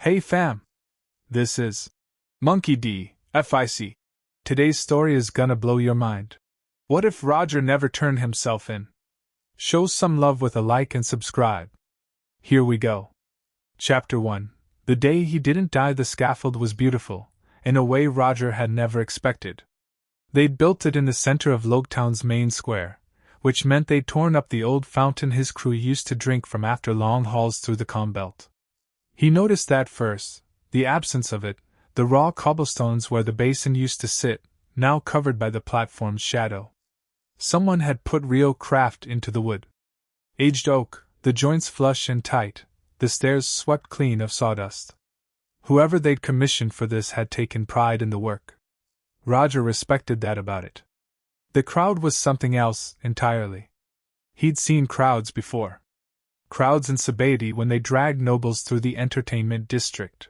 Hey fam! This is Monkey D, FIC. Today's story is gonna blow your mind. What if Roger never turned himself in? Show some love with a like and subscribe. Here we go. Chapter 1. The day he didn't die. The scaffold was beautiful, in a way Roger had never expected. They'd built it in the center of Loguetown's main square, which meant they'd torn up the old fountain his crew used to drink from after long hauls through the calm belt. He noticed that first, the absence of it, the raw cobblestones where the basin used to sit, now covered by the platform's shadow. Someone had put real craft into the wood. Aged oak, the joints flush and tight, the stairs swept clean of sawdust. Whoever they'd commissioned for this had taken pride in the work. Roger respected that about it. The crowd was something else entirely. He'd seen crowds before. Crowds in Sabaody when they dragged nobles through the entertainment district.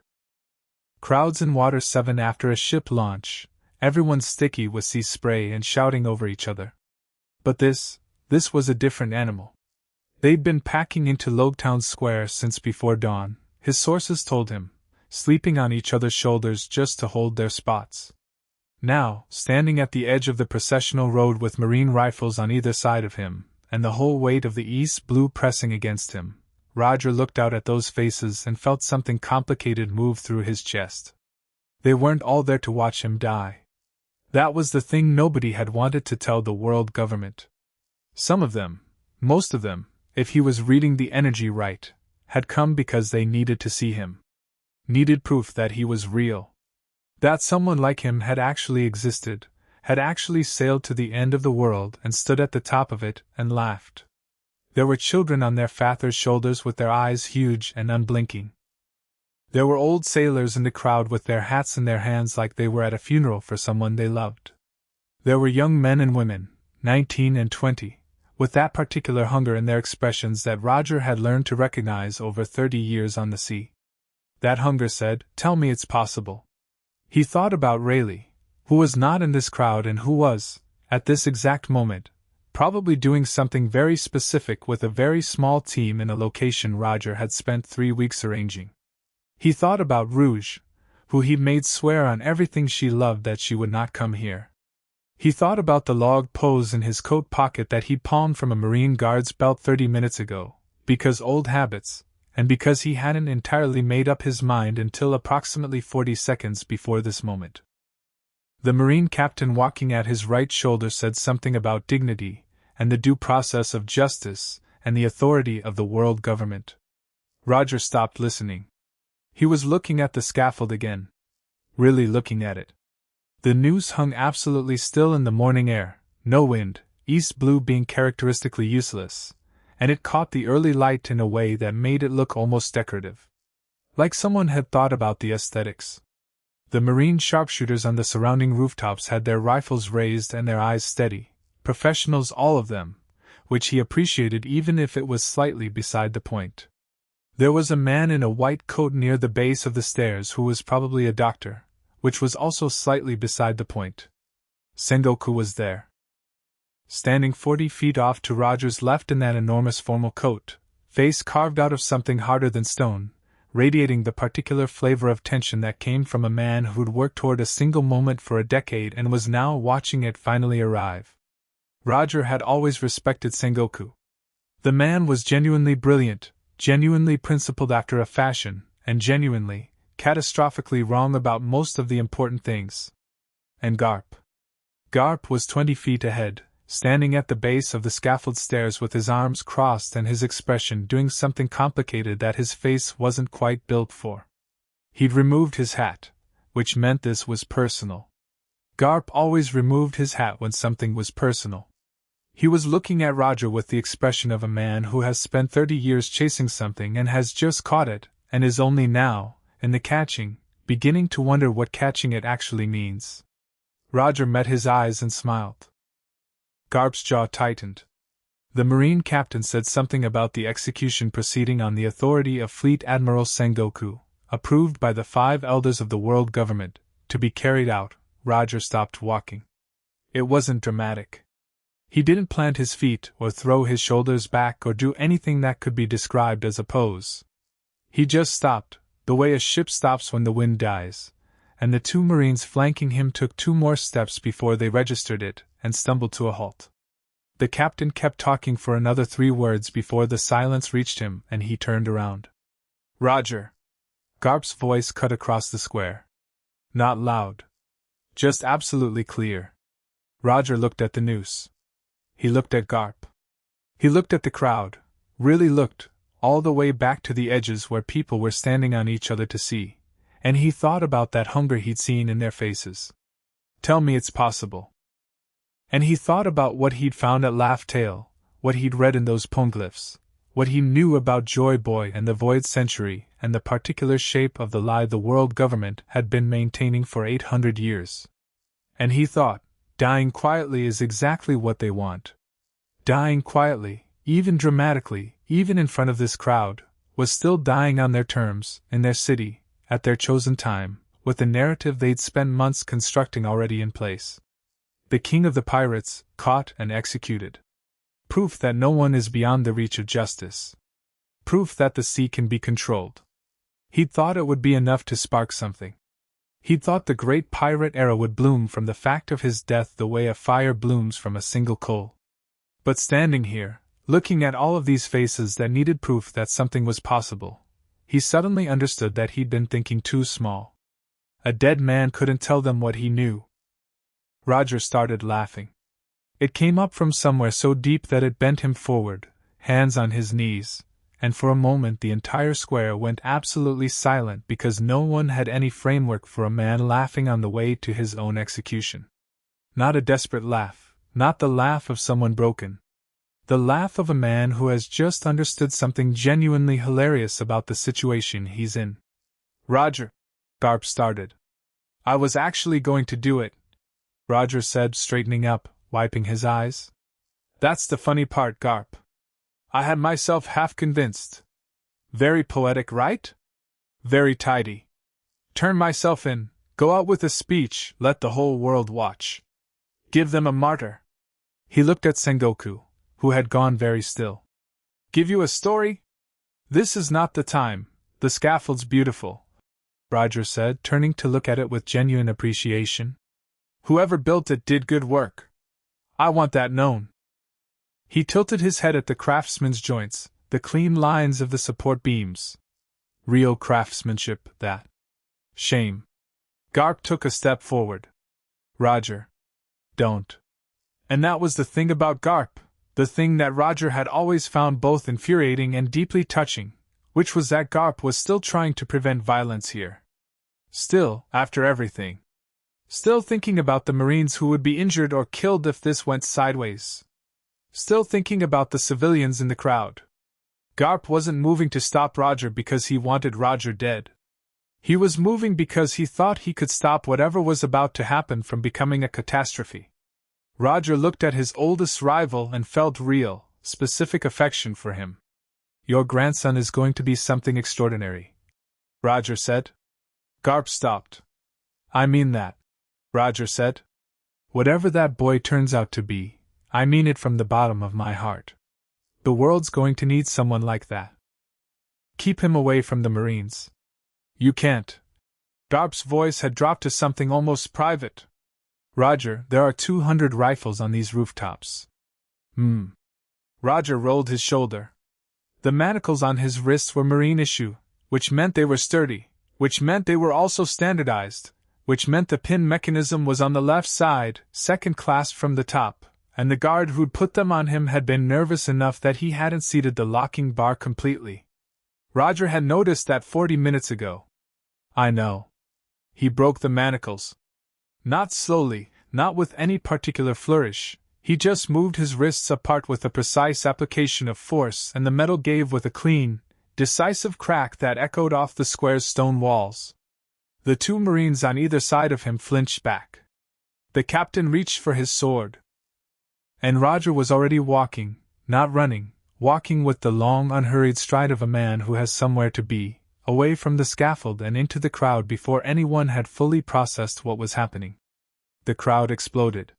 Crowds in Water 7 after a ship launch, everyone sticky with sea spray and shouting over each other. But this was a different animal. They'd been packing into Loguetown Square since before dawn, his sources told him, sleeping on each other's shoulders just to hold their spots. Now, standing at the edge of the processional road with marine rifles on either side of him, and the whole weight of the East Blue pressing against him, Roger looked out at those faces and felt something complicated move through his chest. They weren't all there to watch him die. That was the thing nobody had wanted to tell the world government. Some of them, most of them, if he was reading the energy right, had come because they needed to see him. Needed proof that he was real. That someone like him had actually existed, had actually sailed to the end of the world and stood at the top of it and laughed. There were children on their fathers' shoulders with their eyes huge and unblinking. There were old sailors in the crowd with their hats in their hands like they were at a funeral for someone they loved. There were young men and women, 19 and 20, with that particular hunger in their expressions that Roger had learned to recognize over 30 years on the sea. That hunger said, "Tell me it's possible." He thought about Rayleigh, who was not in this crowd and who was, at this exact moment, probably doing something very specific with a very small team in a location Roger had spent 3 weeks arranging. He thought about Rouge, who he'd made swear on everything she loved that she would not come here. He thought about the log pose in his coat pocket that he'd palmed from a Marine Guard's belt 30 minutes ago, because old habits, and because he hadn't entirely made up his mind until approximately 40 seconds before this moment. The Marine captain walking at his right shoulder said something about dignity, and the due process of justice, and the authority of the world government. Roger stopped listening. He was looking at the scaffold again. Really looking at it. The noose hung absolutely still in the morning air, no wind, East Blue being characteristically useless, and it caught the early light in a way that made it look almost decorative. Like someone had thought about the aesthetics. The Marine sharpshooters on the surrounding rooftops had their rifles raised and their eyes steady, professionals all of them, which he appreciated even if it was slightly beside the point. There was a man in a white coat near the base of the stairs who was probably a doctor, which was also slightly beside the point. Sengoku was there. Standing 40 feet off to Roger's left in that enormous formal coat, face carved out of something harder than stone, radiating the particular flavor of tension that came from a man who'd worked toward a single moment for a decade and was now watching it finally arrive. Roger had always respected Sengoku. The man was genuinely brilliant, genuinely principled after a fashion, and genuinely, catastrophically wrong about most of the important things. And Garp. Garp was 20 feet ahead, standing at the base of the scaffold stairs with his arms crossed and his expression doing something complicated that his face wasn't quite built for. He'd removed his hat, which meant this was personal. Garp always removed his hat when something was personal. He was looking at Roger with the expression of a man who has spent 30 years chasing something and has just caught it, and is only now, in the catching, beginning to wonder what catching it actually means. Roger met his eyes and smiled. Garp's jaw tightened. The Marine captain said something about the execution proceeding on the authority of Fleet Admiral Sengoku, approved by the 5 elders of the world government, to be carried out. Roger stopped walking. It wasn't dramatic. He didn't plant his feet or throw his shoulders back or do anything that could be described as a pose. He just stopped, the way a ship stops when the wind dies, and the two Marines flanking him took 2 more steps before they registered it and stumbled to a halt. The captain kept talking for another 3 words before the silence reached him and he turned around. "Roger!" Garp's voice cut across the square. Not loud. Just absolutely clear. Roger looked at the noose. He looked at Garp. He looked at the crowd, really looked, all the way back to the edges where people were standing on each other to see, and he thought about that hunger he'd seen in their faces. Tell me it's possible. And he thought about what he'd found at Laugh Tale, what he'd read in those poneglyphs, what he knew about Joy Boy and the Void Century and the particular shape of the lie the world government had been maintaining for 800 years. And he thought, dying quietly is exactly what they want. Dying quietly, even dramatically, even in front of this crowd, was still dying on their terms, in their city, at their chosen time, with the narrative they'd spent months constructing already in place. The king of the pirates, caught and executed. Proof that no one is beyond the reach of justice. Proof that the sea can be controlled. He'd thought it would be enough to spark something. He'd thought the great pirate era would bloom from the fact of his death the way a fire blooms from a single coal. But standing here, looking at all of these faces that needed proof that something was possible, he suddenly understood that he'd been thinking too small. A dead man couldn't tell them what he knew. Roger started laughing. It came up from somewhere so deep that it bent him forward, hands on his knees, and for a moment the entire square went absolutely silent because no one had any framework for a man laughing on the way to his own execution. Not a desperate laugh, not the laugh of someone broken. The laugh of a man who has just understood something genuinely hilarious about the situation he's in. "Roger," Garp started. "I was actually going to do it," Roger said, straightening up, wiping his eyes. "That's the funny part, Garp. I had myself half convinced. Very poetic, right? Very tidy. Turn myself in, go out with a speech, let the whole world watch. Give them a martyr." He looked at Sengoku, who had gone very still. "Give you a story? This is not the time, the scaffold's beautiful," Roger said, turning to look at it with genuine appreciation. "Whoever built it did good work. I want that known." He tilted his head at the craftsman's joints, the clean lines of the support beams. Real craftsmanship, that. Shame. Garp took a step forward. "Roger. Don't." And that was the thing about Garp, the thing that Roger had always found both infuriating and deeply touching, which was that Garp was still trying to prevent violence here. Still, after everything. Still thinking about the Marines who would be injured or killed if this went sideways. Still thinking about the civilians in the crowd. Garp wasn't moving to stop Roger because he wanted Roger dead. He was moving because he thought he could stop whatever was about to happen from becoming a catastrophe. Roger looked at his oldest rival and felt real, specific affection for him. "Your grandson is going to be something extraordinary," Roger said. Garp stopped. "I mean that," Roger said. "Whatever that boy turns out to be, I mean it from the bottom of my heart. The world's going to need someone like that. Keep him away from the Marines." "You can't." Garp's voice had dropped to something almost private. "Roger, there are 200 rifles on these rooftops." Roger rolled his shoulder. The manacles on his wrists were Marine issue, which meant they were sturdy, which meant they were also standardized, which meant the pin mechanism was on the left side, second class from the top, and the guard who'd put them on him had been nervous enough that he hadn't seated the locking bar completely. Roger had noticed that 40 minutes ago. "I know." He broke the manacles. Not slowly, not with any particular flourish, he just moved his wrists apart with a precise application of force, and the metal gave with a clean, decisive crack that echoed off the square's stone walls. The 2 Marines on either side of him flinched back. The captain reached for his sword. And Roger was already walking, not running, walking with the long, unhurried stride of a man who has somewhere to be, away from the scaffold and into the crowd before anyone had fully processed what was happening. The crowd exploded.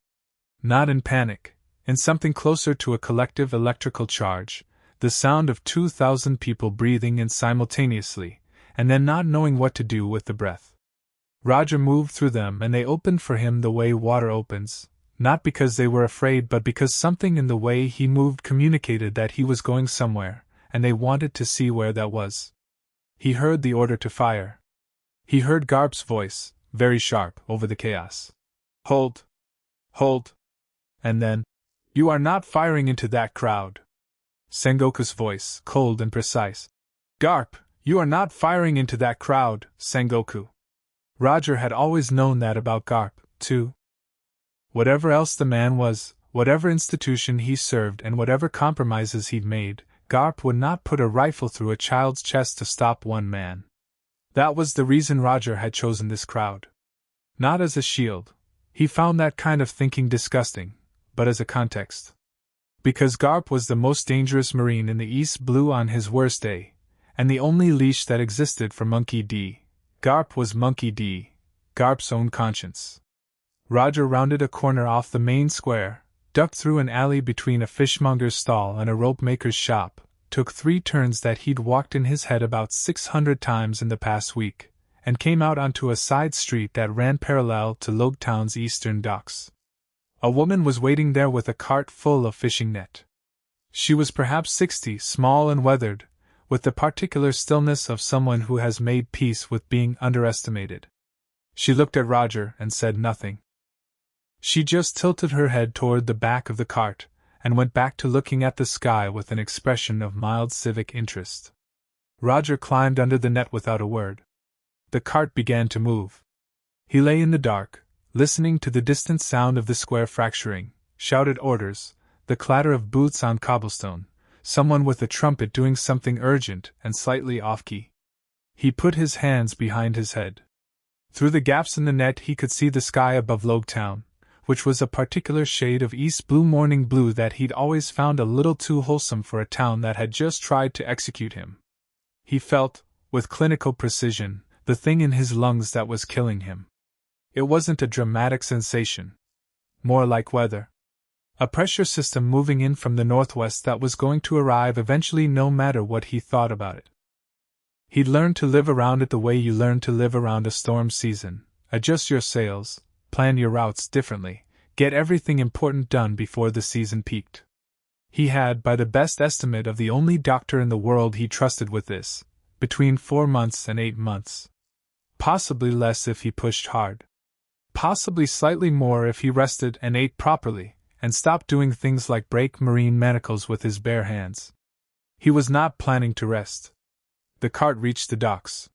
Not in panic, in something closer to a collective electrical charge, the sound of 2,000 people breathing in simultaneously, and then not knowing what to do with the breath. Roger moved through them and they opened for him the way water opens, not because they were afraid but because something in the way he moved communicated that he was going somewhere, and they wanted to see where that was. He heard the order to fire. He heard Garp's voice, very sharp, over the chaos. Hold! Hold! And then, "You are not firing into that crowd." Sengoku's voice, cold and precise. "Garp, you are not firing into that crowd, Sengoku." Roger had always known that about Garp, too. Whatever else the man was, whatever institution he served and whatever compromises he'd made, Garp would not put a rifle through a child's chest to stop one man. That was the reason Roger had chosen this crowd. Not as a shield. He found that kind of thinking disgusting, but as a context. Because Garp was the most dangerous Marine in the East Blue on his worst day, and the only leash that existed for Monkey D. Garp was Monkey D., Garp's own conscience. Roger rounded a corner off the main square, ducked through an alley between a fishmonger's stall and a rope-maker's shop, took 3 turns that he'd walked in his head about 600 times in the past week, and came out onto a side street that ran parallel to Loguetown's eastern docks. A woman was waiting there with a cart full of fishing net. She was perhaps 60, small and weathered, with the particular stillness of someone who has made peace with being underestimated. She looked at Roger and said nothing. She just tilted her head toward the back of the cart, and went back to looking at the sky with an expression of mild civic interest. Roger climbed under the net without a word. The cart began to move. He lay in the dark, listening to the distant sound of the square fracturing, shouted orders, the clatter of boots on cobblestone, someone with a trumpet doing something urgent and slightly off-key. He put his hands behind his head. Through the gaps in the net he could see the sky above Loguetown, which was a particular shade of East Blue morning blue that he'd always found a little too wholesome for a town that had just tried to execute him. He felt, with clinical precision, the thing in his lungs that was killing him. It wasn't a dramatic sensation. More like weather. A pressure system moving in from the northwest that was going to arrive eventually no matter what he thought about it. He'd learned to live around it the way you learn to live around a storm season, adjust your sails, plan your routes differently, get everything important done before the season peaked. He had, by the best estimate of the only doctor in the world he trusted with this, between 4 months and 8 months. Possibly less if he pushed hard. Possibly slightly more if he rested and ate properly, and stopped doing things like break marine manacles with his bare hands. He was not planning to rest. The cart reached the docks.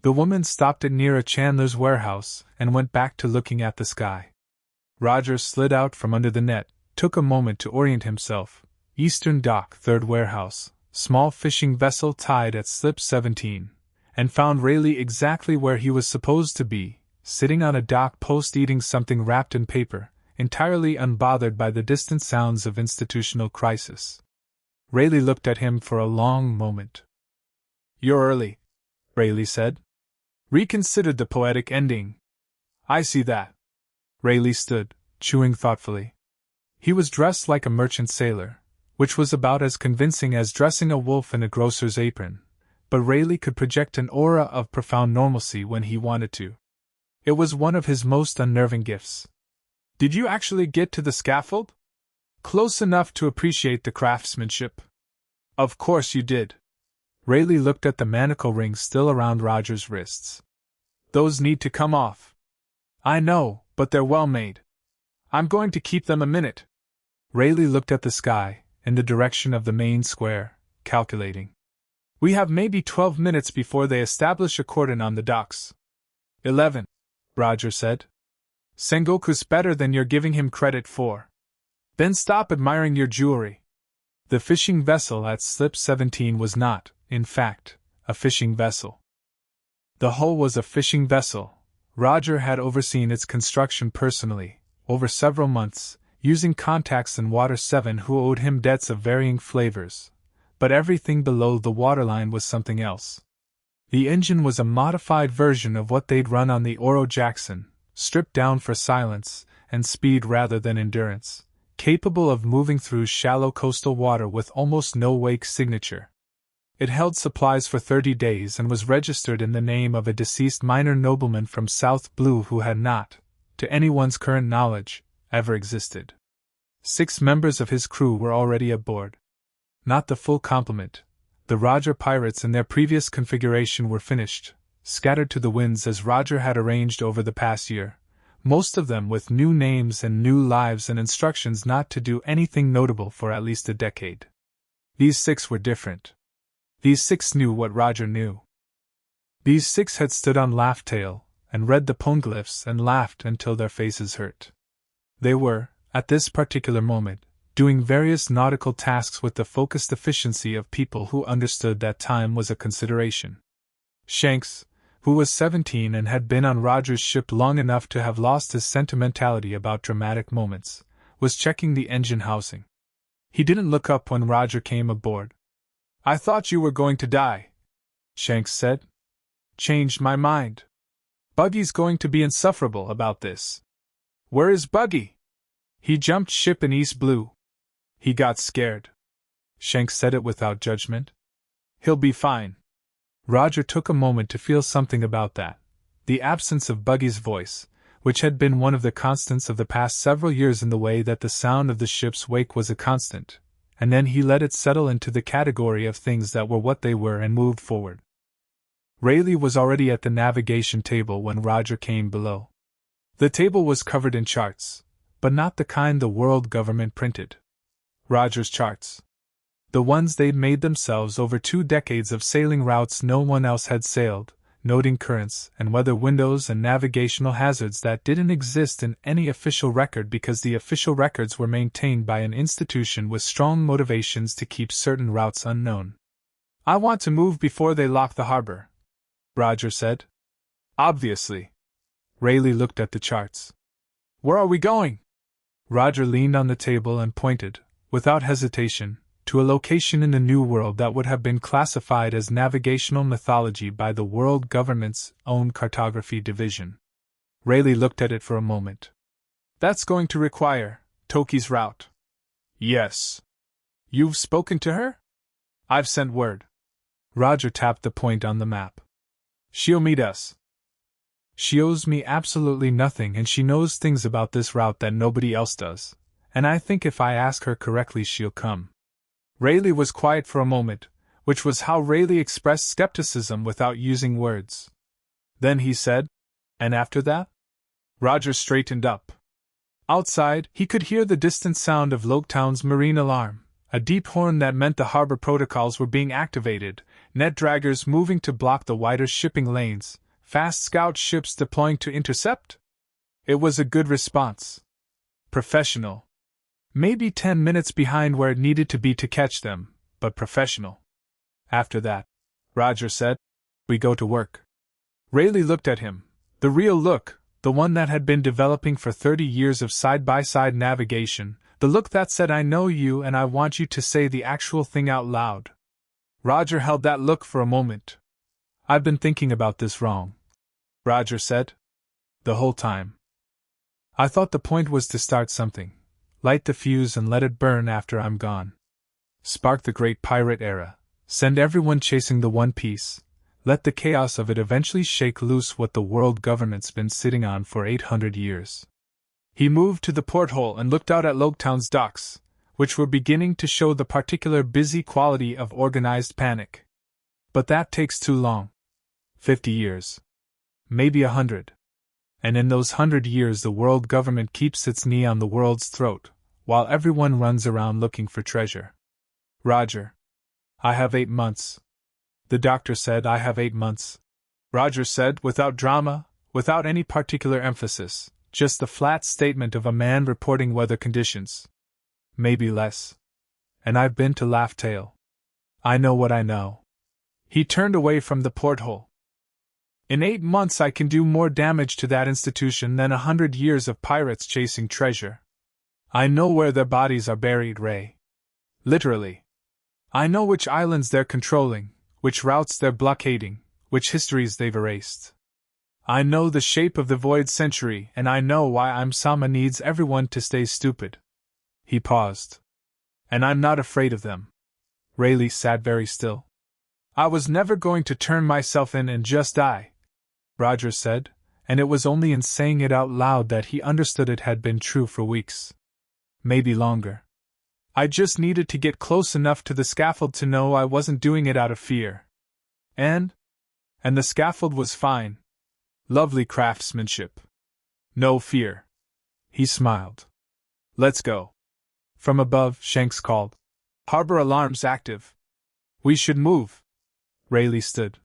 The woman stopped it near a chandler's warehouse and went back to looking at the sky. Roger slid out from under the net, took a moment to orient himself. Eastern Dock, 3rd warehouse, small fishing vessel tied at slip 17, and found Rayleigh exactly where he was supposed to be, sitting on a dock post eating something wrapped in paper, entirely unbothered by the distant sounds of institutional crisis. Rayleigh looked at him for a long moment. "You're early," Rayleigh said. "Reconsidered the poetic ending." "I see that." Rayleigh stood, chewing thoughtfully. He was dressed like a merchant sailor, which was about as convincing as dressing a wolf in a grocer's apron, but Rayleigh could project an aura of profound normalcy when he wanted to. It was one of his most unnerving gifts. "Did you actually get to the scaffold? Close enough to appreciate the craftsmanship?" "Of course you did." Rayleigh looked at the manacle rings still around Roger's wrists. "Those need to come off." "I know, but they're well made. I'm going to keep them a minute." Rayleigh looked at the sky, in the direction of the main square, calculating. "We have maybe 12 minutes before they establish a cordon on the docks." 11, Roger said. "Sengoku's better than you're giving him credit for. Then stop admiring your jewelry." The fishing vessel at slip 17 was not, in fact, a fishing vessel. The hull was a fishing vessel. Roger had overseen its construction personally, over several months, using contacts in Water 7 who owed him debts of varying flavors, but everything below the waterline was something else. The engine was a modified version of what they'd run on the Oro Jackson, stripped down for silence and speed rather than endurance, capable of moving through shallow coastal water with almost no wake signature. It held supplies for 30 days and was registered in the name of a deceased minor nobleman from South Blue who had not, to anyone's current knowledge, ever existed. 6 members of his crew were already aboard. Not the full complement. The Roger pirates in their previous configuration were finished, scattered to the winds as Roger had arranged over the past year, most of them with new names and new lives and instructions not to do anything notable for at least a decade. These 6 were different. These 6 knew what Roger knew. These 6 had stood on Laugh Tale and read the poneglyphs and laughed until their faces hurt. They were, at this particular moment, doing various nautical tasks with the focused efficiency of people who understood that time was a consideration. Shanks, who was 17 and had been on Roger's ship long enough to have lost his sentimentality about dramatic moments, was checking the engine housing. He didn't look up when Roger came aboard. "I thought you were going to die," Shanks said. "Changed my mind. Buggy's going to be insufferable about this." "Where is Buggy?" "He jumped ship in East Blue. He got scared." Shanks said it without judgment. "He'll be fine." Roger took a moment to feel something about that. The absence of Buggy's voice, which had been one of the constants of the past several years in the way that the sound of the ship's wake was a constant, and then he let it settle into the category of things that were what they were and moved forward. Rayleigh was already at the navigation table when Roger came below. The table was covered in charts, but not the kind the world government printed. Roger's charts. The ones they'd made themselves over 2 decades of sailing routes no one else had sailed, noting currents and weather windows and navigational hazards that didn't exist in any official record because the official records were maintained by an institution with strong motivations to keep certain routes unknown. "I want to move before they lock the harbor," Roger said. "Obviously." Rayleigh looked at the charts. "Where are we going?" Roger leaned on the table and pointed, without hesitation, to a location in the New World that would have been classified as navigational mythology by the world government's own cartography division. Rayleigh looked at it for a moment. "That's going to require Toki's route." "Yes." "You've spoken to her?" "I've sent word." Roger tapped the point on the map. "She'll meet us." "She owes me absolutely nothing and she knows things about this route that nobody else does, and I think if I ask her correctly she'll come." Rayleigh was quiet for a moment, which was how Rayleigh expressed skepticism without using words. Then he said, "And after that?" Roger straightened up. Outside, he could hear the distant sound of Loguetown's marine alarm, a deep horn that meant the harbor protocols were being activated, net draggers moving to block the wider shipping lanes, fast scout ships deploying to intercept. It was a good response. Professional. Maybe 10 minutes behind where it needed to be to catch them, but professional. "After that," Roger said, "we go to work." Rayleigh looked at him, the real look, the one that had been developing for 30 years of side-by-side navigation, the look that said I know you and I want you to say the actual thing out loud. Roger held that look for a moment. "I've been thinking about this wrong," Roger said. "The whole time. I thought the point was to start something. Light the fuse and let it burn after I'm gone. Spark the great pirate era. Send everyone chasing the One Piece. Let the chaos of it eventually shake loose what the world government's been sitting on for 800 years. He moved to the porthole and looked out at Loguetown's docks, which were beginning to show the particular busy quality of organized panic. But that takes too long. 50 years. Maybe 100. And in those 100 years the world government keeps its knee on the world's throat, while everyone runs around looking for treasure. Roger. I have 8 months. The doctor said I have 8 months. Roger said, without drama, without any particular emphasis, just the flat statement of a man reporting weather conditions. Maybe less. And I've been to Laugh Tale. I know what I know. He turned away from the porthole. In 8 months I can do more damage to that institution than 100 years of pirates chasing treasure. I know where their bodies are buried, Ray. Literally. I know which islands they're controlling, which routes they're blockading, which histories they've erased. I know the shape of the void century, and I know why Sama needs everyone to stay stupid. He paused. And I'm not afraid of them. Rayleigh sat very still. I was never going to turn myself in and just die, Roger said, and it was only in saying it out loud that he understood it had been true for weeks. Maybe longer. I just needed to get close enough to the scaffold to know I wasn't doing it out of fear. And the scaffold was fine. Lovely craftsmanship. No fear. He smiled. Let's go. From above, Shanks called. Harbor alarms active. We should move. Rayleigh stood.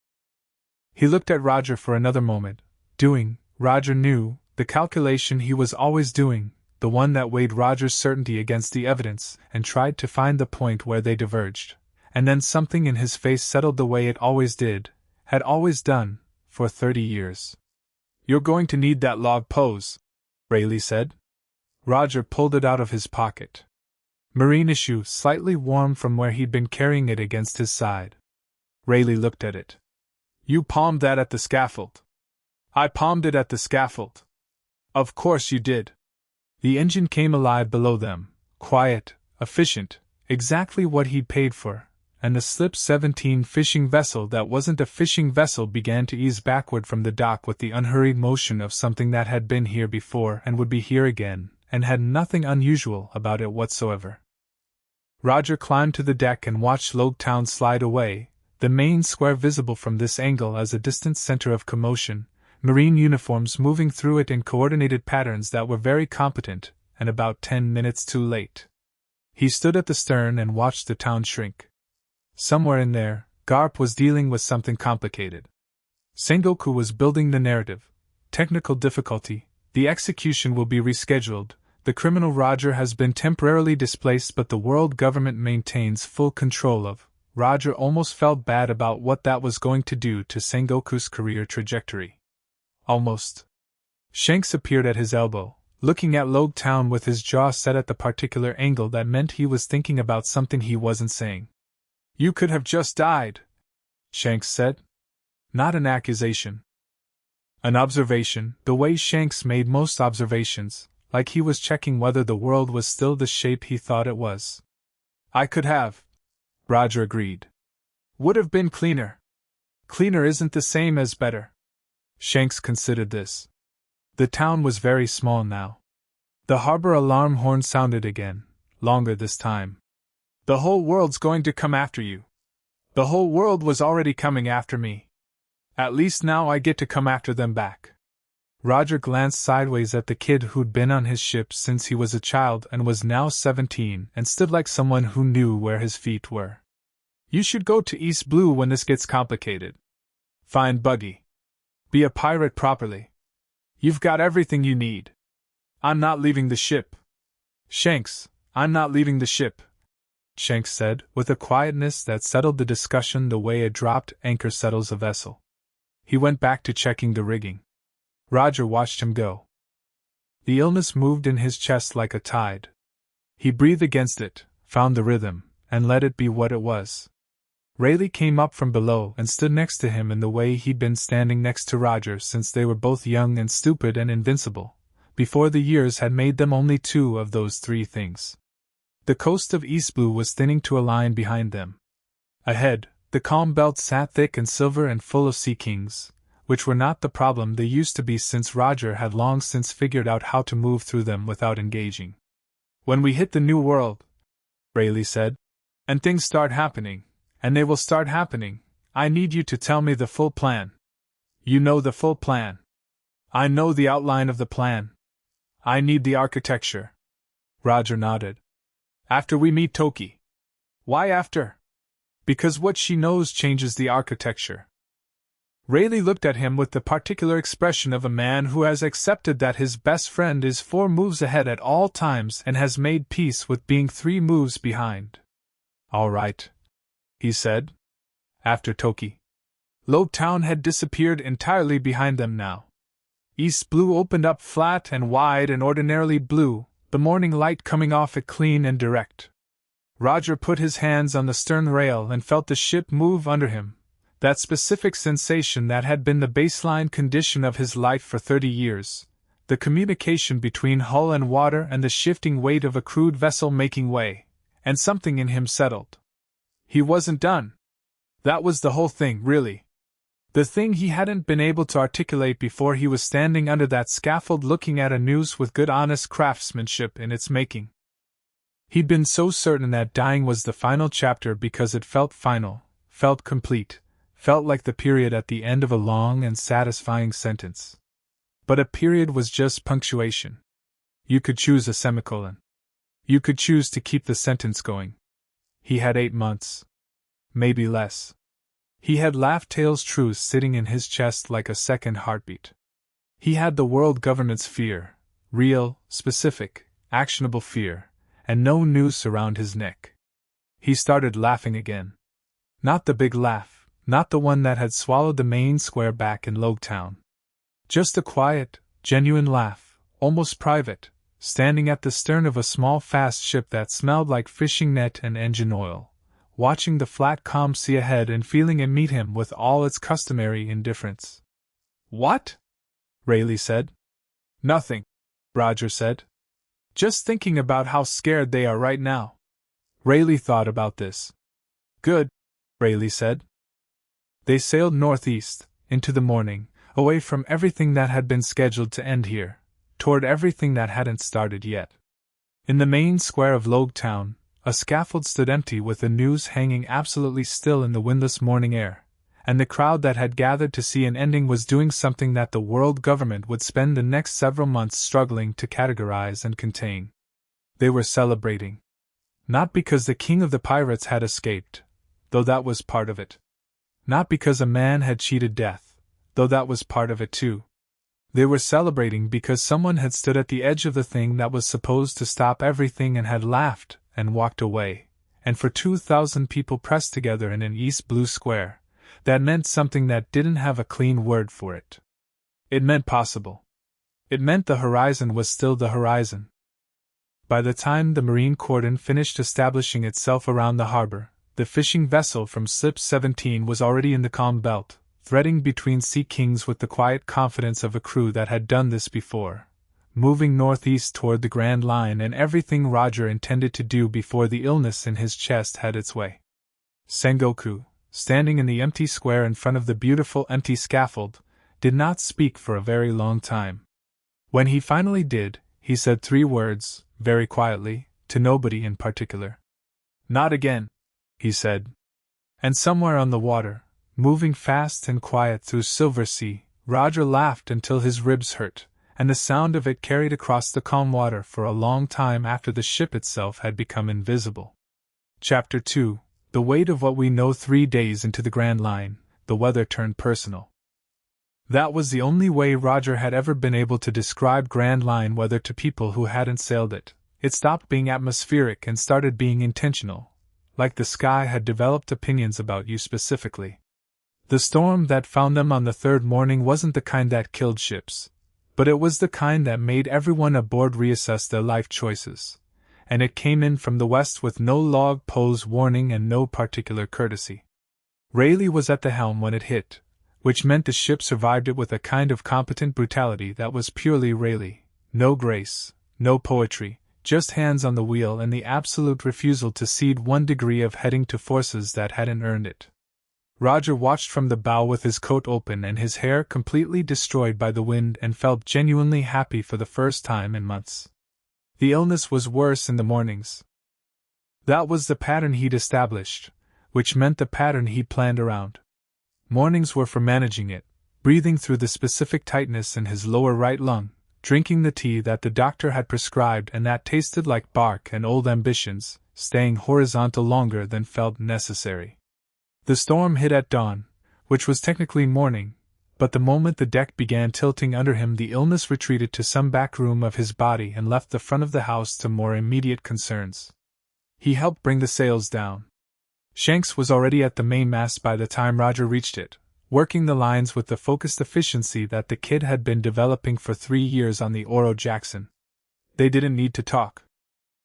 He looked at Roger for another moment, doing, Roger knew, the calculation he was always doing, the one that weighed Roger's certainty against the evidence and tried to find the point where they diverged, and then something in his face settled the way it always did, had always done, for 30 years. You're going to need that log pose, Rayleigh said. Roger pulled it out of his pocket. Marine issue, slightly warm from where he'd been carrying it against his side. Rayleigh looked at it. You palmed that at the scaffold. I palmed it at the scaffold. Of course you did. The engine came alive below them, quiet, efficient, exactly what he'd paid for, and the Slip 17 fishing vessel that wasn't a fishing vessel began to ease backward from the dock with the unhurried motion of something that had been here before and would be here again, and had nothing unusual about it whatsoever. Roger climbed to the deck and watched Loguetown slide away, the main square visible from this angle as a distant center of commotion, marine uniforms moving through it in coordinated patterns that were very competent, and about 10 minutes too late. He stood at the stern and watched the town shrink. Somewhere in there, Garp was dealing with something complicated. Sengoku was building the narrative. Technical difficulty, the execution will be rescheduled, the criminal Roger has been temporarily displaced but the world government maintains full control of. Roger almost felt bad about what that was going to do to Sengoku's career trajectory. Almost. Shanks appeared at his elbow, looking at Loguetown with his jaw set at the particular angle that meant he was thinking about something he wasn't saying. You could have just died, Shanks said. Not an accusation. An observation, the way Shanks made most observations, like he was checking whether the world was still the shape he thought it was. I could have, Roger agreed. Would have been cleaner. Cleaner isn't the same as better. Shanks considered this. The town was very small now. The harbor alarm horn sounded again, longer this time. The whole world's going to come after you. The whole world was already coming after me. At least now I get to come after them back. Roger glanced sideways at the kid who'd been on his ship since he was a child and was now 17 and stood like someone who knew where his feet were. You should go to East Blue when this gets complicated. Find Buggy. Be a pirate properly. You've got everything you need. I'm not leaving the ship. Shanks, I'm not leaving the ship, Shanks said, with a quietness that settled the discussion the way a dropped anchor settles a vessel. He went back to checking the rigging. Roger watched him go. The illness moved in his chest like a tide. He breathed against it, found the rhythm, and let it be what it was. Rayleigh came up from below and stood next to him in the way he'd been standing next to Roger since they were both young and stupid and invincible, before the years had made them only two of those three things. The coast of East Blue was thinning to a line behind them. Ahead, the calm belt sat thick and silver and full of sea kings, which were not the problem they used to be since Roger had long since figured out how to move through them without engaging. When we hit the New World, Rayleigh said, and things start happening, and they will start happening, I need you to tell me the full plan. You know the full plan. I know the outline of the plan. I need the architecture. Roger nodded. After we meet Toki. Why after? Because what she knows changes the architecture. Rayleigh looked at him with the particular expression of a man who has accepted that his best friend is 4 moves ahead at all times and has made peace with being 3 moves behind. All right, he said. After Toki. Loguetown had disappeared entirely behind them now. East Blue opened up flat and wide and ordinarily blue, the morning light coming off it clean and direct. Roger put his hands on the stern rail and felt the ship move under him, that specific sensation that had been the baseline condition of his life for 30 years, the communication between hull and water and the shifting weight of a crude vessel making way, and something in him settled. He wasn't done. That was the whole thing, really. The thing he hadn't been able to articulate before he was standing under that scaffold looking at a noose with good honest craftsmanship in its making. He'd been so certain that dying was the final chapter because it felt final, felt complete, felt like the period at the end of a long and satisfying sentence. But a period was just punctuation. You could choose a semicolon. You could choose to keep the sentence going. He had 8 months. Maybe less. He had laughed tales truths sitting in his chest like a second heartbeat. He had the world government's fear, real, specific, actionable fear, and no noose around his neck. He started laughing again. Not the big laugh, not the one that had swallowed the main square back in Loguetown. Just a quiet, genuine laugh, almost private, standing at the stern of a small fast ship that smelled like fishing net and engine oil, watching the flat calm sea ahead and feeling it meet him with all its customary indifference. "What?" Rayleigh said. "Nothing," Roger said. "Just thinking about how scared they are right now." Rayleigh thought about this. "Good," Rayleigh said. They sailed northeast, into the morning, away from everything that had been scheduled to end here, toward everything that hadn't started yet. In the main square of Loguetown, a scaffold stood empty with the news hanging absolutely still in the windless morning air, and the crowd that had gathered to see an ending was doing something that the world government would spend the next several months struggling to categorize and contain. They were celebrating. Not because the king of the pirates had escaped, though that was part of it. Not because a man had cheated death, though that was part of it too. They were celebrating because someone had stood at the edge of the thing that was supposed to stop everything and had laughed and walked away, and for 2,000 people pressed together in an East Blue square, that meant something that didn't have a clean word for it. It meant possible. It meant the horizon was still the horizon. By the time the marine cordon finished establishing itself around the harbor, the fishing vessel from Slip 17 was already in the calm belt, threading between sea kings with the quiet confidence of a crew that had done this before, moving northeast toward the Grand Line and everything Roger intended to do before the illness in his chest had its way. Sengoku, standing in the empty square in front of the beautiful empty scaffold, did not speak for a very long time. When he finally did, he said 3 words, very quietly, to nobody in particular. "Not again," he said. And somewhere on the water, moving fast and quiet through Silver Sea, Roger laughed until his ribs hurt, and the sound of it carried across the calm water for a long time after the ship itself had become invisible. Chapter 2: The weight of what we know. 3 days into the Grand Line, the weather turned personal. That was the only way Roger had ever been able to describe Grand Line weather to people who hadn't sailed it. It stopped being atmospheric and started being intentional, like the sky had developed opinions about you specifically. The storm that found them on the 3rd morning wasn't the kind that killed ships, but it was the kind that made everyone aboard reassess their life choices, and it came in from the west with no log poles warning and no particular courtesy. Rayleigh was at the helm when it hit, which meant the ship survived it with a kind of competent brutality that was purely Rayleigh. No grace, no poetry, just hands on the wheel and the absolute refusal to cede 1 degree of heading to forces that hadn't earned it. Roger watched from the bow with his coat open and his hair completely destroyed by the wind and felt genuinely happy for the first time in months. The illness was worse in the mornings. That was the pattern he'd established, which meant the pattern he planned around. Mornings were for managing it, breathing through the specific tightness in his lower right lung, drinking the tea that the doctor had prescribed and that tasted like bark and old ambitions, staying horizontal longer than felt necessary. The storm hit at dawn, which was technically morning, but the moment the deck began tilting under him, the illness retreated to some back room of his body and left the front of the house to more immediate concerns. He helped bring the sails down. Shanks was already at the mainmast by the time Roger reached it, working the lines with the focused efficiency that the kid had been developing for 3 years on the Oro Jackson. They didn't need to talk.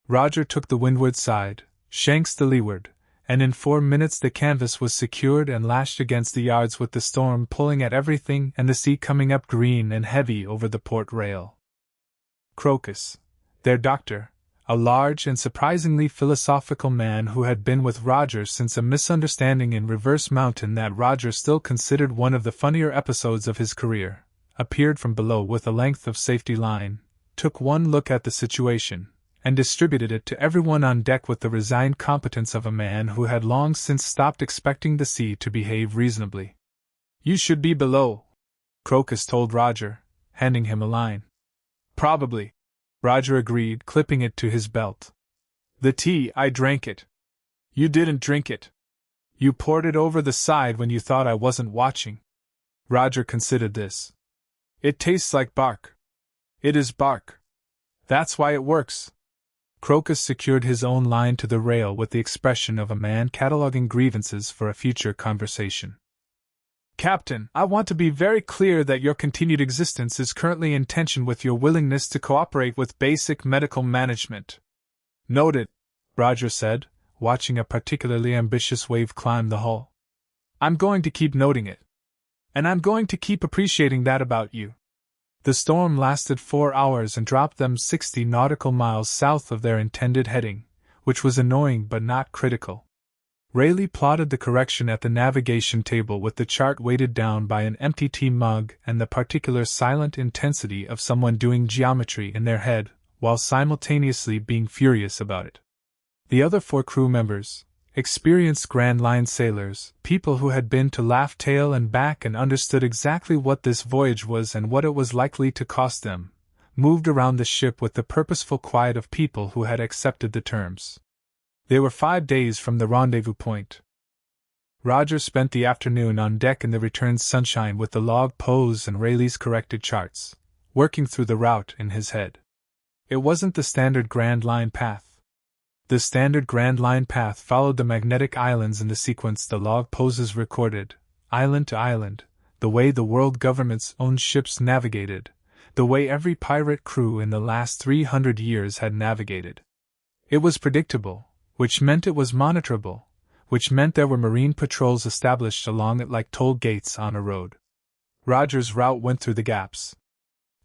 Roger took the windward side, Shanks the leeward, and in 4 minutes the canvas was secured and lashed against the yards with the storm pulling at everything and the sea coming up green and heavy over the port rail. Crocus, their doctor, a large and surprisingly philosophical man who had been with Roger since a misunderstanding in Reverse Mountain that Roger still considered one of the funnier episodes of his career, appeared from below with a length of safety line, took one look at the situation, and distributed it to everyone on deck with the resigned competence of a man who had long since stopped expecting the sea to behave reasonably. "You should be below," Crocus told Roger, handing him a line. "Probably," Roger agreed, clipping it to his belt. "The tea, I drank it." "You didn't drink it. You poured it over the side when you thought I wasn't watching." Roger considered this. "It tastes like bark." "It is bark. That's why it works." Crocus secured his own line to the rail with the expression of a man cataloging grievances for a future conversation. "Captain, I want to be very clear that your continued existence is currently in tension with your willingness to cooperate with basic medical management." "Noted," Roger said, watching a particularly ambitious wave climb the hull. "I'm going to keep noting it. And I'm going to keep appreciating that about you." The storm lasted 4 hours and dropped them 60 nautical miles south of their intended heading, which was annoying but not critical. Rayleigh plotted the correction at the navigation table with the chart weighted down by an empty tea mug and the particular silent intensity of someone doing geometry in their head, while simultaneously being furious about it. The other 4 crew members, experienced Grand Line sailors, people who had been to Laugh Tail and back and understood exactly what this voyage was and what it was likely to cost them, moved around the ship with the purposeful quiet of people who had accepted the terms. They were 5 days from the rendezvous point. Roger spent the afternoon on deck in the returned sunshine with the log pose and Rayleigh's corrected charts, working through the route in his head. It wasn't the standard Grand Line path. The standard Grand Line path followed the magnetic islands in the sequence the log poses recorded, island to island, the way the world government's own ships navigated, the way every pirate crew in the last 300 years had navigated. It was predictable, which meant it was monitorable, which meant there were marine patrols established along it like toll gates on a road. Roger's route went through the gaps.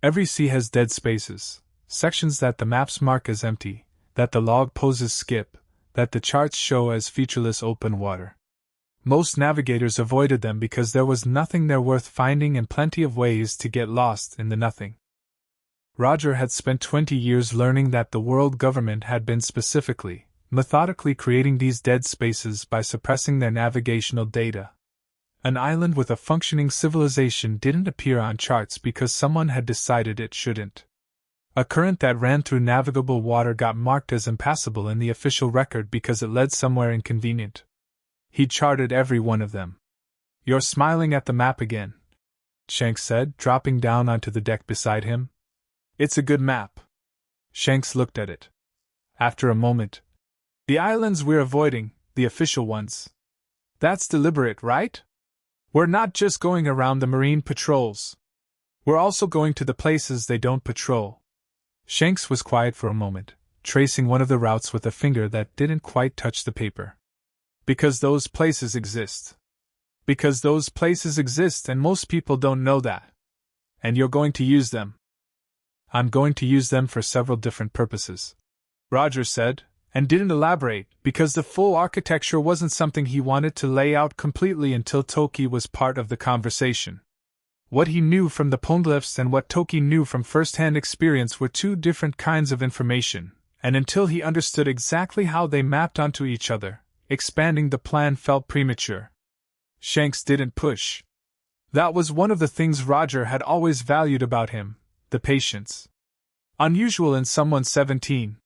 Every sea has dead spaces, sections that the maps mark as empty, that the log poses skip, that the charts show as featureless open water. Most navigators avoided them because there was nothing there worth finding and plenty of ways to get lost in the nothing. Roger had spent 20 years learning that the world government had been specifically, methodically creating these dead spaces by suppressing their navigational data. An island with a functioning civilization didn't appear on charts because someone had decided it shouldn't. A current that ran through navigable water got marked as impassable in the official record because it led somewhere inconvenient. He charted every one of them. "You're smiling at the map again," Shanks said, dropping down onto the deck beside him. "It's a good map." Shanks looked at it. After a moment, "The islands we're avoiding, the official ones. That's deliberate, right? We're not just going around the marine patrols. We're also going to the places they don't patrol." Shanks was quiet for a moment, tracing one of the routes with a finger that didn't quite touch the paper. "Because those places exist. Because those places exist and most people don't know that. And you're going to use them." "I'm going to use them for several different purposes," Roger said, and didn't elaborate because the full architecture wasn't something he wanted to lay out completely until Toki was part of the conversation. What he knew from the poneglyphs and what Toki knew from first-hand experience were 2 different kinds of information, and until he understood exactly how they mapped onto each other, expanding the plan felt premature. Shanks didn't push. That was one of the things Roger had always valued about him, the patience. Unusual in someone 17.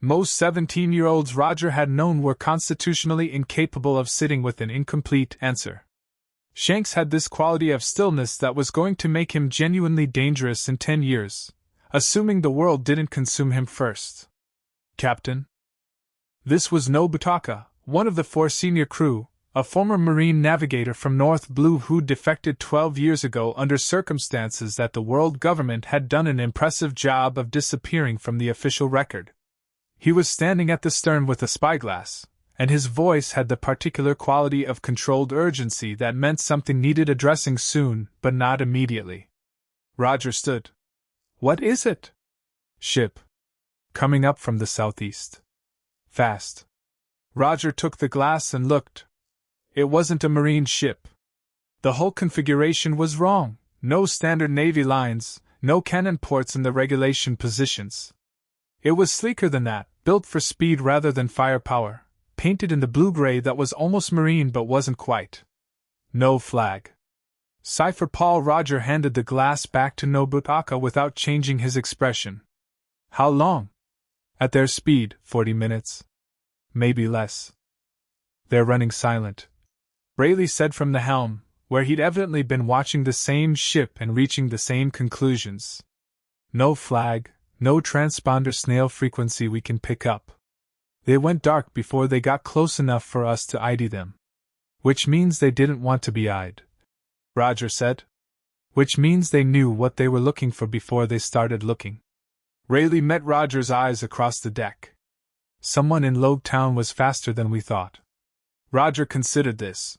Most 17-year-olds Roger had known were constitutionally incapable of sitting with an incomplete answer. Shanks had this quality of stillness that was going to make him genuinely dangerous in 10 years, assuming the world didn't consume him first. "Captain?" This was Nobutaka, one of the 4 senior crew, a former Marine navigator from North Blue who'd defected 12 years ago under circumstances that the world government had done an impressive job of disappearing from the official record. He was standing at the stern with a spyglass, and his voice had the particular quality of controlled urgency that meant something needed addressing soon, but not immediately. Roger stood. "What is it?" "Ship," coming up from the southeast. Fast. Roger took the glass and looked. It wasn't a marine ship. The whole configuration was wrong. No standard Navy lines, no cannon ports in the regulation positions. It was sleeker than that, built for speed rather than firepower, painted in the blue-gray that was almost marine but wasn't quite. No flag. Cipher Paul. Roger handed the glass back to Nobutaka without changing his expression. How long? At their speed, 40 minutes. Maybe less. They're running silent, Rayleigh said from the helm, where he'd evidently been watching the same ship and reaching the same conclusions. No flag, no transponder snail frequency we can pick up. They went dark before they got close enough for us to ID them. Which means they didn't want to be eyed, Roger said. Which means they knew what they were looking for before they started looking. Rayleigh met Roger's eyes across the deck. Someone in Loguetown was faster than we thought. Roger considered this.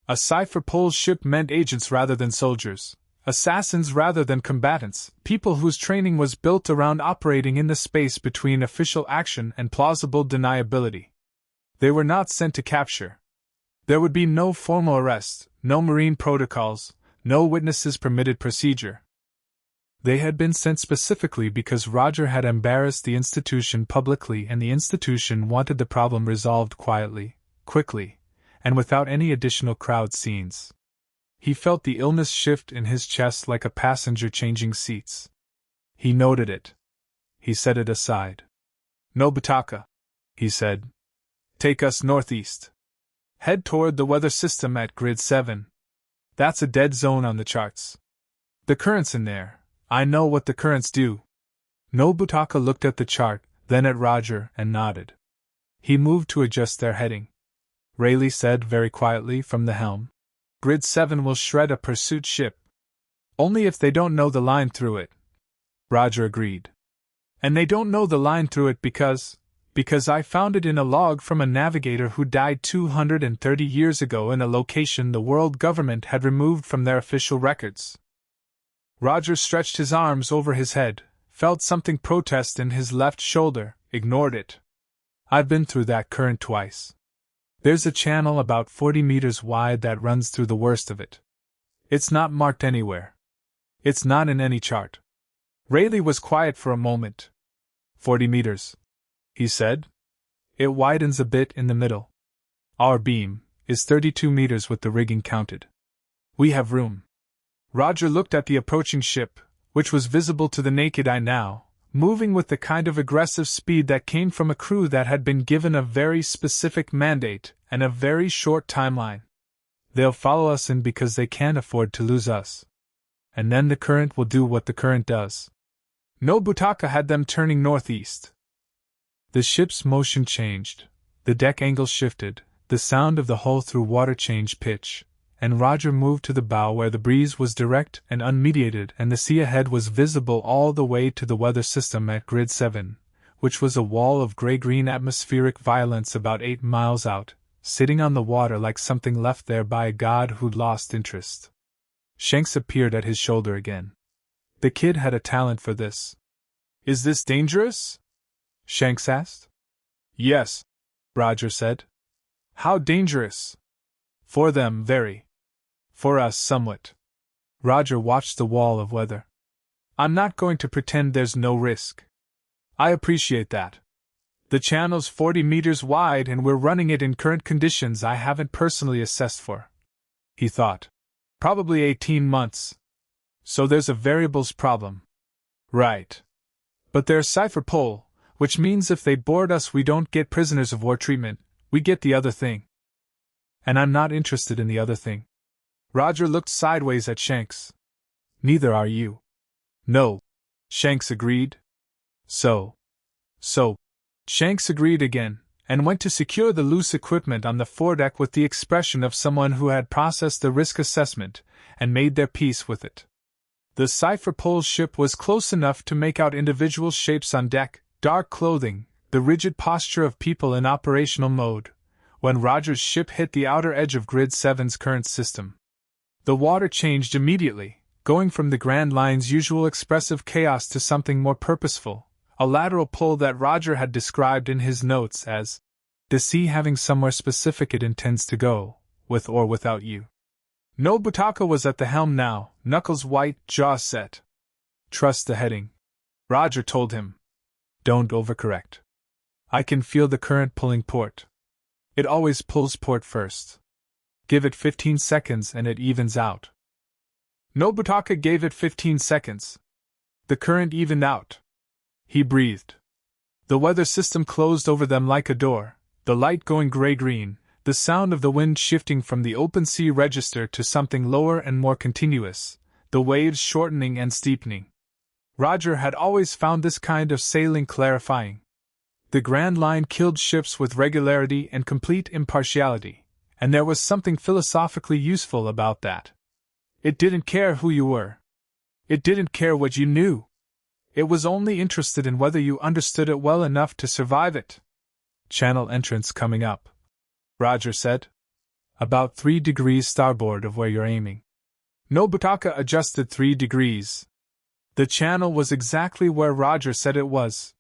A Cipher Pole ship meant agents rather than soldiers, assassins rather than combatants, people whose training was built around operating in the space between official action and plausible deniability. They were not sent to capture. There would be no formal arrest, no marine protocols, no witnesses permitted procedure. They had been sent specifically because Roger had embarrassed the institution publicly and the institution wanted the problem resolved quietly, quickly, and without any additional crowd scenes. He felt the illness shift in his chest like a passenger changing seats. He noted it. He set it aside. Nobutaka, he said. Take us northeast. Head toward the weather system at grid 7. That's a dead zone on the charts. The current's in there. I know what the currents do. Nobutaka looked at the chart, then at Roger, and nodded. He moved to adjust their heading. Rayleigh said very quietly from the helm. Grid 7 will shred a pursuit ship. Only if they don't know the line through it. Roger agreed. And they don't know the line through it because I found it in a log from a navigator who died 230 years ago in a location the world government had removed from their official records. Roger stretched his arms over his head, felt something protest in his left shoulder, ignored it. I've been through that current twice. There's a channel about 40 meters wide that runs through the worst of it. It's not marked anywhere. It's not in any chart. Rayleigh was quiet for a moment. 40 meters, he said. It widens a bit in the middle. Our beam is 32 meters with the rigging counted. We have room. Roger looked at the approaching ship, which was visible to the naked eye now, moving with the kind of aggressive speed that came from a crew that had been given a very specific mandate and a very short timeline. They'll follow us in because they can't afford to lose us. And then the current will do what the current does. Nobutaka had them turning northeast. The ship's motion changed, the deck angle shifted, the sound of the hull through water changed pitch, and Roger moved to the bow where the breeze was direct and unmediated and the sea ahead was visible all the way to the weather system at grid 7, which was a wall of gray-green atmospheric violence about 8 miles out, sitting on the water like something left there by a god who'd lost interest. Shanks appeared at his shoulder again. The kid had a talent for this. Is this dangerous? Shanks asked. Yes, Roger said. How dangerous? For them, very. For us, somewhat. Roger watched the wall of weather. I'm not going to pretend there's no risk. I appreciate that. The channel's 40 meters wide and we're running it in current conditions I haven't personally assessed for. He thought. Probably 18 months. So there's a variables problem. Right. But there's Cipher Pole, which means if they board us we don't get prisoners of war treatment, we get the other thing. And I'm not interested in the other thing. Roger looked sideways at Shanks. Neither are you. No. Shanks agreed. So. Shanks agreed again, and went to secure the loose equipment on the foredeck with the expression of someone who had processed the risk assessment and made their peace with it. The Cipher Pole ship was close enough to make out individual shapes on deck, dark clothing, the rigid posture of people in operational mode, when Roger's ship hit the outer edge of Grid 7's current system. The water changed immediately, going from the Grand Line's usual expressive chaos to something more purposeful, a lateral pull that Roger had described in his notes as the sea having somewhere specific it intends to go, with or without you. Nobutaka was at the helm now, knuckles white, jaw set. Trust the heading, Roger told him. Don't overcorrect. I can feel the current pulling port. It always pulls port first. Give it 15 seconds and it evens out. Nobutaka gave it 15 seconds. The current evened out. He breathed. The weather system closed over them like a door, the light going gray-green, the sound of the wind shifting from the open sea register to something lower and more continuous, the waves shortening and steepening. Roger had always found this kind of sailing clarifying. The Grand Line killed ships with regularity and complete impartiality, and there was something philosophically useful about that. It didn't care who you were. It didn't care what you knew. It was only interested in whether you understood it well enough to survive it. Channel entrance coming up, Roger said. About 3 degrees starboard of where you're aiming. Nobutaka adjusted 3 degrees. The channel was exactly where Roger said it was.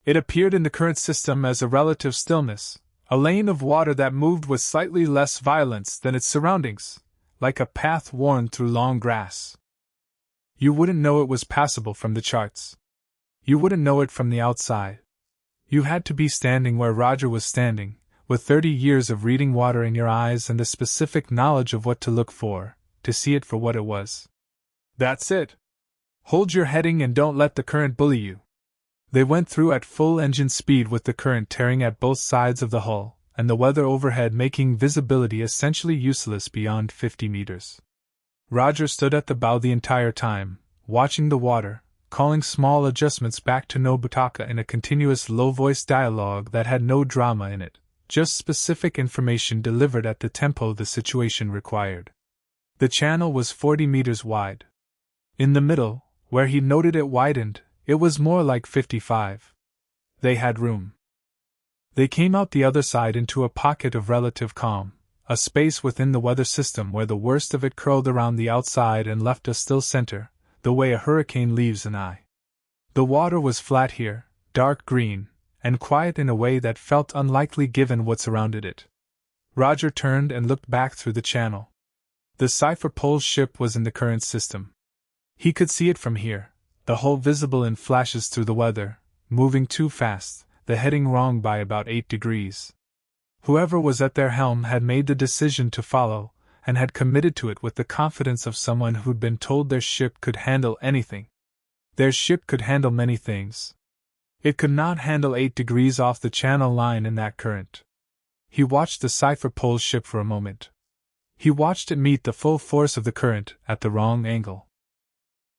It appeared in the current system as a relative stillness, a lane of water that moved with slightly less violence than its surroundings, like a path worn through long grass. You wouldn't know it was passable from the charts. You wouldn't know it from the outside. You had to be standing where Roger was standing, with 30 years of reading water in your eyes and the specific knowledge of what to look for, to see it for what it was. That's it. Hold your heading and don't let the current bully you. They went through at full engine speed with the current tearing at both sides of the hull, and the weather overhead making visibility essentially useless beyond 50 meters. Roger stood at the bow the entire time, watching the water, calling small adjustments back to Nobutaka in a continuous low-voiced dialogue that had no drama in it, just specific information delivered at the tempo the situation required. The channel was 40 meters wide. In the middle, where he noted it widened, it was more like 55. They had room. They came out the other side into a pocket of relative calm, a space within the weather system where the worst of it curled around the outside and left a still center, the way a hurricane leaves an eye. The water was flat here, dark green, and quiet in a way that felt unlikely given what surrounded it. Roger turned and looked back through the channel. The Cipher Pole ship was in the current system. He could see it from here, the hull visible in flashes through the weather, moving too fast, the heading wrong by about 8 degrees. Whoever was at their helm had made the decision to follow, and had committed to it with the confidence of someone who'd been told their ship could handle anything. Their ship could handle many things. It could not handle 8 degrees off the channel line in that current. He watched the Cipher Pole ship for a moment. He watched it meet the full force of the current at the wrong angle.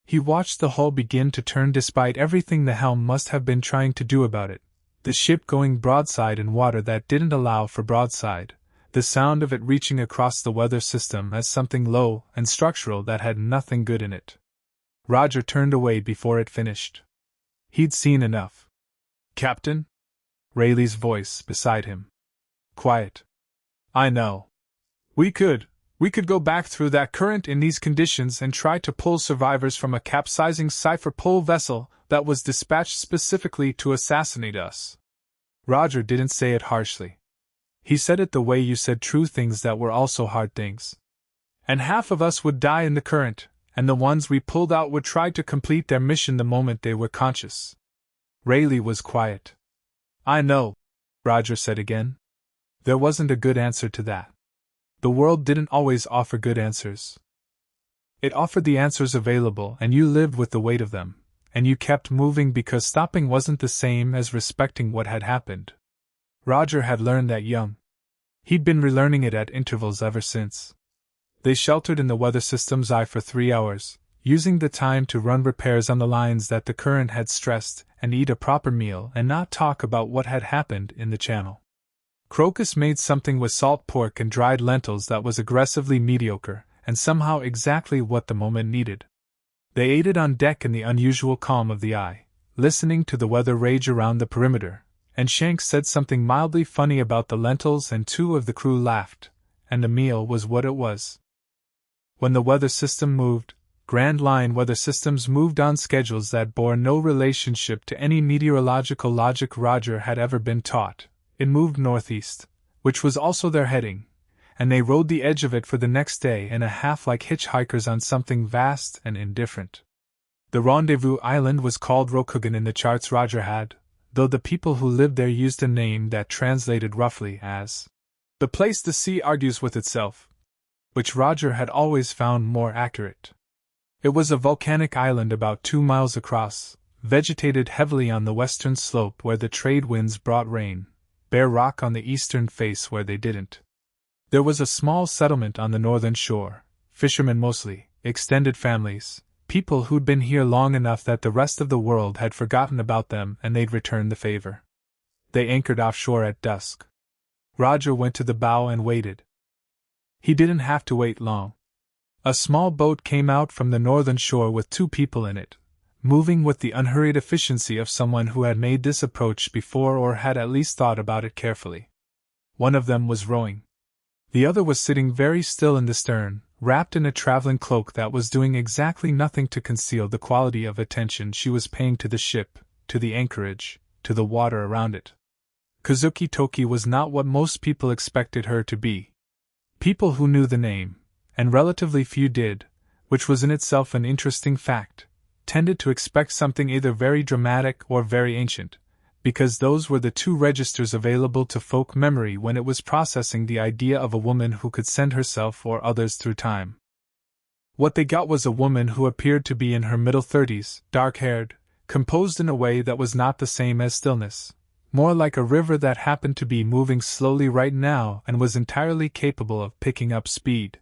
He watched the hull begin to turn despite everything the helm must have been trying to do about it, the ship going broadside in water that didn't allow for broadside, the sound of it reaching across the weather system as something low and structural that had nothing good in it. Roger turned away before it finished. He'd seen enough. Captain? Rayleigh's voice beside him. Quiet. I know. We could go back through that current in these conditions and try to pull survivors from a capsizing Cipher Pole vessel that was dispatched specifically to assassinate us. Roger didn't say it harshly. He said it the way you said true things that were also hard things. And half of us would die in the current, and the ones we pulled out would try to complete their mission the moment they were conscious. Rayleigh was quiet. I know, Roger said again. There wasn't a good answer to that. The world didn't always offer good answers. It offered the answers available and you lived with the weight of them, and you kept moving because stopping wasn't the same as respecting what had happened. Roger had learned that young. He'd been relearning it at intervals ever since. They sheltered in the weather system's eye for 3 hours, using the time to run repairs on the lines that the current had stressed and eat a proper meal and not talk about what had happened in the channel. Crocus made something with salt pork and dried lentils that was aggressively mediocre, and somehow exactly what the moment needed. They ate it on deck in the unusual calm of the eye, listening to the weather rage around the perimeter, and Shanks said something mildly funny about the lentils and 2 of the crew laughed, and the meal was what it was. When the weather system moved, Grand Line weather systems moved on schedules that bore no relationship to any meteorological logic Roger had ever been taught. It moved northeast, which was also their heading, and they rode the edge of it for the next day and a half like hitchhikers on something vast and indifferent. The rendezvous island was called Rokugan in the charts Roger had, though the people who lived there used a name that translated roughly as the place the sea argues with itself, which Roger had always found more accurate. It was a volcanic island about 2 miles across, vegetated heavily on the western slope where the trade winds brought rain, bare rock on the eastern face where they didn't. There was a small settlement on the northern shore, fishermen mostly, extended families, people who'd been here long enough that the rest of the world had forgotten about them and they'd return the favor. They anchored offshore at dusk. Roger went to the bow and waited. He didn't have to wait long. A small boat came out from the northern shore with 2 people in it, moving with the unhurried efficiency of someone who had made this approach before or had at least thought about it carefully. One of them was rowing. The other was sitting very still in the stern, wrapped in a traveling cloak that was doing exactly nothing to conceal the quality of attention she was paying to the ship, to the anchorage, to the water around it. Kazuki Toki was not what most people expected her to be. People who knew the name, and relatively few did, which was in itself an interesting fact, tended to expect something either very dramatic or very ancient, because those were the 2 registers available to folk memory when it was processing the idea of a woman who could send herself or others through time. What they got was a woman who appeared to be in her middle 30s, dark-haired, composed in a way that was not the same as stillness, more like a river that happened to be moving slowly right now and was entirely capable of picking up speed.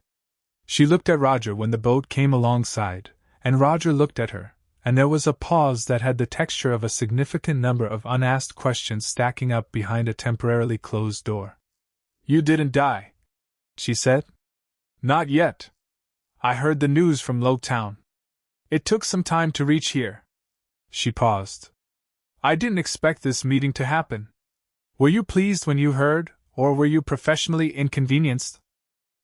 She looked at Roger when the boat came alongside, and Roger looked at her, and there was a pause that had the texture of a significant number of unasked questions stacking up behind a temporarily closed door. "You didn't die," she said. "Not yet. I heard the news from Loguetown. It took some time to reach here." She paused. "I didn't expect this meeting to happen. Were you pleased when you heard, or were you professionally inconvenienced?"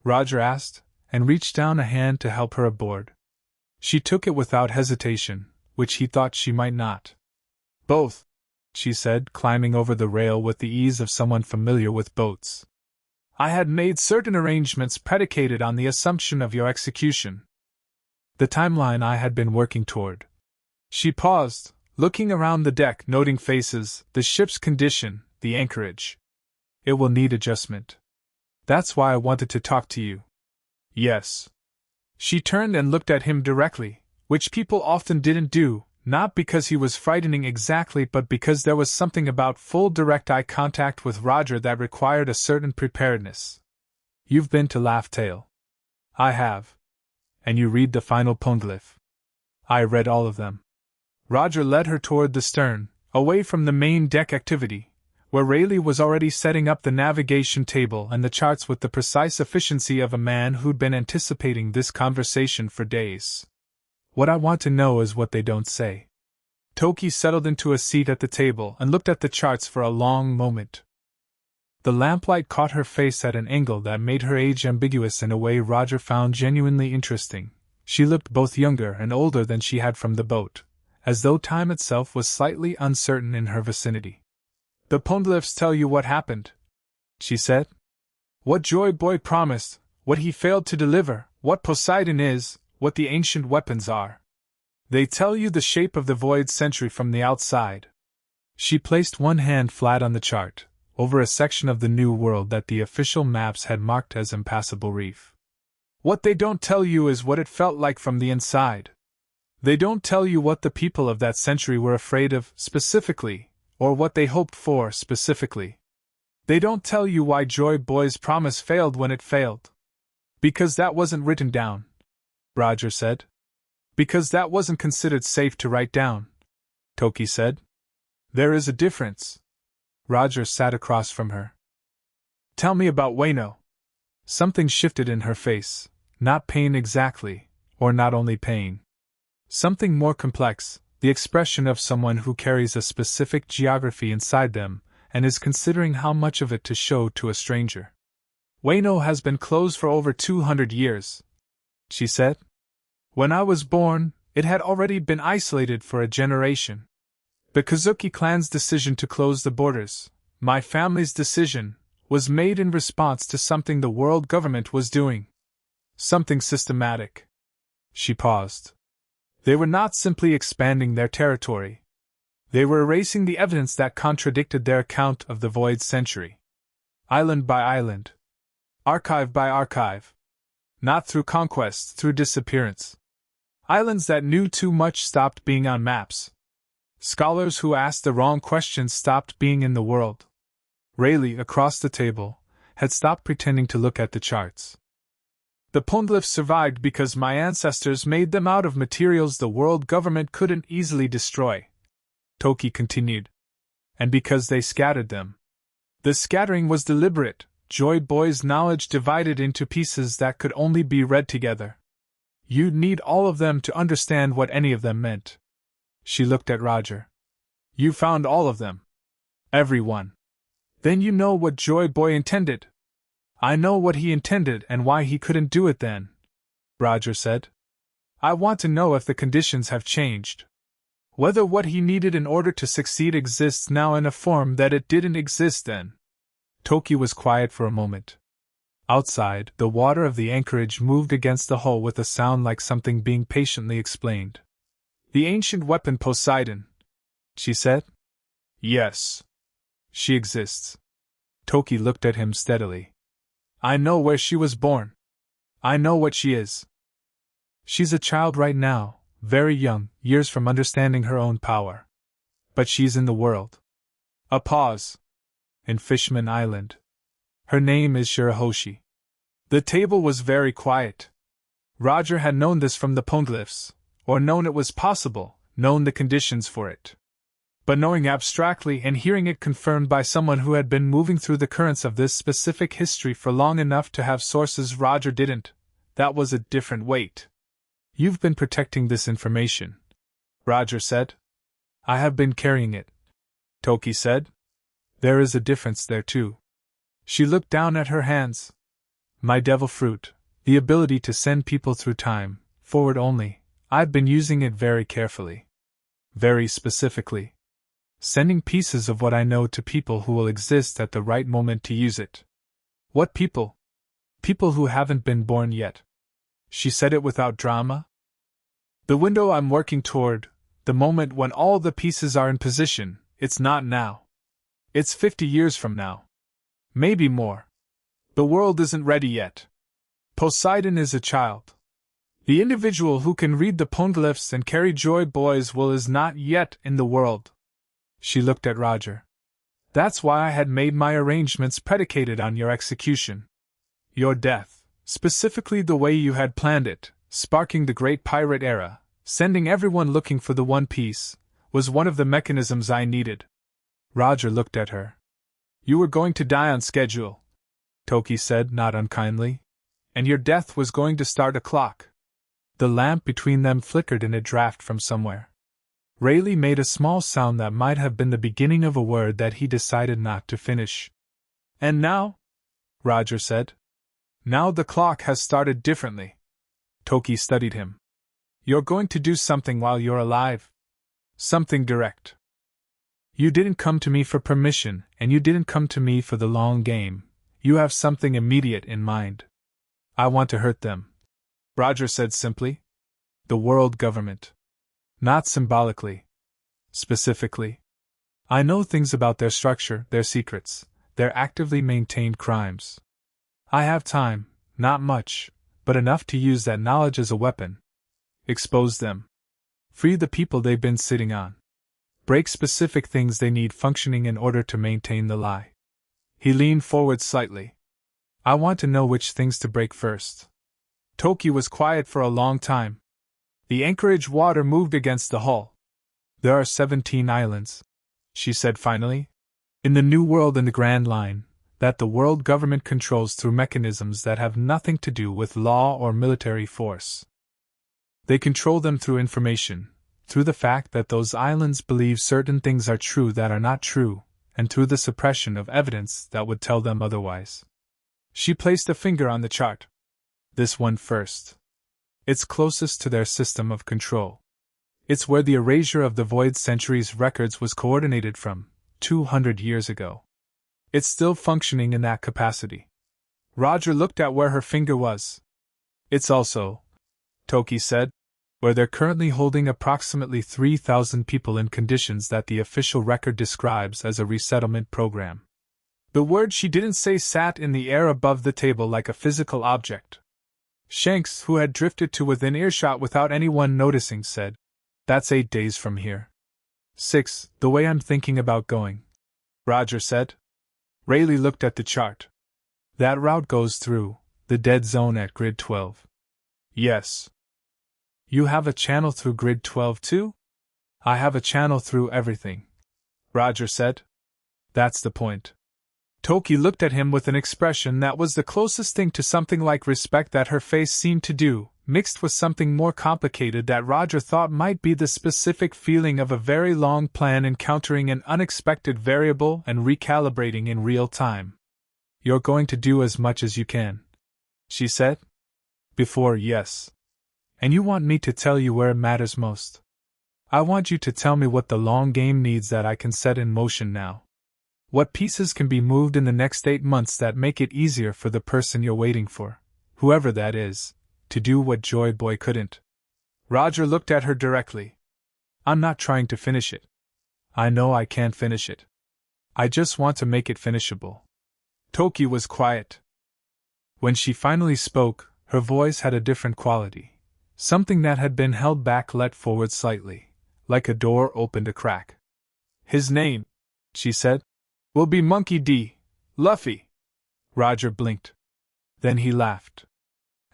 Roger asked, and reached down a hand to help her aboard. She took it without hesitation, which he thought she might not. "Both," she said, climbing over the rail with the ease of someone familiar with boats. "I had made certain arrangements predicated on the assumption of your execution. The timeline I had been working toward." She paused, looking around the deck, noting faces, the ship's condition, the anchorage. "It will need adjustment. That's why I wanted to talk to you." "Yes." She turned and looked at him directly, which people often didn't do, not because he was frightening exactly but because there was something about full direct eye contact with Roger that required a certain preparedness. "You've been to Laugh Tale." "I have." "And you read the final poneglyph?" "I read all of them." Roger led her toward the stern, away from the main deck activity, where Rayleigh was already setting up the navigation table and the charts with the precise efficiency of a man who'd been anticipating this conversation for days. "What I want to know is what they don't say." Toki settled into a seat at the table and looked at the charts for a long moment. The lamplight caught her face at an angle that made her age ambiguous in a way Roger found genuinely interesting. She looked both younger and older than she had from the boat, as though time itself was slightly uncertain in her vicinity. "The poneglyphs tell you what happened," she said. "What Joy Boy promised, what he failed to deliver, what Poseidon is, what the ancient weapons are. They tell you the shape of the void century from the outside." She placed one hand flat on the chart, over a section of the New World that the official maps had marked as impassable reef. "What they don't tell you is what it felt like from the inside. They don't tell you what the people of that century were afraid of, specifically, or what they hoped for, specifically. They don't tell you why Joy Boy's promise failed when it failed. Because that wasn't written down," Roger said. "Because that wasn't considered safe to write down," Toki said. "There is a difference." Roger sat across from her. "Tell me about Wayno." Something shifted in her face, not pain exactly, or not only pain. Something more complex, the expression of someone who carries a specific geography inside them, and is considering how much of it to show to a stranger. "Wayno has been closed for over 200 years," she said. When I was born, it had already been isolated for a generation. The Kazuki clan's decision to close the borders, my family's decision, was made in response to something the world government was doing. Something systematic. She paused. They were not simply expanding their territory. They were erasing the evidence that contradicted their account of the void century. Island by island. Archive by archive. Not through conquest, through disappearance. Islands that knew too much stopped being on maps. Scholars who asked the wrong questions stopped being in the world. Rayleigh, across the table, had stopped pretending to look at the charts. The poneglyphs survived because my ancestors made them out of materials the world government couldn't easily destroy, Toki continued. And because they scattered them. The scattering was deliberate, Joy Boy's knowledge divided into pieces that could only be read together. You'd need all of them to understand what any of them meant. She looked at Roger. You found all of them. Everyone. Then you know what Joy Boy intended. I know what he intended and why he couldn't do it then, Roger said. I want to know if the conditions have changed. Whether what he needed in order to succeed exists now in a form that it didn't exist then. Toki was quiet for a moment. Outside, the water of the anchorage moved against the hull with a sound like something being patiently explained. The ancient weapon Poseidon, she said. Yes. She exists. Toki looked at him steadily. I know where she was born. I know what she is. She's a child right now, very young, years from understanding her own power. But she's in the world. A pause. In Fishman Island. Her name is Shirahoshi. The table was very quiet. Roger had known this from the poneglyphs, or known it was possible, known the conditions for it. But knowing abstractly and hearing it confirmed by someone who had been moving through the currents of this specific history for long enough to have sources Roger didn't, that was a different weight. You've been protecting this information, Roger said. I have been carrying it, Toki said. There is a difference there too. She looked down at her hands. My devil fruit, the ability to send people through time, forward only, I've been using it very carefully. Very specifically. Sending pieces of what I know to people who will exist at the right moment to use it. What people? People who haven't been born yet. She said it without drama. The window I'm working toward, the moment when all the pieces are in position, it's not now. It's 50 years from now. Maybe more. The world isn't ready yet. Poseidon is a child. The individual who can read the poneglyphs and carry Joy Boy's will is not yet in the world. She looked at Roger. That's why I had made my arrangements predicated on your execution. Your death, specifically the way you had planned it, sparking the Great Pirate Era, sending everyone looking for the One Piece, was one of the mechanisms I needed. Roger looked at her. You were going to die on schedule, Toki said, not unkindly. And your death was going to start a clock. The lamp between them flickered in a draft from somewhere. Rayleigh made a small sound that might have been the beginning of a word that he decided not to finish. And now? Roger said. Now the clock has started differently. Toki studied him. You're going to do something while you're alive. Something direct. You didn't come to me for permission, and you didn't come to me for the long game. You have something immediate in mind. I want to hurt them. Roger said simply. The world government. Not symbolically. Specifically. I know things about their structure, their secrets, their actively maintained crimes. I have time, not much, but enough to use that knowledge as a weapon. Expose them. Free the people they've been sitting on. Break specific things they need functioning in order to maintain the lie. He leaned forward slightly. I want to know which things to break first. Toki was quiet for a long time. The anchorage water moved against the hull. There are 17 islands, she said finally, in the New World in the Grand Line, that the world government controls through mechanisms that have nothing to do with law or military force. They control them through information, through the fact that those islands believe certain things are true that are not true, and through the suppression of evidence that would tell them otherwise. She placed a finger on the chart. This one first. It's closest to their system of control. It's where the erasure of the Void Century's records was coordinated from, 200 years ago. It's still functioning in that capacity. Roger looked at where her finger was. It's also, Toki said, where they're currently holding approximately 3,000 people in conditions that the official record describes as a resettlement program. The word she didn't say sat in the air above the table like a physical object. Shanks, who had drifted to within earshot without anyone noticing, said, "That's 8 days from here." 6, the way I'm thinking about going, Roger said. Rayleigh looked at the chart. That route goes through the dead zone at grid 12. Yes. You have a channel through grid 12 too? I have a channel through everything, Roger said. That's the point. Toki looked at him with an expression that was the closest thing to something like respect that her face seemed to do, mixed with something more complicated that Roger thought might be the specific feeling of a very long plan encountering an unexpected variable and recalibrating in real time. You're going to do as much as you can, she said. Before, yes. And you want me to tell you where it matters most. I want you to tell me what the long game needs that I can set in motion now. What pieces can be moved in the next 8 months that make it easier for the person you're waiting for, whoever that is, to do what Joy Boy couldn't. Roger looked at her directly. I'm not trying to finish it. I know I can't finish it. I just want to make it finishable. Toki was quiet. When she finally spoke, her voice had a different quality. Something that had been held back let forward slightly, like a door opened a crack. His name, she said, will be Monkey D. Luffy. Roger blinked. Then he laughed.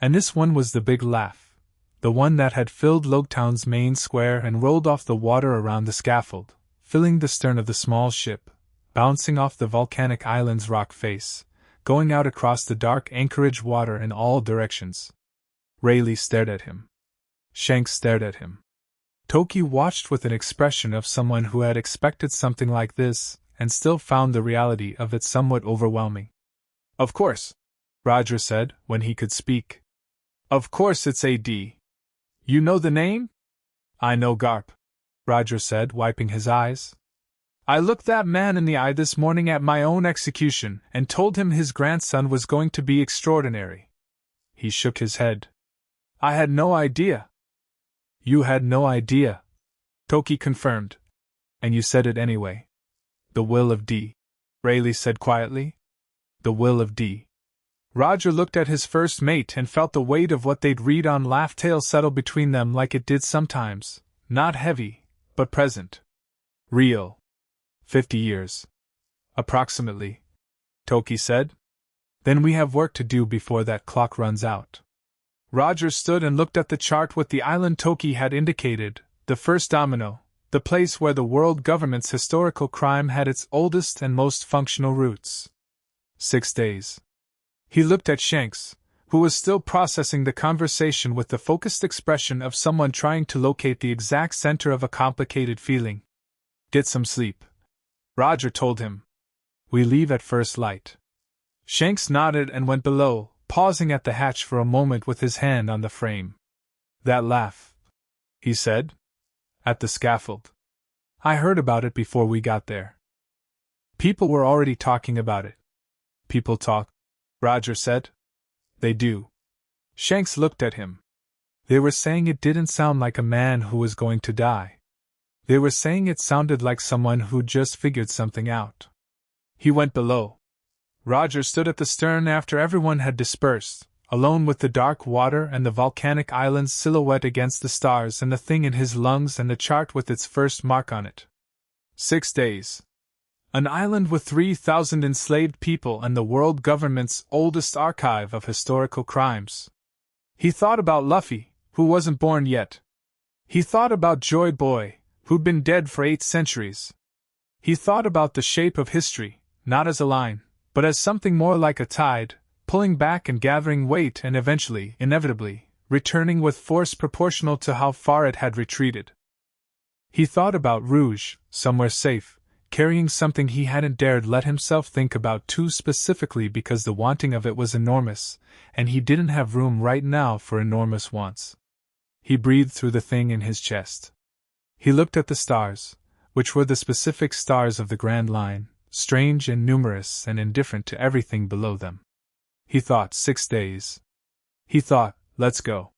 And this one was the big laugh, the one that had filled Loguetown's main square and rolled off the water around the scaffold, filling the stern of the small ship, bouncing off the volcanic island's rock face, going out across the dark anchorage water in all directions. Rayleigh stared at him. Shanks stared at him. Toki watched with an expression of someone who had expected something like this, and still found the reality of it somewhat overwhelming. Of course, Roger said, when he could speak. Of course it's A.D. You know the name? I know Garp, Roger said, wiping his eyes. I looked that man in the eye this morning at my own execution, and told him his grandson was going to be extraordinary. He shook his head. I had no idea. You had no idea, Toki confirmed. And you said it anyway. The will of D, Rayleigh said quietly. The will of D. Roger looked at his first mate and felt the weight of what they'd read on Laugh Tale settle between them like it did sometimes, not heavy, but present. Real. 50 years. Approximately, Toki said. Then we have work to do before that clock runs out. Roger stood and looked at the chart with the island Toki had indicated, the first domino, the place where the world government's historical crime had its oldest and most functional roots. 6 days. He looked at Shanks, who was still processing the conversation with the focused expression of someone trying to locate the exact center of a complicated feeling. Get some sleep, Roger told him. We leave at first light. Shanks nodded and went below, pausing at the hatch for a moment with his hand on the frame. That laugh, he said. At the scaffold. I heard about it before we got there. People were already talking about it. People talk, Roger said. They do. Shanks looked at him. They were saying it didn't sound like a man who was going to die. They were saying it sounded like someone who'd just figured something out. He went below. Roger stood at the stern after everyone had dispersed, alone with the dark water and the volcanic island's silhouette against the stars and the thing in his lungs and the chart with its first mark on it. 6 days. An island with 3,000 enslaved people and the world government's oldest archive of historical crimes. He thought about Luffy, who wasn't born yet. He thought about Joy Boy, who'd been dead for 8 centuries. He thought about the shape of history, not as a line, but as something more like a tide, pulling back and gathering weight and eventually, inevitably, returning with force proportional to how far it had retreated. He thought about Rouge, somewhere safe, carrying something he hadn't dared let himself think about too specifically because the wanting of it was enormous, and he didn't have room right now for enormous wants. He breathed through the thing in his chest. He looked at the stars, which were the specific stars of the Grand Line, strange and numerous and indifferent to everything below them. He thought 6 days. He thought, let's go.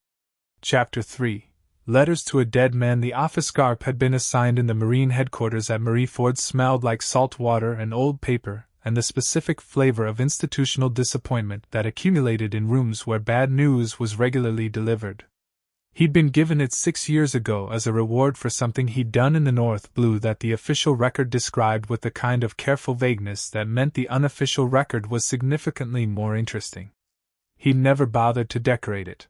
Chapter 3. Letters to a Dead Man. The office Garp had been assigned in the Marine headquarters at Marie-Ford smelled like salt water and old paper, and the specific flavor of institutional disappointment that accumulated in rooms where bad news was regularly delivered. He'd been given it 6 years ago as a reward for something he'd done in the North Blue that the official record described with the kind of careful vagueness that meant the unofficial record was significantly more interesting. He'd never bothered to decorate it.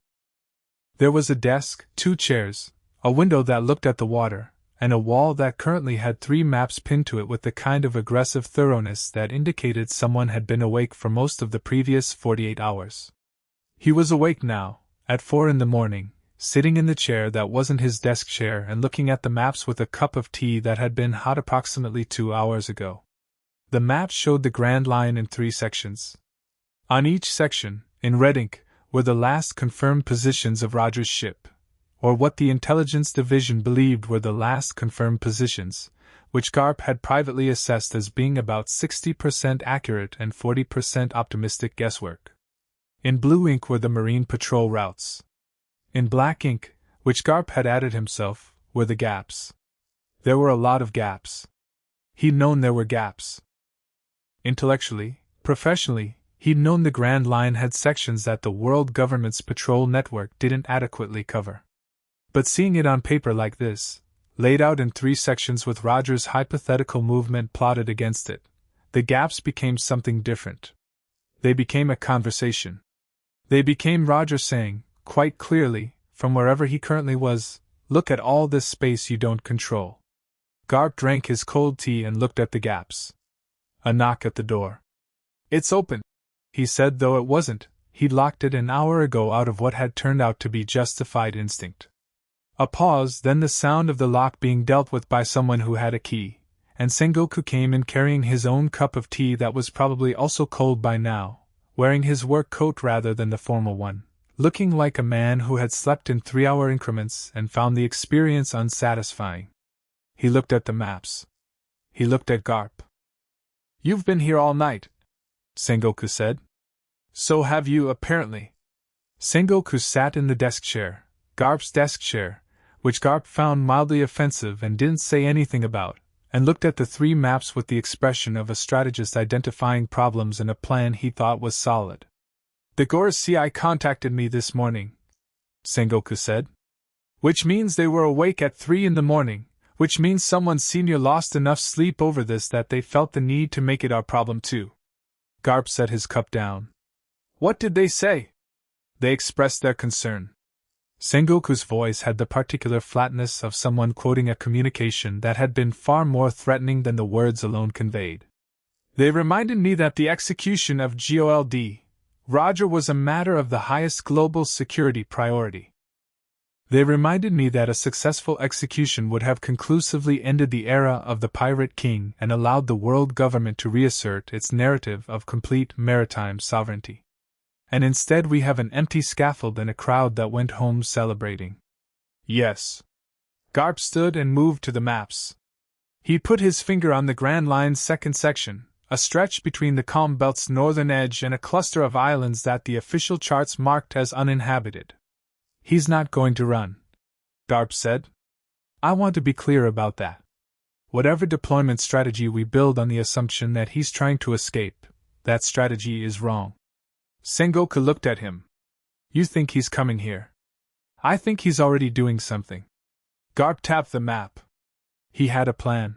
There was a desk, 2 chairs, a window that looked at the water, and a wall that currently had 3 maps pinned to it with the kind of aggressive thoroughness that indicated someone had been awake for most of the previous 48 hours. He was awake now, at 4 in the morning, sitting in the chair that wasn't his desk chair and looking at the maps with a cup of tea that had been hot approximately 2 hours ago. The maps showed the Grand Line in 3 sections. On each section, in red ink, were the last confirmed positions of Roger's ship, or what the intelligence division believed were the last confirmed positions, which Garp had privately assessed as being about 60% accurate and 40% optimistic guesswork. In blue ink were the Marine patrol routes. In black ink, which Garp had added himself, were the gaps. There were a lot of gaps. He'd known there were gaps. Intellectually, professionally, he'd known the Grand Line had sections that the world government's patrol network didn't adequately cover. But seeing it on paper like this, laid out in 3 sections with Roger's hypothetical movement plotted against it, the gaps became something different. They became a conversation. They became Roger saying, quite clearly, from wherever he currently was, look at all this space you don't control. Garp drank his cold tea and looked at the gaps. A knock at the door. It's open, he said, though it wasn't. He'd locked it an hour ago out of what had turned out to be justified instinct. A pause, then the sound of the lock being dealt with by someone who had a key, and Sengoku came in carrying his own cup of tea that was probably also cold by now, wearing his work coat rather than the formal one, looking like a man who had slept in 3-hour increments and found the experience unsatisfying. He looked at the maps. He looked at Garp. You've been here all night, Sengoku said. So have you, apparently. Sengoku sat in the desk chair, Garp's desk chair, which Garp found mildly offensive and didn't say anything about, and looked at the 3 maps with the expression of a strategist identifying problems in a plan he thought was solid. The Gore's CI contacted me this morning, Sengoku said. Which means they were awake at 3 in the morning, which means someone senior lost enough sleep over this that they felt the need to make it our problem too. Garp set his cup down. What did they say? They expressed their concern. Sengoku's voice had the particular flatness of someone quoting a communication that had been far more threatening than the words alone conveyed. They reminded me that the execution of Gol D, Roger, was a matter of the highest global security priority. They reminded me that a successful execution would have conclusively ended the era of the Pirate King and allowed the world government to reassert its narrative of complete maritime sovereignty. And instead we have an empty scaffold and a crowd that went home celebrating. Yes. Garp stood and moved to the maps. He put his finger on the Grand Line's second section, a stretch between the Calm Belt's northern edge and a cluster of islands that the official charts marked as uninhabited. He's not going to run, Garp said. I want to be clear about that. Whatever deployment strategy we build on the assumption that he's trying to escape, that strategy is wrong. Sengoku looked at him. You think he's coming here? I think he's already doing something. Garp tapped the map. He had a plan.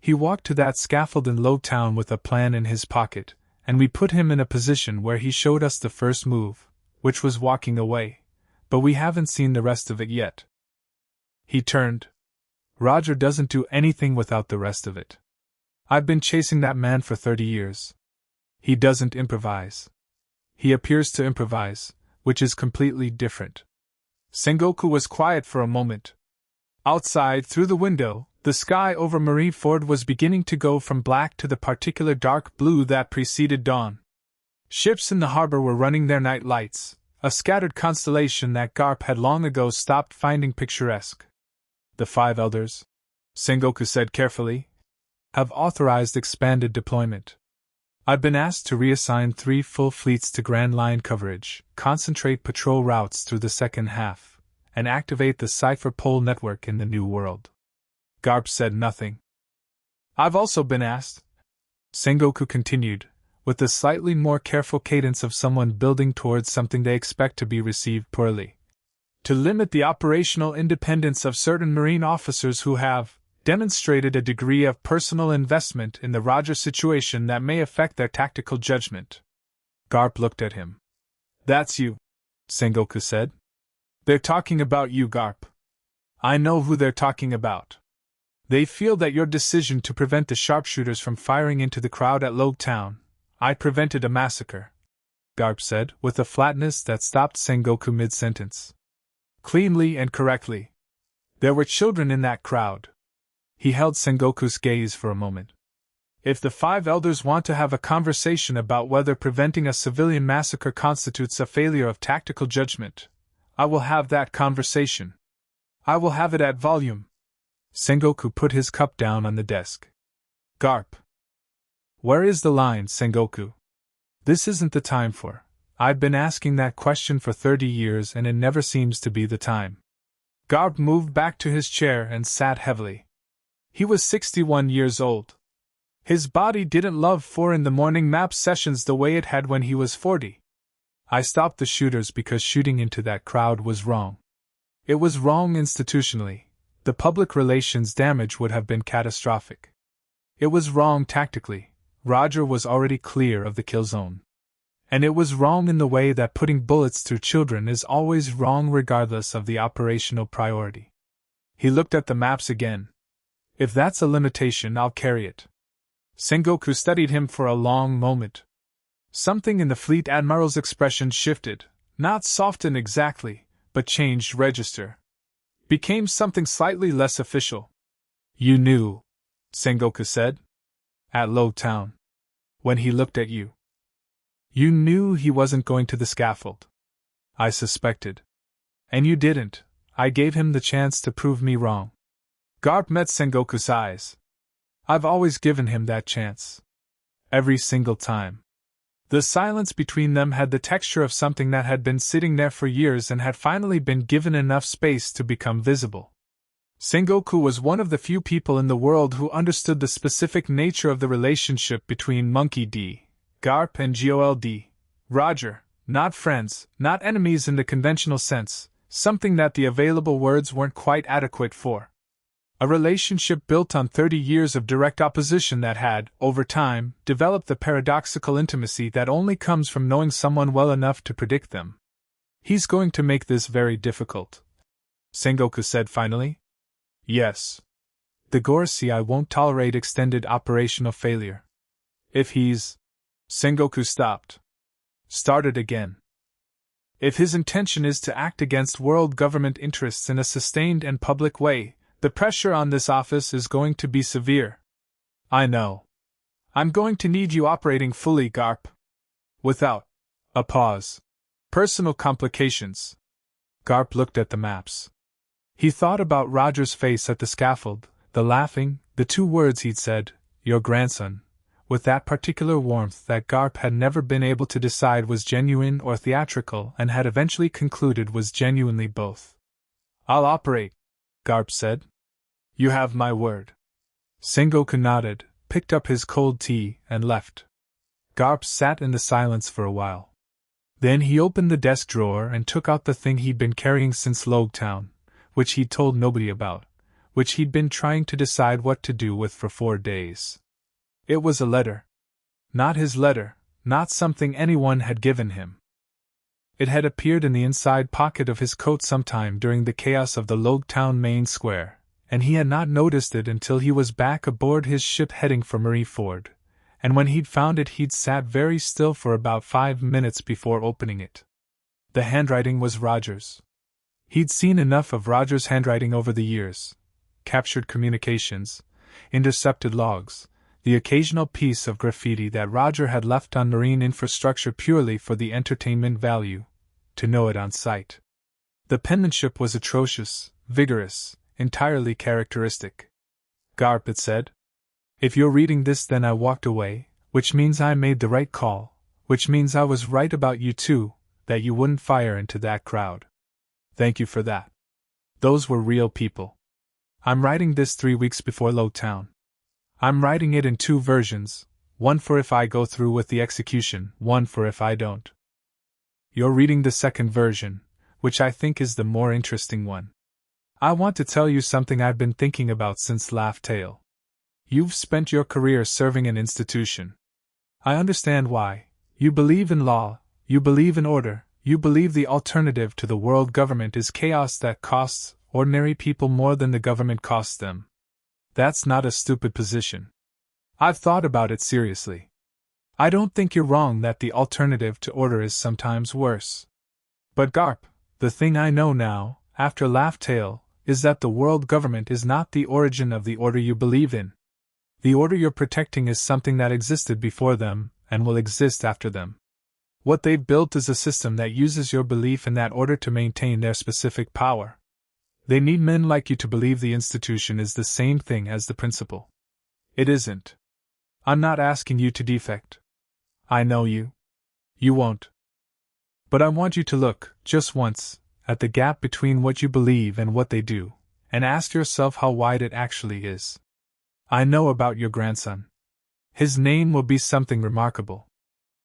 He walked to that scaffold in Loguetown with a plan in his pocket, and we put him in a position where he showed us the first move, which was walking away, but we haven't seen the rest of it yet. He turned. Roger doesn't do anything without the rest of it. I've been chasing that man for 30 years. He doesn't improvise. He appears to improvise, which is completely different. Sengoku was quiet for a moment. Outside, through the window, the sky over Marie-Ford was beginning to go from black to the particular dark blue that preceded dawn. Ships in the harbor were running their night lights, a scattered constellation that Garp had long ago stopped finding picturesque. The 5 elders, Sengoku said carefully, have authorized expanded deployment. I've been asked to reassign 3 full fleets to Grand Line coverage, concentrate patrol routes through the second half, and activate the Cipher Pole network in the New World. Garp said nothing. I've also been asked, Sengoku continued, with the slightly more careful cadence of someone building towards something they expect to be received poorly, to limit the operational independence of certain Marine officers who have demonstrated a degree of personal investment in the Roger situation that may affect their tactical judgment. Garp looked at him. That's you, Sengoku said. They're talking about you, Garp. I know who they're talking about. They feel that your decision to prevent the sharpshooters from firing into the crowd at Loguetown, I prevented a massacre, Garp said, with a flatness that stopped Sengoku mid-sentence. Cleanly and correctly. There were children in that crowd. He held Sengoku's gaze for a moment. If the 5 elders want to have a conversation about whether preventing a civilian massacre constitutes a failure of tactical judgment, I will have that conversation. I will have it at volume. Sengoku put his cup down on the desk. Garp. Where is the line, Sengoku? This isn't the time for. I've been asking that question for 30 years and it never seems to be the time. Garp moved back to his chair and sat heavily. He was 61 years old. His body didn't love 4 in the morning map sessions the way it had when he was 40. I stopped the shooters because shooting into that crowd was wrong. It was wrong institutionally. The public relations damage would have been catastrophic. It was wrong tactically. Roger was already clear of the kill zone. And it was wrong in the way that putting bullets through children is always wrong regardless of the operational priority. He looked at the maps again. If that's a limitation, I'll carry it. Sengoku studied him for a long moment. Something in the fleet admiral's expression shifted, not softened exactly, but changed register. Became something slightly less official. You knew, Sengoku said. At Loguetown. When he looked at you. You knew he wasn't going to the scaffold. I suspected. And you didn't. I gave him the chance to prove me wrong. Garp met Sengoku's eyes. I've always given him that chance. Every single time. The silence between them had the texture of something that had been sitting there for years and had finally been given enough space to become visible. Sengoku was one of the few people in the world who understood the specific nature of the relationship between Monkey D, Garp, and Gol D, Roger, not friends, not enemies in the conventional sense, something that the available words weren't quite adequate for. A relationship built on 30 years of direct opposition that had, over time, developed the paradoxical intimacy that only comes from knowing someone well enough to predict them. He's going to make this very difficult, Sengoku said finally. Yes. The Gorsi won't tolerate extended operational failure. If he's... Sengoku stopped. Started again. If his intention is to act against world government interests in a sustained and public way, the pressure on this office is going to be severe. I know. I'm going to need you operating fully, Garp. Without a pause. Personal complications. Garp looked at the maps. He thought about Roger's face at the scaffold, the laughing, the 2 words he'd said, your grandson, with that particular warmth that Garp had never been able to decide was genuine or theatrical and had eventually concluded was genuinely both. I'll operate, Garp said. You have my word. Sengoku nodded, picked up his cold tea, and left. Garp sat in the silence for a while. Then he opened the desk drawer and took out the thing he'd been carrying since Loguetown, which he'd told nobody about, which he'd been trying to decide what to do with for 4 days. It was a letter. Not his letter, not something anyone had given him. It had appeared in the inside pocket of his coat sometime during the chaos of the Loguetown main square, and he had not noticed it until he was back aboard his ship heading for Marie-Ford, and when he'd found it he'd sat very still for about 5 minutes before opening it. The handwriting was Roger's. He'd seen enough of Roger's handwriting over the years. Captured communications, intercepted logs, the occasional piece of graffiti that Roger had left on marine infrastructure purely for the entertainment value, to know it on sight. The penmanship was atrocious, vigorous, entirely characteristic. "Garp," it said. "If you're reading this, then I walked away, which means I made the right call, which means I was right about you too, that you wouldn't fire into that crowd. Thank you for that. Those were real people. I'm writing this 3 weeks before Loguetown. I'm writing it in 2 versions, one for if I go through with the execution, one for if I don't. You're reading the second version, which I think is the more interesting one. I want to tell you something I've been thinking about since Loguetown. You've spent your career serving an institution. I understand why. You believe in law, you believe in order, you believe the alternative to the world government is chaos that costs ordinary people more than the government costs them. That's not a stupid position. I've thought about it seriously. I don't think you're wrong that the alternative to order is sometimes worse. But Garp, the thing I know now, after Loguetown, is that the world government is not the origin of the order you believe in. The order you're protecting is something that existed before them, and will exist after them. What they've built is a system that uses your belief in that order to maintain their specific power. They need men like you to believe the institution is the same thing as the principle. It isn't. I'm not asking you to defect. I know you. You won't. But I want you to look, just once, at the gap between what you believe and what they do, and ask yourself how wide it actually is. I know about your grandson. His name will be something remarkable.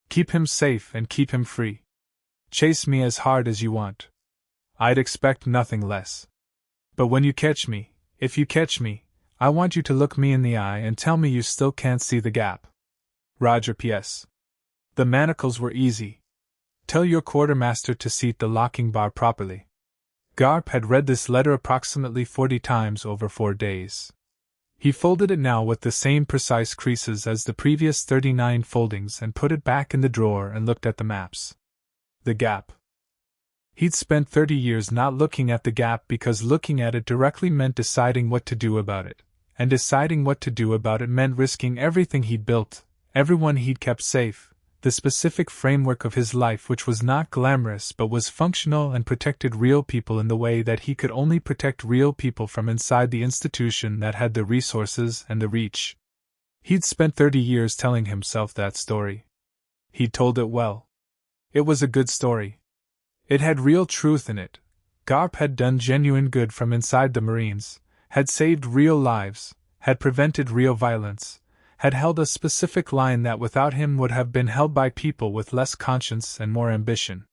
Keep him safe and keep him free. Chase me as hard as you want. I'd expect nothing less. But when you catch me, if you catch me, I want you to look me in the eye and tell me you still can't see the gap. Roger. P.S. The manacles were easy. Tell your quartermaster to seat the locking bar properly. Garp had read this letter approximately 40 times over 4 days. He folded it now with the same precise creases as the previous 39 foldings and put it back in the drawer and looked at the maps. The gap. He'd spent 30 years not looking at the gap because looking at it directly meant deciding what to do about it, and deciding what to do about it meant risking everything he'd built, everyone he'd kept safe, the specific framework of his life which was not glamorous but was functional and protected real people in the way that he could only protect real people from inside the institution that had the resources and the reach. He'd spent 30 years telling himself that story. He'd told it well. It was a good story. It had real truth in it. Garp had done genuine good from inside the Marines, had saved real lives, had prevented real violence, had held a specific line that without him would have been held by people with less conscience and more ambition.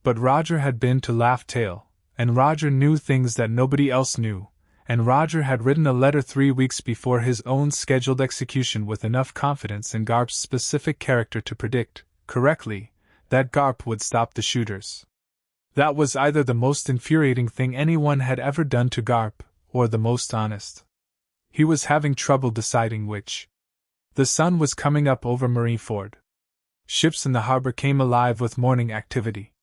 But Roger had been to Loguetown, and Roger knew things that nobody else knew, and Roger had written a letter 3 weeks before his own scheduled execution with enough confidence in Garp's specific character to predict, correctly, that Garp would stop the shooters. That was either the most infuriating thing anyone had ever done to Garp, or the most honest. He was having trouble deciding which. The sun was coming up over Marineford. Ships in the harbor came alive with morning activity.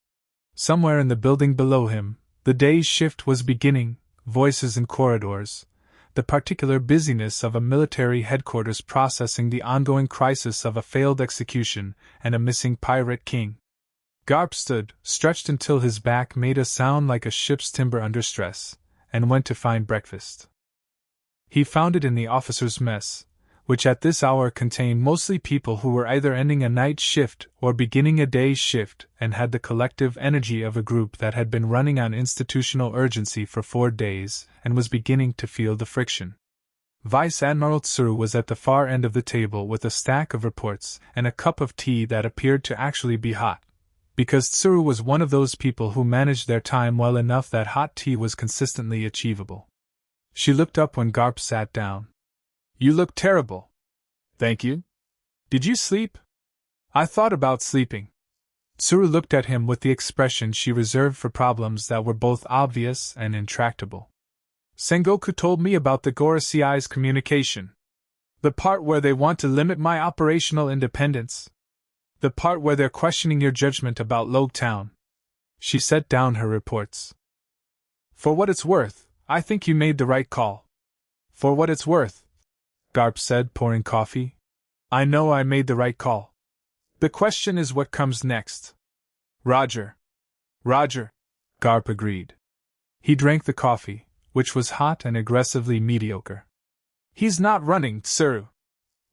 Somewhere in the building below him, the day's shift was beginning, voices in corridors, the particular busyness of a military headquarters processing the ongoing crisis of a failed execution and a missing pirate king. Garp stood, stretched until his back made a sound like a ship's timber under stress, and went to find breakfast. He found it in the officers' mess, which at this hour contained mostly people who were either ending a night shift or beginning a day shift and had the collective energy of a group that had been running on institutional urgency for 4 days and was beginning to feel the friction. Vice Admiral Tsuru was at the far end of the table with a stack of reports and a cup of tea that appeared to actually be hot, because Tsuru was one of those people who managed their time well enough that hot tea was consistently achievable. She looked up when Garp sat down. "You look terrible." "Thank you. Did you sleep?" "I thought about sleeping." Tsuru looked at him with the expression she reserved for problems that were both obvious and intractable. "Sengoku told me about the Gorosei's communication. The part where they want to limit my operational independence. The part where they're questioning your judgment about Loguetown." She set down her reports. "For what it's worth, I think you made the right call." "For what it's worth," Garp said, pouring coffee, "I know I made the right call. The question is what comes next." "Roger." Roger, Garp agreed. He drank the coffee, which was hot and aggressively mediocre. He's not running, sir.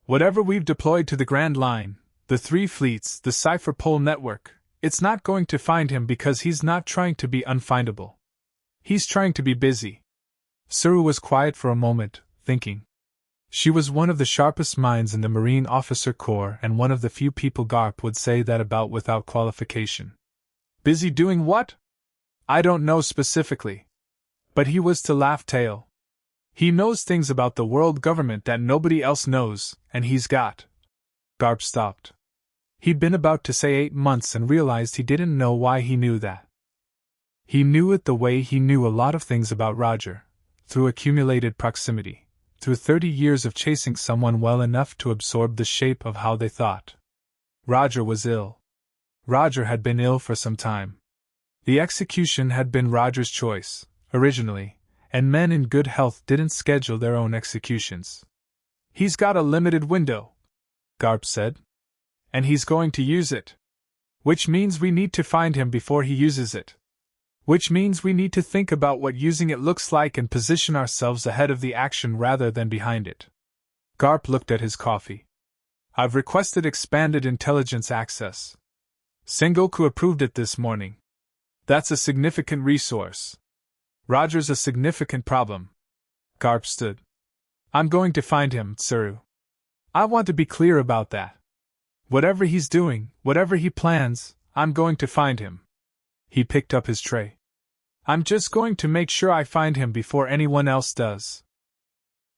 Whatever we've deployed to the Grand Line, the 3 fleets, the Cipher Pole network, it's not going to find him because he's not trying to be unfindable. He's trying to be busy. Suru was quiet for a moment, thinking. She was one of the sharpest minds in the Marine Officer Corps and one of the few people Garp would say that about without qualification. Busy doing what? I don't know specifically. But he was to laugh tail. He knows things about the world government that nobody else knows, and he's got. Garp stopped. He'd been about to say 8 months and realized he didn't know why he knew that. He knew it the way he knew a lot of things about Roger, through accumulated proximity, through 30 years of chasing someone well enough to absorb the shape of how they thought. Roger was ill. Roger had been ill for some time. The execution had been Roger's choice, originally, and men in good health didn't schedule their own executions. He's got a limited window, Garp said. And he's going to use it. Which means we need to find him before he uses it. Which means we need to think about what using it looks like and position ourselves ahead of the action rather than behind it. Garp looked at his coffee. I've requested expanded intelligence access. Sengoku approved it this morning. That's a significant resource. Roger's a significant problem. Garp stood. I'm going to find him, Tsuru. I want to be clear about that. Whatever he's doing, whatever he plans, I'm going to find him. He picked up his tray. I'm just going to make sure I find him before anyone else does.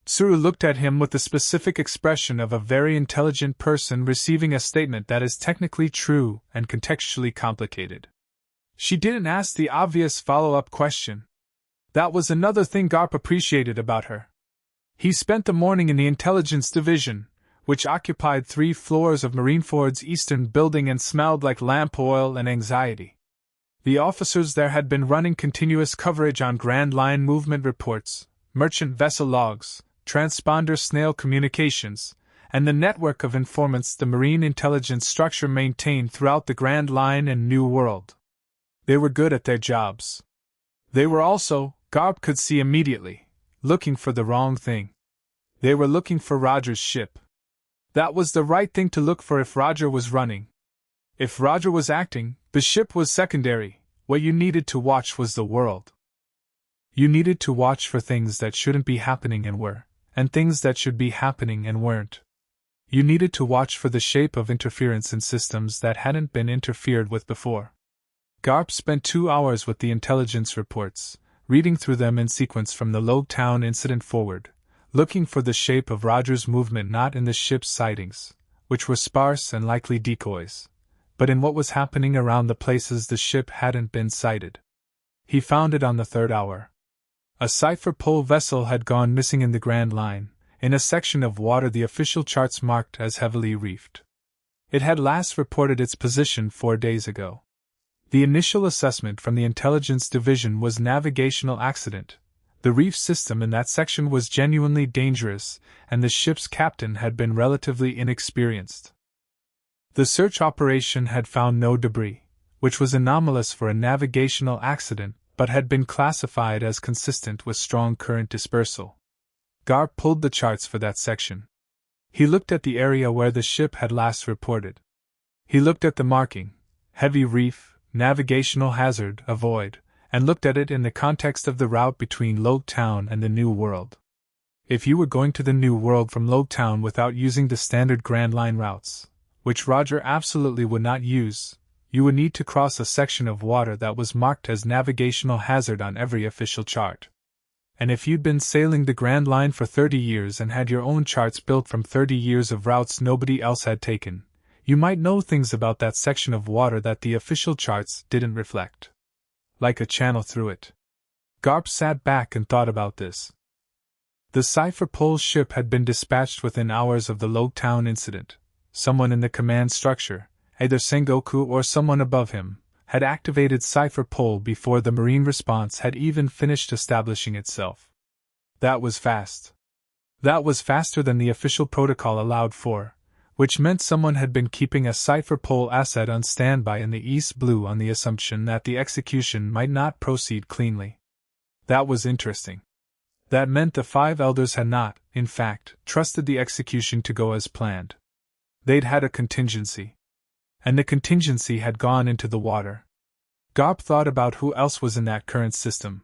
Tsuru looked at him with the specific expression of a very intelligent person receiving a statement that is technically true and contextually complicated. She didn't ask the obvious follow-up question. That was another thing Garp appreciated about her. He spent the morning in the intelligence division, which occupied 3 floors of Marineford's eastern building and smelled like lamp oil and anxiety. The officers there had been running continuous coverage on Grand Line movement reports, merchant vessel logs, transponder snail communications, and the network of informants the Marine intelligence structure maintained throughout the Grand Line and New World. They were good at their jobs. They were also, Garp could see immediately, looking for the wrong thing. They were looking for Roger's ship. That was the right thing to look for if Roger was running. If Roger was acting, the ship was secondary. What you needed to watch was the world. You needed to watch for things that shouldn't be happening and were, and things that should be happening and weren't. You needed to watch for the shape of interference in systems that hadn't been interfered with before. Garp spent 2 hours with the intelligence reports, reading through them in sequence from the Loguetown incident forward, looking for the shape of Roger's movement not in the ship's sightings, which were sparse and likely decoys, but in what was happening around the places the ship hadn't been sighted. He found it on the 3rd hour. A Cipher Pole vessel had gone missing in the Grand Line, in a section of water the official charts marked as heavily reefed. It had last reported its position 4 days ago. The initial assessment from the Intelligence Division was navigational accident. The reef system in that section was genuinely dangerous, and the ship's captain had been relatively inexperienced. The search operation had found no debris, which was anomalous for a navigational accident, but had been classified as consistent with strong current dispersal. Garp pulled the charts for that section. He looked at the area where the ship had last reported. He looked at the marking, heavy reef, navigational hazard, avoid, and looked at it in the context of the route between Loguetown and the New World. If you were going to the New World from Loguetown without using the standard Grand Line routes, which Roger absolutely would not use, you would need to cross a section of water that was marked as navigational hazard on every official chart. And if you'd been sailing the Grand Line for 30 years and had your own charts built from 30 years of routes nobody else had taken, you might know things about that section of water that the official charts didn't reflect. Like a channel through it. Garp sat back and thought about this. The Cipher Pole ship had been dispatched within hours of the Loguetown incident. Someone in the command structure, either Sengoku or someone above him, had activated Cipher Pole before the Marine response had even finished establishing itself. That was fast. That was faster than the official protocol allowed for, which meant someone had been keeping a cipher pole asset on standby in the East Blue on the assumption that the execution might not proceed cleanly. That was interesting. That meant the 5 elders had not, in fact, trusted the execution to go as planned. They'd had a contingency. And the contingency had gone into the water. Garp thought about who else was in that current system.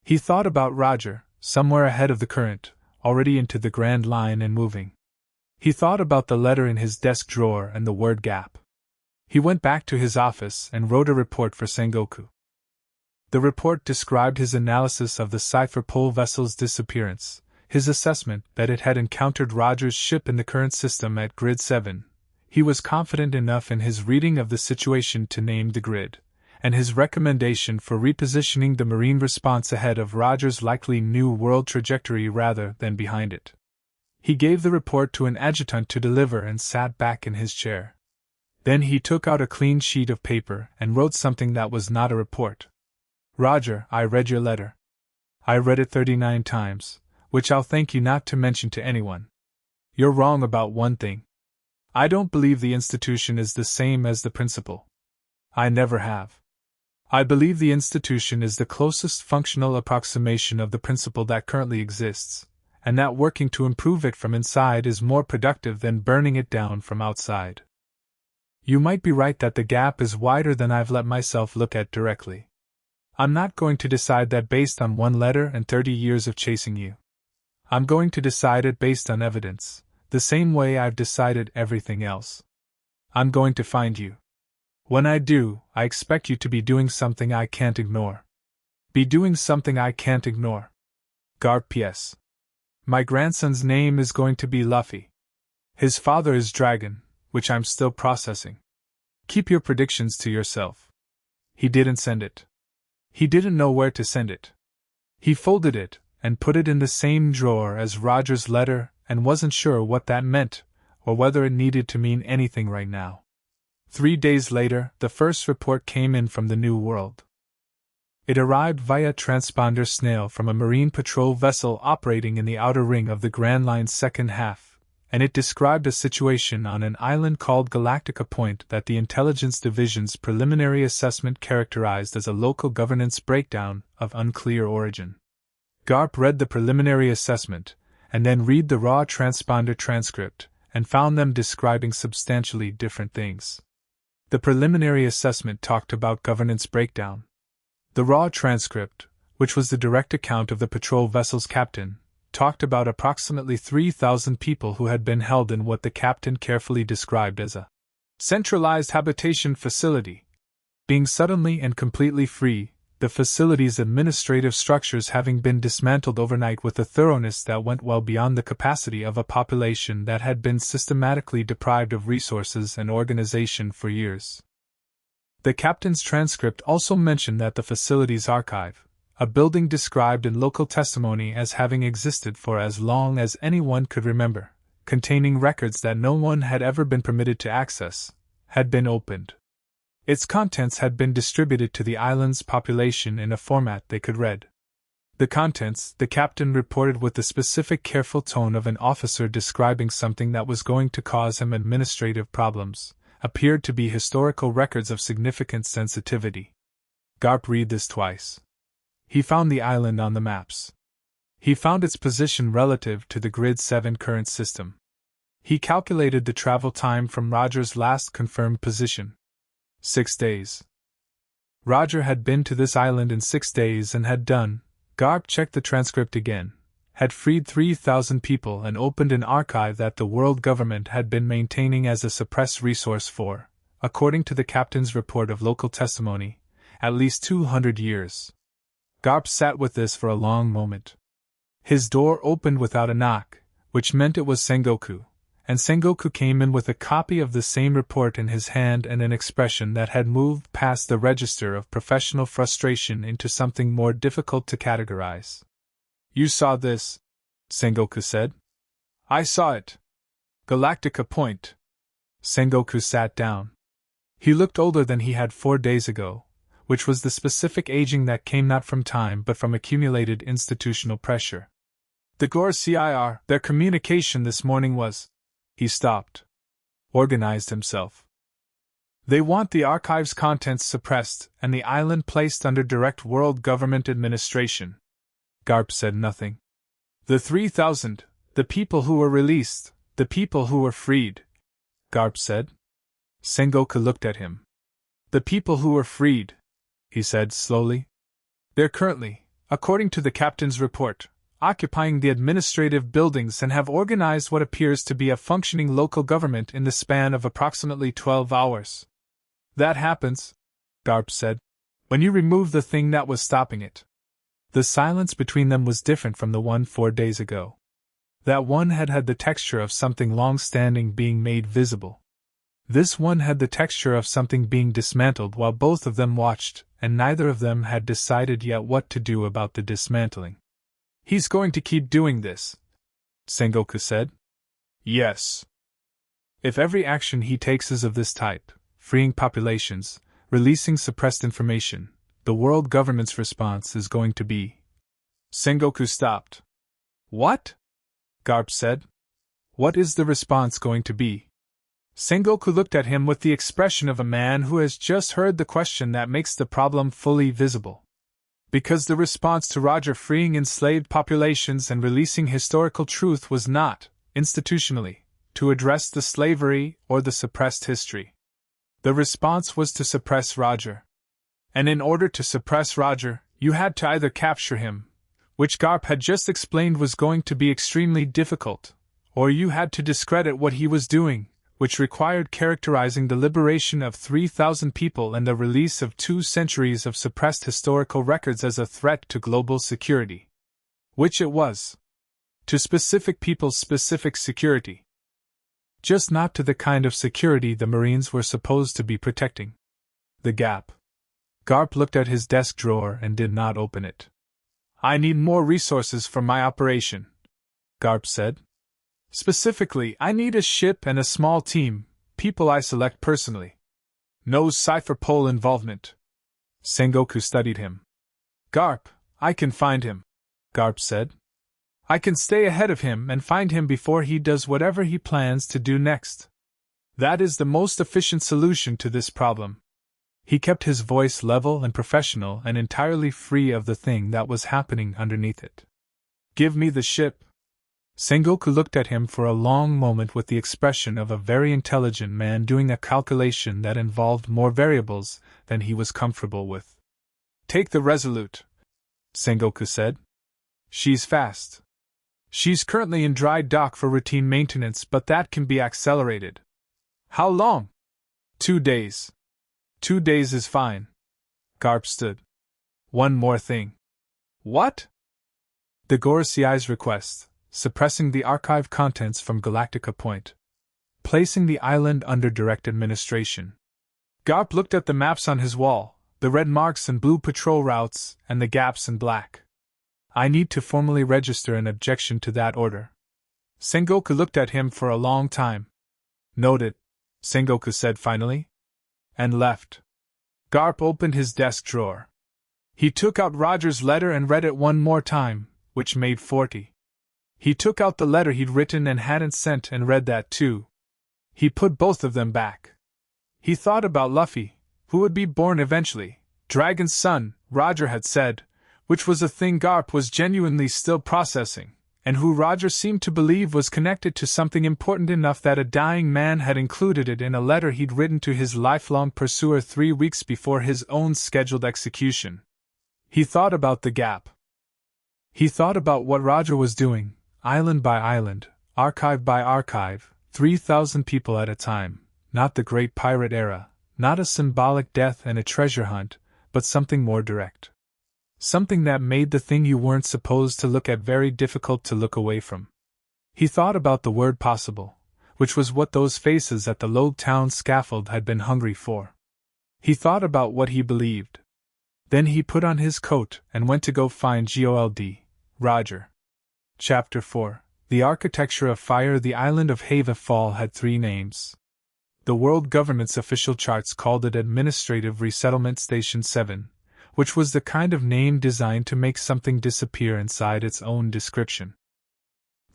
He thought about Roger, somewhere ahead of the current, already into the Grand Line and moving. He thought about the letter in his desk drawer and the word gap. He went back to his office and wrote a report for Sengoku. The report described his analysis of the cipher pole vessel's disappearance, his assessment that it had encountered Roger's ship in the current system at Grid 7. He was confident enough in his reading of the situation to name the grid, and his recommendation for repositioning the marine response ahead of Roger's likely new world trajectory rather than behind it. He gave the report to an adjutant to deliver and sat back in his chair. Then he took out a clean sheet of paper and wrote something that was not a report. Roger, I read your letter. I read it 39 times, which I'll thank you not to mention to anyone. You're wrong about one thing. I don't believe the institution is the same as the principle. I never have. I believe the institution is the closest functional approximation of the principle that currently exists, and that working to improve it from inside is more productive than burning it down from outside. You might be right that the gap is wider than I've let myself look at directly. I'm not going to decide that based on one letter and 30 years of chasing you. I'm going to decide it based on evidence, the same way I've decided everything else. I'm going to find you. When I do, I expect you to be doing something I can't ignore. Be doing something I can't ignore. Garp P.S. My grandson's name is going to be Luffy. His father is Dragon, which I'm still processing. Keep your predictions to yourself. He didn't send it. He didn't know where to send it. He folded it and put it in the same drawer as Roger's letter and wasn't sure what that meant or whether it needed to mean anything right now. 3 days later, the first report came in from the New World. It arrived via transponder snail from a Marine Patrol vessel operating in the outer ring of the Grand Line's second half, and it described a situation on an island called Galactica Point that the Intelligence Division's preliminary assessment characterized as a local governance breakdown of unclear origin. Garp read the preliminary assessment, and then read the raw transponder transcript, and found them describing substantially different things. The preliminary assessment talked about governance breakdown. The raw transcript, which was the direct account of the patrol vessel's captain, talked about approximately 3,000 people who had been held in what the captain carefully described as a centralized habitation facility. Being suddenly and completely free, the facility's administrative structures having been dismantled overnight with a thoroughness that went well beyond the capacity of a population that had been systematically deprived of resources and organization for years. The captain's transcript also mentioned that the facility's archive, a building described in local testimony as having existed for as long as anyone could remember, containing records that no one had ever been permitted to access, had been opened. Its contents had been distributed to the island's population in a format they could read. The contents, the captain reported with the specific careful tone of an officer describing something that was going to cause him administrative problems, appeared to be historical records of significant sensitivity. Garp read this twice. He found the island on the maps. He found its position relative to the Grid 7 current system. He calculated the travel time from Roger's last confirmed position. 6 days. Roger had been to this island in 6 days and had done, Garp checked the transcript again, had freed 3,000 people and opened an archive that the world government had been maintaining as a suppressed resource for, according to the captain's report of local testimony, at least 200 years. Garp sat with this for a long moment. His door opened without a knock, which meant it was Sengoku, and Sengoku came in with a copy of the same report in his hand and an expression that had moved past the register of professional frustration into something more difficult to categorize. "You saw this?" Sengoku said. "I saw it. Galactica Point." Sengoku sat down. He looked older than he had 4 days ago, which was the specific aging that came not from time but from accumulated institutional pressure. "The Gor CIR, their communication this morning was..." He stopped. organized himself. They want the archive's contents suppressed and the island placed under direct world government administration. Garp said nothing. The 3,000, the people who were released, the people who were freed, Garp said. Sengoku looked at him. The people who were freed, he said slowly. They're currently, according to the captain's report, occupying the administrative buildings and have organized what appears to be a functioning local government in the span of approximately 12 hours. That happens, Garp said, when you remove the thing that was stopping it. The silence between them was different from the one 4 days ago. That one had the texture of something long-standing being made visible. This one had the texture of something being dismantled while both of them watched, and neither of them had decided yet what to do about the dismantling. He's going to keep doing this, Sengoku said. Yes. If every action he takes is of this type, freeing populations, releasing suppressed information, the world government's response is going to be... Sengoku stopped. What? Garp said. What is the response going to be? Sengoku looked at him with the expression of a man who has just heard the question that makes the problem fully visible. Because the response to Roger freeing enslaved populations and releasing historical truth was not, institutionally, to address the slavery or the suppressed history. The response was to suppress Roger. And in order to suppress Roger, you had to either capture him, which Garp had just explained was going to be extremely difficult, or you had to discredit what he was doing, which required characterizing the liberation of 3,000 people and the release of 2 centuries of suppressed historical records as a threat to global security. Which it was. To specific people's specific security. Just not to the kind of security the Marines were supposed to be protecting. The gap. Garp looked at his desk drawer and did not open it. I need more resources for my operation, Garp said. Specifically, I need a ship and a small team, people I select personally. No cipher pole involvement. Sengoku studied him. Garp, I can find him, Garp said. I can stay ahead of him and find him before he does whatever he plans to do next. That is the most efficient solution to this problem. He kept his voice level and professional and entirely free of the thing that was happening underneath it. Give me the ship. Sengoku looked at him for a long moment with the expression of a very intelligent man doing a calculation that involved more variables than he was comfortable with. Take the Resolute, Sengoku said. She's fast. She's currently in dry dock for routine maintenance, but that can be accelerated. How long? 2 days. 2 days is fine. Garp stood. One more thing. What? The Gorosei's request. Suppressing the archive contents from Galactica Point. Placing the island under direct administration. Garp looked at the maps on his wall, the red marks and blue patrol routes, and the gaps in black. I need to formally register an objection to that order. Sengoku looked at him for a long time. Noted, Sengoku said finally. And left. Garp opened his desk drawer. He took out Roger's letter and read it one more time, which made 40. He took out the letter he'd written and hadn't sent and read that too. He put both of them back. He thought about Luffy, who would be born eventually, Dragon's son, Roger had said, which was a thing Garp was genuinely still processing, and who Roger seemed to believe was connected to something important enough that a dying man had included it in a letter he'd written to his lifelong pursuer 3 weeks before his own scheduled execution. He thought about the gap. He thought about what Roger was doing, island by island, archive by archive, 3,000 people at a time, not the great pirate era, not a symbolic death and a treasure hunt, but something more direct. Something that made the thing you weren't supposed to look at very difficult to look away from. He thought about the word possible, which was what those faces at the Loguetown scaffold had been hungry for. He thought about what he believed. Then he put on his coat and went to go find Gol D, Roger. Chapter 4. The Architecture of Fire. The island of Hava Fall had 3 names. The world government's official charts called it Administrative Resettlement Station 7, which was the kind of name designed to make something disappear inside its own description.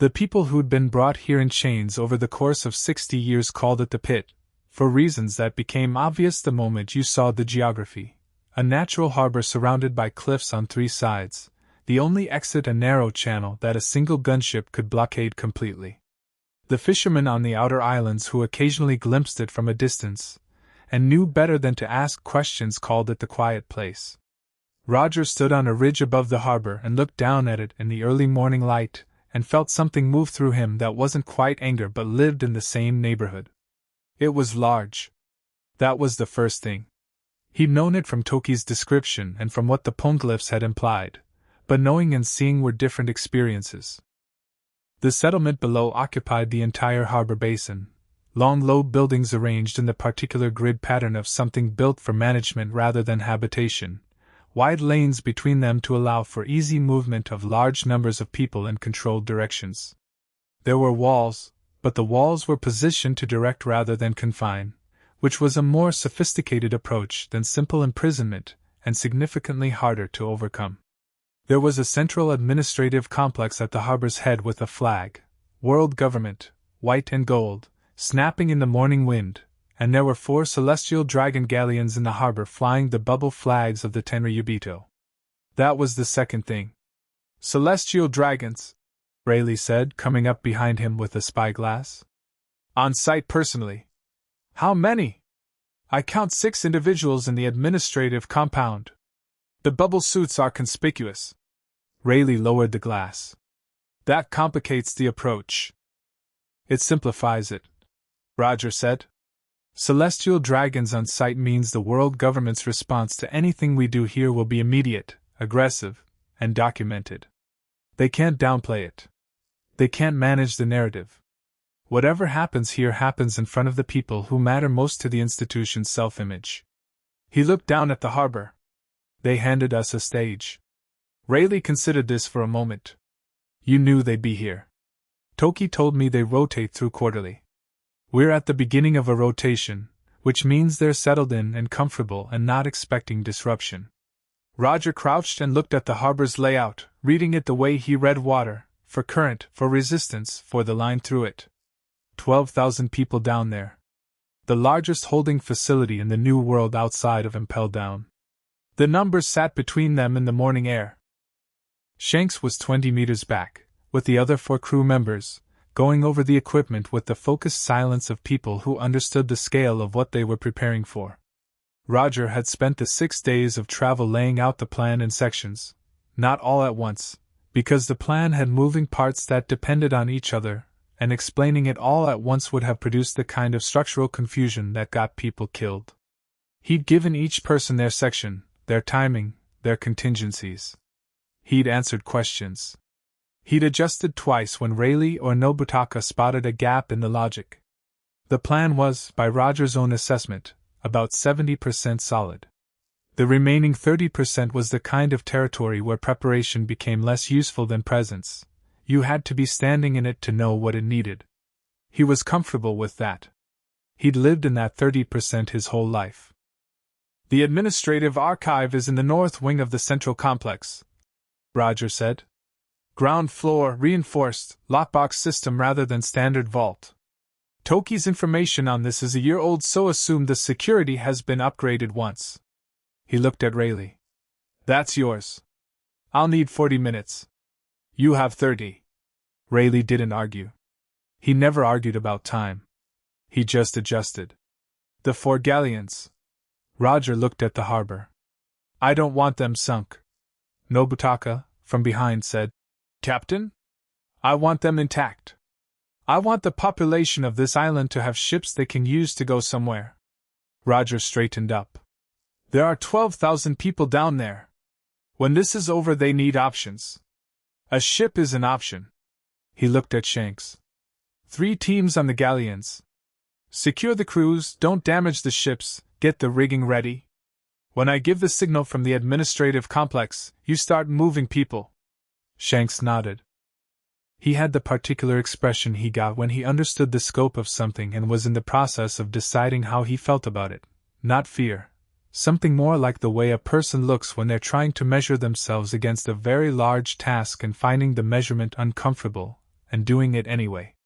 The people who'd been brought here in chains over the course of 60 years called it the pit, for reasons that became obvious the moment you saw the geography. A natural harbor surrounded by cliffs on 3 sides, the only exit a narrow channel that a single gunship could blockade completely. The fishermen on the outer islands who occasionally glimpsed it from a distance, and knew better than to ask questions, called it the quiet place. Roger stood on a ridge above the harbor and looked down at it in the early morning light, and felt something move through him that wasn't quite anger but lived in the same neighborhood. It was large. That was the first thing. He'd known it from Toki's description and from what the poneglyphs had implied, but knowing and seeing were different experiences. The settlement below occupied the entire harbor basin, long low buildings arranged in the particular grid pattern of something built for management rather than habitation, wide lanes between them to allow for easy movement of large numbers of people in controlled directions. There were walls, but the walls were positioned to direct rather than confine, which was a more sophisticated approach than simple imprisonment and significantly harder to overcome. There was a central administrative complex at the harbor's head with a flag, world government, white and gold, snapping in the morning wind, and there were 4 celestial dragon galleons in the harbor flying the bubble flags of the Tenryubito. That was the second thing. Celestial dragons, Rayleigh said, coming up behind him with a spyglass. On site personally. How many? I count 6 individuals in the administrative compound. The bubble suits are conspicuous. Rayleigh lowered the glass. That complicates the approach. It simplifies it, Roger said. Celestial dragons on site means the world government's response to anything we do here will be immediate, aggressive, and documented. They can't downplay it. They can't manage the narrative. Whatever happens here happens in front of the people who matter most to the institution's self-image. He looked down at the harbor. They handed us a stage. Rayleigh considered this for a moment. You knew they'd be here. Toki told me they rotate through quarterly. We're at the beginning of a rotation, which means they're settled in and comfortable and not expecting disruption. Roger crouched and looked at the harbor's layout, reading it the way he read water, for current, for resistance, for the line through it. 12,000 people down there. The largest holding facility in the New World outside of Impel Down. The numbers sat between them in the morning air. Shanks was 20 meters back, with the other 4 crew members, going over the equipment with the focused silence of people who understood the scale of what they were preparing for. Roger had spent the 6 days of travel laying out the plan in sections, not all at once, because the plan had moving parts that depended on each other, and explaining it all at once would have produced the kind of structural confusion that got people killed. He'd given each person their section, their timing, their contingencies. He'd answered questions. He'd adjusted twice when Rayleigh or Nobutaka spotted a gap in the logic. The plan was, by Roger's own assessment, about 70% solid. The remaining 30% was the kind of territory where preparation became less useful than presence. You had to be standing in it to know what it needed. He was comfortable with that. He'd lived in that 30% his whole life. The administrative archive is in the north wing of the central complex, Roger said. Ground floor, reinforced, lockbox system rather than standard vault. Toki's information on this is a year old, so assume the security has been upgraded once. He looked at Rayleigh. That's yours. I'll need 40 minutes. You have 30. Rayleigh didn't argue. He never argued about time. He just adjusted. The 4 galleons. Roger looked at the harbor. I don't want them sunk. Nobutaka, from behind, said, Captain? I want them intact. I want the population of this island to have ships they can use to go somewhere. Roger straightened up. There are 12,000 people down there. When this is over, they need options. A ship is an option. He looked at Shanks. 3 teams on the galleons. Secure the crews, don't damage the ships, get the rigging ready. When I give the signal from the administrative complex, you start moving people. Shanks nodded. He had the particular expression he got when he understood the scope of something and was in the process of deciding how he felt about it. Not fear. Something more like the way a person looks when they're trying to measure themselves against a very large task and finding the measurement uncomfortable, and doing it anyway.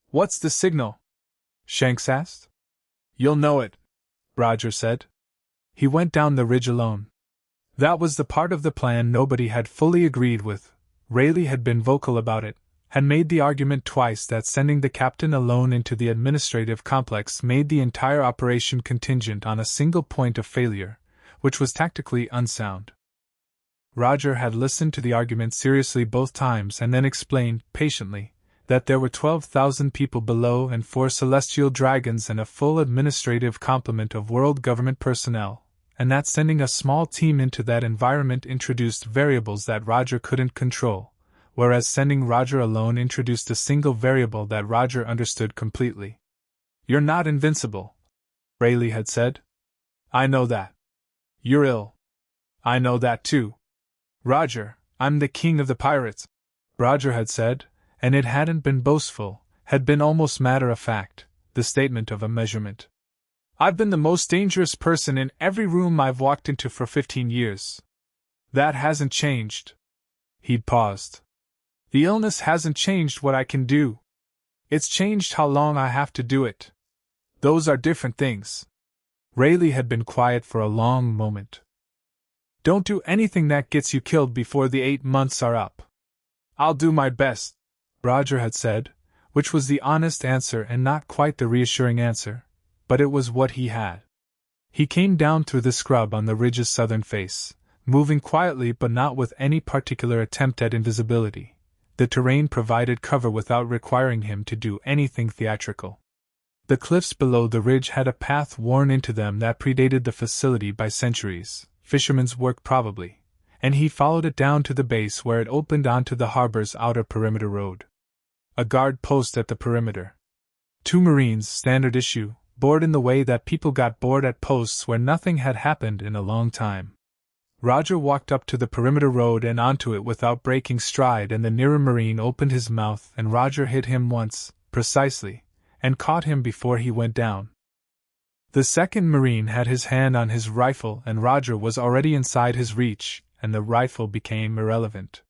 "What's the signal?" Shanks asked. "You'll know it," Roger said. He went down the ridge alone. That was the part of the plan nobody had fully agreed with. Rayleigh had been vocal about it, had made the argument twice that sending the captain alone into the administrative complex made the entire operation contingent on a single point of failure, which was tactically unsound. Roger had listened to the argument seriously both times and then explained, patiently, that there were 12,000 people below and 4 celestial dragons and a full administrative complement of world government personnel, and that sending a small team into that environment introduced variables that Roger couldn't control, whereas sending Roger alone introduced a single variable that Roger understood completely. "You're not invincible," Rayleigh had said. "I know that. You're ill. I know that too. Roger, I'm the king of the pirates," Roger had said, and it hadn't been boastful, had been almost matter-of-fact, the statement of a measurement. "I've been the most dangerous person in every room I've walked into for 15 years. That hasn't changed." He'd paused. "The illness hasn't changed what I can do. It's changed how long I have to do it. Those are different things." Rayleigh had been quiet for a long moment. "Don't do anything that gets you killed before the 8 months are up." "I'll do my best," Roger had said, which was the honest answer and not quite the reassuring answer, but it was what he had. He came down through the scrub on the ridge's southern face, moving quietly but not with any particular attempt at invisibility. The terrain provided cover without requiring him to do anything theatrical. The cliffs below the ridge had a path worn into them that predated the facility by centuries, fisherman's work probably, and he followed it down to the base where it opened onto the harbor's outer perimeter road. A guard post at the perimeter. 2 Marines, standard issue, bored in the way that people got bored at posts where nothing had happened in a long time. Roger walked up to the perimeter road and onto it without breaking stride, and the nearer Marine opened his mouth and Roger hit him once, precisely, and caught him before he went down. The second Marine had his hand on his rifle and Roger was already inside his reach, and the rifle became irrelevant.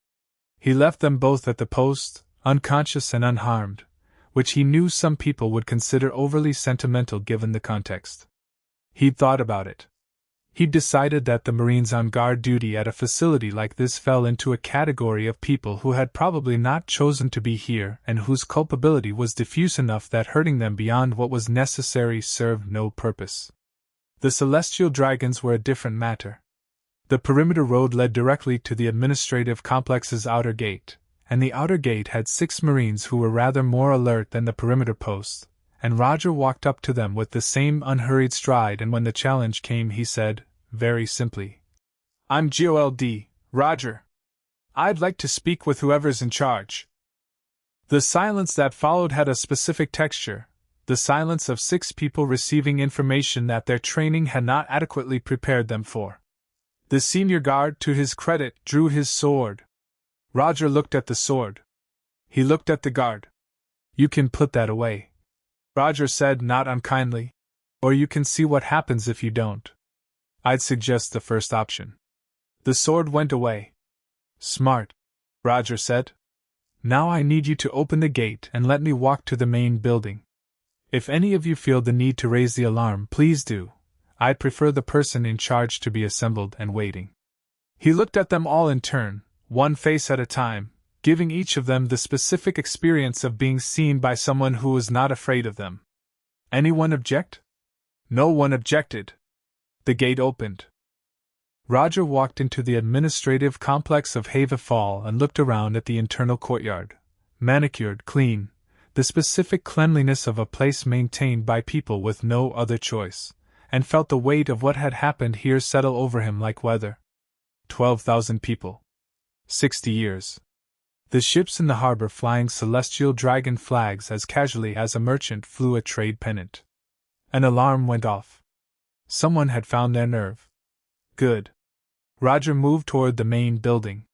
He left them both at the post, unconscious and unharmed, which he knew some people would consider overly sentimental given the context. He'd thought about it. He'd decided that the Marines on guard duty at a facility like this fell into a category of people who had probably not chosen to be here and whose culpability was diffuse enough that hurting them beyond what was necessary served no purpose. The celestial dragons were a different matter. The perimeter road led directly to the administrative complex's outer gate, and the outer gate had 6 Marines who were rather more alert than the perimeter post, and Roger walked up to them with the same unhurried stride, and when the challenge came he said, very simply, "I'm Gol D, Roger. I'd like to speak with whoever's in charge." The silence that followed had a specific texture, the silence of 6 people receiving information that their training had not adequately prepared them for. The senior guard, to his credit, drew his sword. Roger looked at the sword. He looked at the guard. "You can put that away," Roger said not unkindly, "or you can see what happens if you don't. I'd suggest the first option." The sword went away. "Smart," Roger said. "Now I need you to open the gate and let me walk to the main building. If any of you feel the need to raise the alarm, please do. I'd prefer the person in charge to be assembled and waiting." He looked at them all in turn, one face at a time, giving each of them the specific experience of being seen by someone who was not afraid of them. Anyone object? No one objected. The gate opened. Roger walked into the administrative complex of Hava Fall and looked around at the internal courtyard, manicured, clean, the specific cleanliness of a place maintained by people with no other choice, and felt the weight of what had happened here settle over him like weather. 12,000 people. 60 years. The ships in the harbor flying celestial dragon flags as casually as a merchant flew a trade pennant. An alarm went off. Someone had found their nerve. Good. Roger moved toward the main building.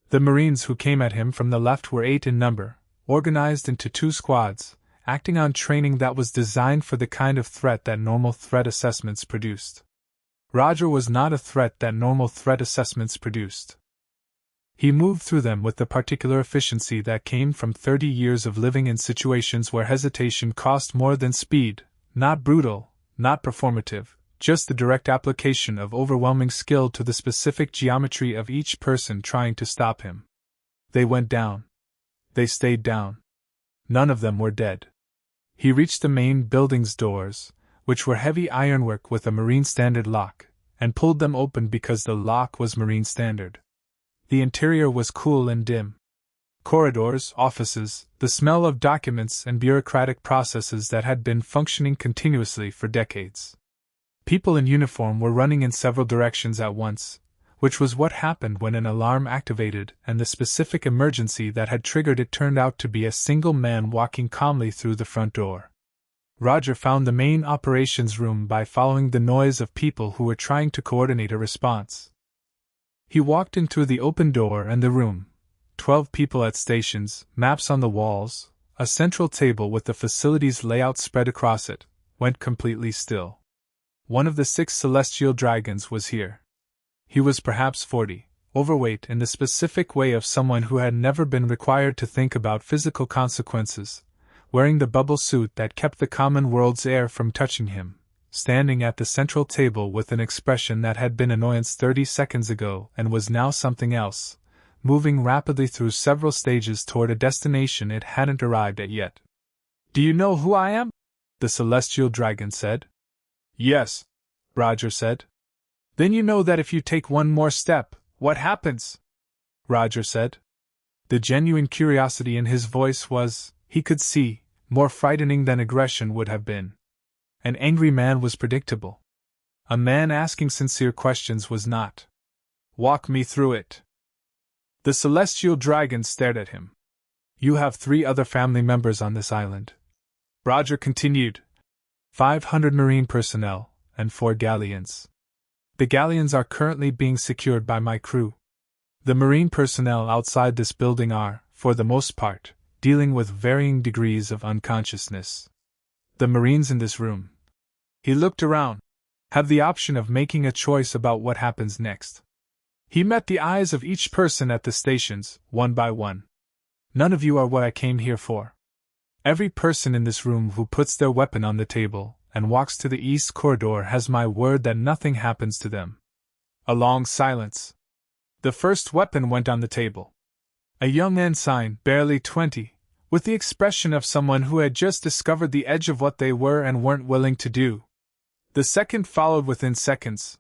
The Marines who came at him from the left were 8 in number, organized into 2 squads, acting on training that was designed for the kind of threat that normal threat assessments produced. Roger was not a threat that normal threat assessments produced. He moved through them with the particular efficiency that came from 30 years of living in situations where hesitation cost more than speed, not brutal, not performative, just the direct application of overwhelming skill to the specific geometry of each person trying to stop him. They went down. They stayed down. None of them were dead. He reached the main building's doors, which were heavy ironwork with a Marine Standard lock, and pulled them open because the lock was Marine Standard. The interior was cool and dim. Corridors, offices, the smell of documents and bureaucratic processes that had been functioning continuously for decades. People in uniform were running in several directions at once, which was what happened when an alarm activated and the specific emergency that had triggered it turned out to be a single man walking calmly through the front door. Roger found the main operations room by following the noise of people who were trying to coordinate a response. He walked in through the open door and the room. 12 people at stations, maps on the walls, a central table with the facility's layout spread across it, went completely still. One of the 6 celestial dragons was here. He was perhaps 40, overweight in the specific way of someone who had never been required to think about physical consequences, wearing the bubble suit that kept the common world's air from touching him, standing at the central table with an expression that had been annoyance 30 seconds ago and was now something else, moving rapidly through several stages toward a destination it hadn't arrived at yet. "Do you know who I am?" the celestial dragon said. "Yes," Roger said. "Then you know that if you take one more step, what happens?" Roger said. The genuine curiosity in his voice was, he could see, more frightening than aggression would have been. An angry man was predictable. A man asking sincere questions was not. "Walk me through it." The celestial dragon stared at him. "You have 3 other family members on this island," Roger continued. 500 Marine personnel, and 4 galleons. The galleons are currently being secured by my crew. The Marine personnel outside this building are, for the most part, dealing with varying degrees of unconsciousness. The Marines in this room," he looked around, "have the option of making a choice about what happens next." He met the eyes of each person at the stations, one by one. "None of you are what I came here for. Every person in this room who puts their weapon on the table and walks to the east corridor has my word that nothing happens to them." A long silence. The first weapon went on the table. A young ensign, barely 20, with the expression of someone who had just discovered the edge of what they were and weren't willing to do. The second followed within seconds.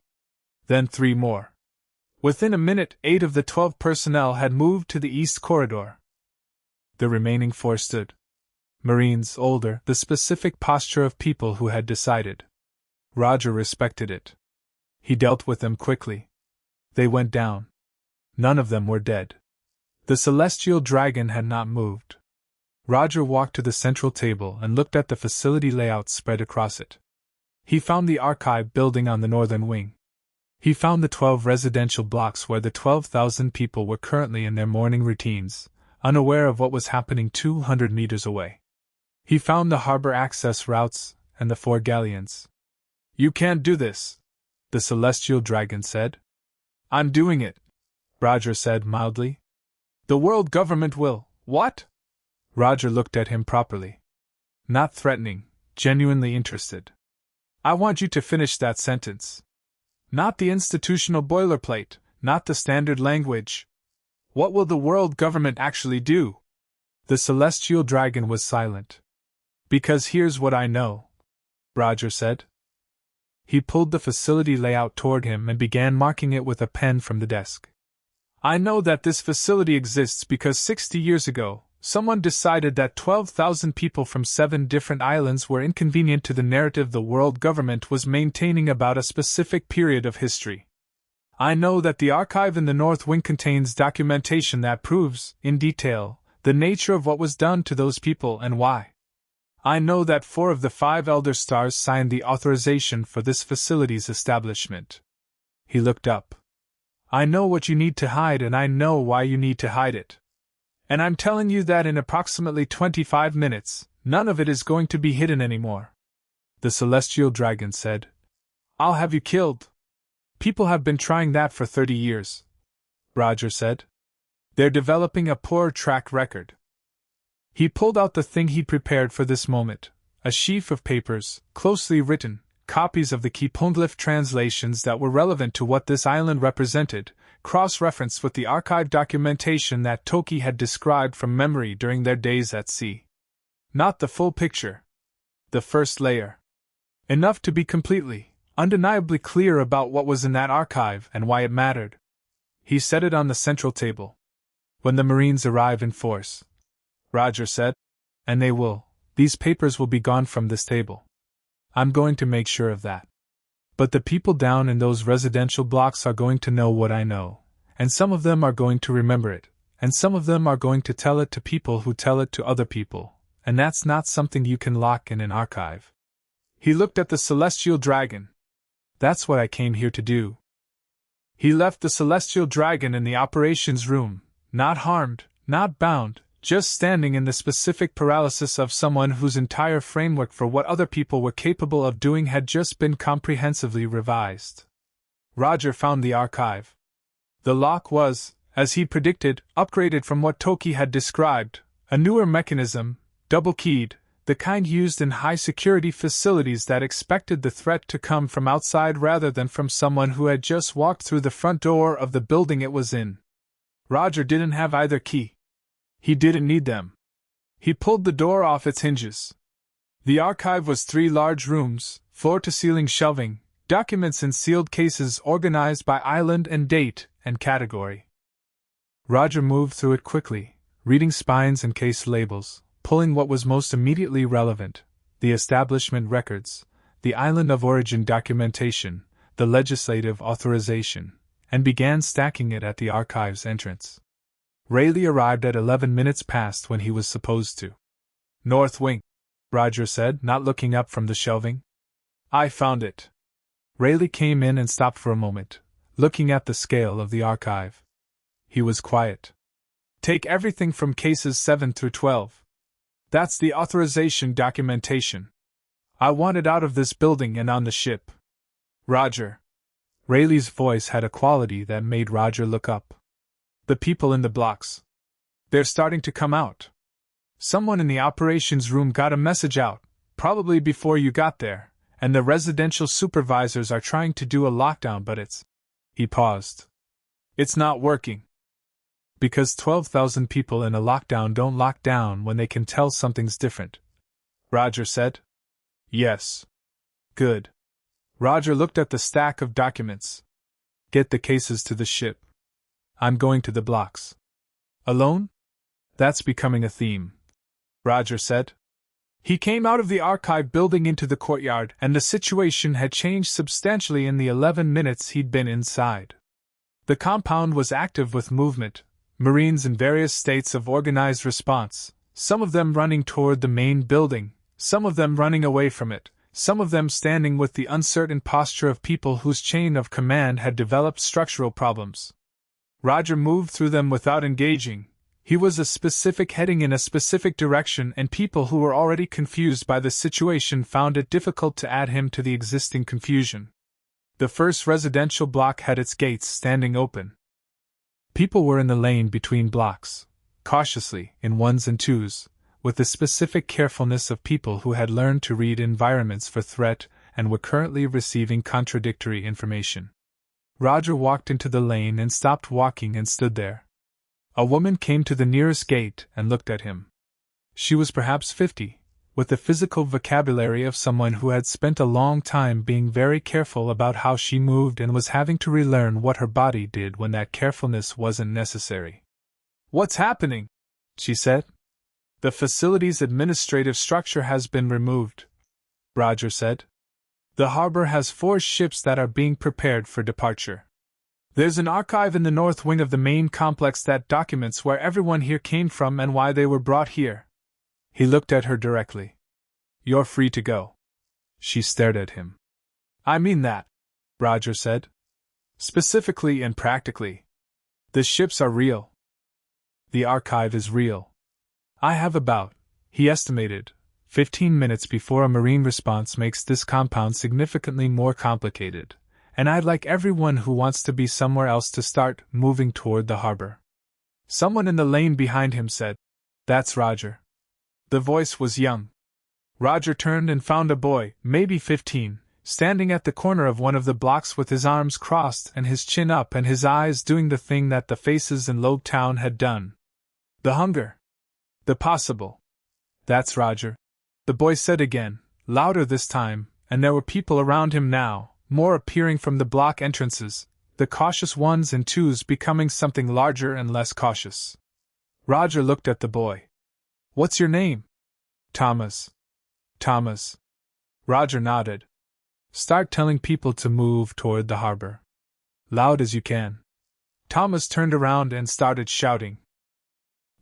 Then 3 more. Within a minute, 8 of the 12 personnel had moved to the east corridor. The remaining 4 stood. Marines, older, the specific posture of people who had decided. Roger respected it. He dealt with them quickly. They went down. None of them were dead. The celestial dragon had not moved. Roger walked to the central table and looked at the facility layout spread across it. He found the archive building on the northern wing. He found the 12 residential blocks where the 12,000 people were currently in their morning routines, unaware of what was happening 200 meters away. He found the harbor access routes and the 4 galleons. "You can't do this," the celestial dragon said. "I'm doing it," Roger said mildly. "The world government will." "What?" Roger looked at him properly. Not threatening, genuinely interested. "I want you to finish that sentence. Not the institutional boilerplate, not the standard language. What will the world government actually do?" The celestial dragon was silent. "Because here's what I know," Roger said. He pulled the facility layout toward him and began marking it with a pen from the desk. "I know that this facility exists because 60 years ago, someone decided that 12,000 people from 7 different islands were inconvenient to the narrative the world government was maintaining about a specific period of history. I know that the archive in the North Wing contains documentation that proves, in detail, the nature of what was done to those people and why. I know that 4 of the 5 Elder Stars signed the authorization for this facility's establishment." He looked up. "I know what you need to hide and I know why you need to hide it. And I'm telling you that in approximately 25 minutes, none of it is going to be hidden anymore." The celestial dragon said. "I'll have you killed." "People have been trying that for 30 years," Roger said. They're developing a poor track record. He pulled out the thing he'd prepared for this moment, a sheaf of papers, closely written, copies of the key poneglyph translations that were relevant to what this island represented, cross-referenced with the archive documentation that Toki had described from memory during their days at sea. Not the full picture. The first layer. Enough to be completely, undeniably clear about what was in that archive and why it mattered. He set it on the central table. When the Marines arrive in force, Roger said, and they will, these papers will be gone from this table. I'm going to make sure of that. But the people down in those residential blocks are going to know what I know, and some of them are going to remember it, and some of them are going to tell it to people who tell it to other people, and that's not something you can lock in an archive. He looked at the celestial dragon. That's what I came here to do. He left the celestial dragon in the operations room, not harmed, not bound, just standing in the specific paralysis of someone whose entire framework for what other people were capable of doing had just been comprehensively revised. Roger found the archive. The lock was, as he predicted, upgraded from what Toki had described, a newer mechanism, double-keyed, the kind used in high-security facilities that expected the threat to come from outside rather than from someone who had just walked through the front door of the building it was in. Roger didn't have either key. He didn't need them. He pulled the door off its hinges. The archive was 3 large rooms, floor-to-ceiling shelving, documents in sealed cases organized by island and date and category. Roger moved through it quickly, reading spines and case labels, pulling what was most immediately relevant, the establishment records, the island of origin documentation, the legislative authorization, and began stacking it at the archive's entrance. Rayleigh arrived at 11 minutes past when he was supposed to. North wing, Roger said, not looking up from the shelving. I found it. Rayleigh came in and stopped for a moment, looking at the scale of the archive. He was quiet. Take everything from cases 7 through 12. That's the authorization documentation. I want it out of this building and on the ship. Roger. Rayleigh's voice had a quality that made Roger look up. The people in the blocks. They're starting to come out. Someone in the operations room got a message out, probably before you got there, and the residential supervisors are trying to do a lockdown, but it's... He paused. It's not working. Because 12,000 people in a lockdown don't lock down when they can tell something's different. Roger said. Yes. Good. Roger looked at the stack of documents. Get the cases to the ship. I'm going to the blocks. Alone? That's becoming a theme. Roger said. He came out of the archive building into the courtyard, and the situation had changed substantially in the 11 minutes he'd been inside. The compound was active with movement, Marines in various states of organized response, some of them running toward the main building, some of them running away from it, some of them standing with the uncertain posture of people whose chain of command had developed structural problems. Roger moved through them without engaging. He was a specific heading in a specific direction, and people who were already confused by the situation found it difficult to add him to the existing confusion. The first residential block had its gates standing open. People were in the lane between blocks, cautiously, in ones and twos, with the specific carefulness of people who had learned to read environments for threat and were currently receiving contradictory information. Roger walked into the lane and stopped walking and stood there. A woman came to the nearest gate and looked at him. She was perhaps 50, with the physical vocabulary of someone who had spent a long time being very careful about how she moved and was having to relearn what her body did when that carefulness wasn't necessary. What's happening? She said. The facility's administrative structure has been removed, Roger said. The harbor has 4 ships that are being prepared for departure. There's an archive in the north wing of the main complex that documents where everyone here came from and why they were brought here. He looked at her directly. You're free to go. She stared at him. I mean that, Roger said. Specifically and practically. The ships are real. The archive is real. I have about, he estimated, 15 minutes before a Marine response makes this compound significantly more complicated, and I'd like everyone who wants to be somewhere else to start moving toward the harbor. Someone in the lane behind him said, "That's Roger." The voice was young. Roger turned and found a boy, maybe 15, standing at the corner of one of the blocks with his arms crossed and his chin up and his eyes doing the thing that the faces in Loguetown had done. The hunger. The possible. "That's Roger," the boy said again, louder this time, and there were people around him now, more appearing from the block entrances, the cautious ones and twos becoming something larger and less cautious. Roger looked at the boy. "What's your name?" "Thomas." "Thomas." Roger nodded. "Start telling people to move toward the harbor. Loud as you can." Thomas turned around and started shouting.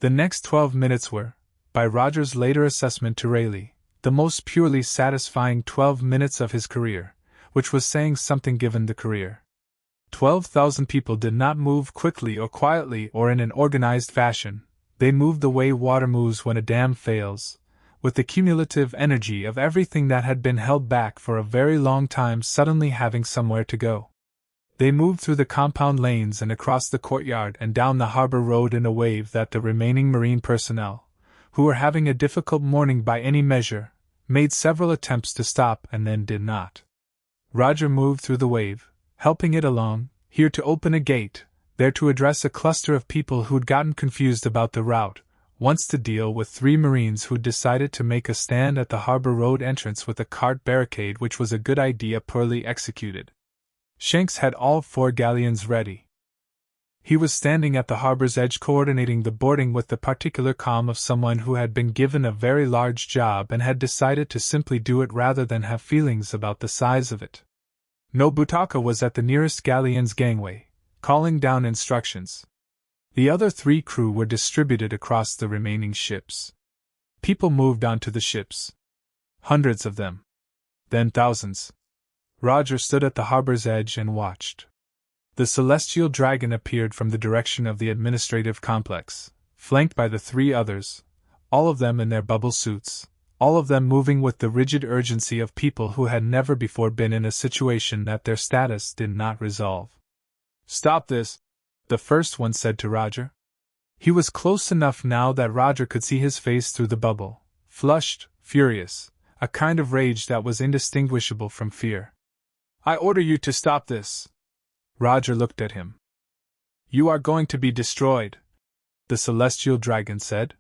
The next 12 minutes were, by Roger's later assessment to Rayleigh, the most purely satisfying 12 minutes of his career, which was saying something given the career. 12,000 people did not move quickly or quietly or in an organized fashion. They moved the way water moves when a dam fails, with the cumulative energy of everything that had been held back for a very long time suddenly having somewhere to go. They moved through the compound lanes and across the courtyard and down the harbor road in a wave that the remaining marine personnel, who were having a difficult morning by any measure, made several attempts to stop and then did not. Roger moved through the wave, helping it along, here to open a gate, there to address a cluster of people who'd gotten confused about the route, once to deal with 3 Marines who'd decided to make a stand at the harbor road entrance with a cart barricade, which was a good idea poorly executed. Shanks had all 4 galleons ready. He was standing at the harbor's edge coordinating the boarding with the particular calm of someone who had been given a very large job and had decided to simply do it rather than have feelings about the size of it. Nobutaka was at the nearest galleon's gangway, calling down instructions. The other 3 crew were distributed across the remaining ships. People moved onto the ships. Hundreds of them. Then thousands. Roger stood at the harbor's edge and watched. The celestial dragon appeared from the direction of the administrative complex, flanked by the 3 others, all of them in their bubble suits, all of them moving with the rigid urgency of people who had never before been in a situation that their status did not resolve. "Stop this," the first one said to Roger. He was close enough now that Roger could see his face through the bubble, flushed, furious, a kind of rage that was indistinguishable from fear. "I order you to stop this." Roger looked at him. "You are going to be destroyed," the celestial dragon said.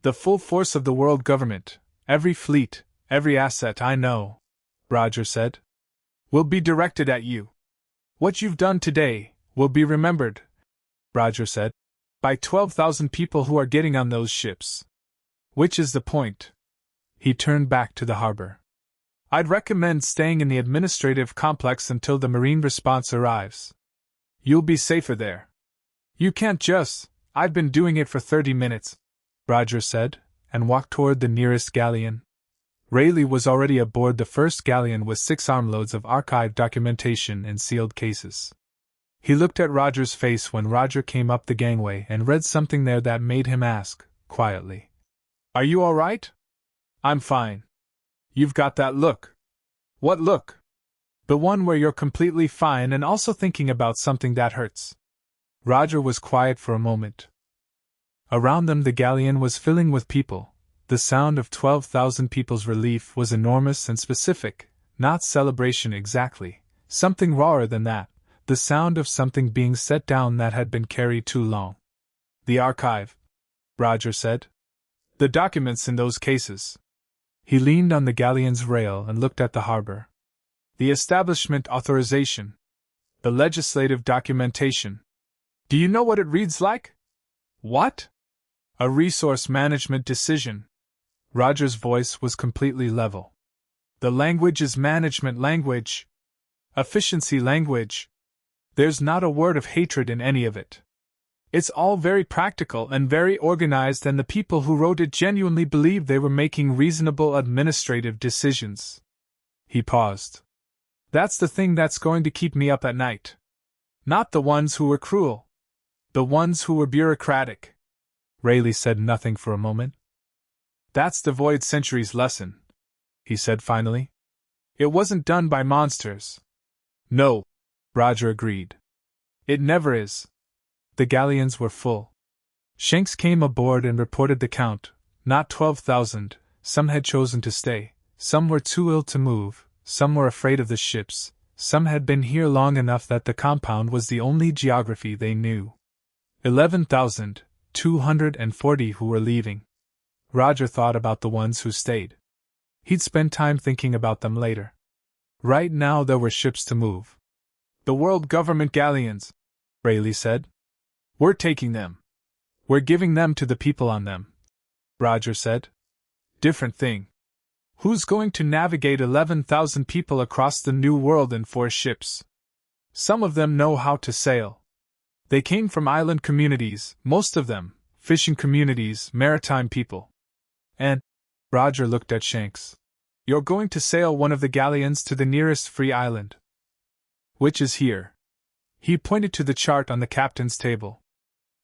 "The full force of the world government, every fleet, every asset I know," Roger said, "will be directed at you. What you've done today will be remembered," Roger said, "by 12,000 people who are getting on those ships. Which is the point." He turned back to the harbor. "I'd recommend staying in the administrative complex until the marine response arrives. You'll be safer there." "You can't just, I've been doing it for 30 minutes, Roger said, and walked toward the nearest galleon. Rayleigh was already aboard the first galleon with 6 armloads of archived documentation in sealed cases. He looked at Roger's face when Roger came up the gangway and read something there that made him ask, quietly, "Are you all right?" "I'm fine." "You've got that look." "What look?" "The one where you're completely fine and also thinking about something that hurts." Roger was quiet for a moment. Around them the galleon was filling with people. The sound of 12,000 people's relief was enormous and specific, not celebration exactly, something rawer than that, the sound of something being set down that had been carried too long. "The archive," Roger said. "The documents in those cases." He leaned on the galleon's rail and looked at the harbor. "The establishment authorization. The legislative documentation. Do you know what it reads like?" "What?" "A resource management decision." Roger's voice was completely level. "The language is management language. Efficiency language. There's not a word of hatred in any of it. It's all very practical and very organized, and the people who wrote it genuinely believed they were making reasonable administrative decisions." He paused. "That's the thing that's going to keep me up at night. Not the ones who were cruel. The ones who were bureaucratic." Rayleigh said nothing for a moment. "That's the Void Century's lesson," he said finally. "It wasn't done by monsters." "No," Roger agreed. "It never is." The galleons were full. Shanks came aboard and reported the count. Not 12,000, some had chosen to stay, some were too ill to move, some were afraid of the ships, some had been here long enough that the compound was the only geography they knew. 11,240 who were leaving. Roger thought about the ones who stayed. He'd spend time thinking about them later. Right now there were ships to move. The world government galleons, Rayleigh said. We're taking them. We're giving them to the people on them, Roger said. Different thing. Who's going to navigate 11,000 people across the new world in 4 ships? Some of them know how to sail. They came from island communities, most of them, fishing communities, maritime people. And, Roger looked at Shanks. You're going to sail one of the galleons to the nearest free island. Which is here. He pointed to the chart on the captain's table.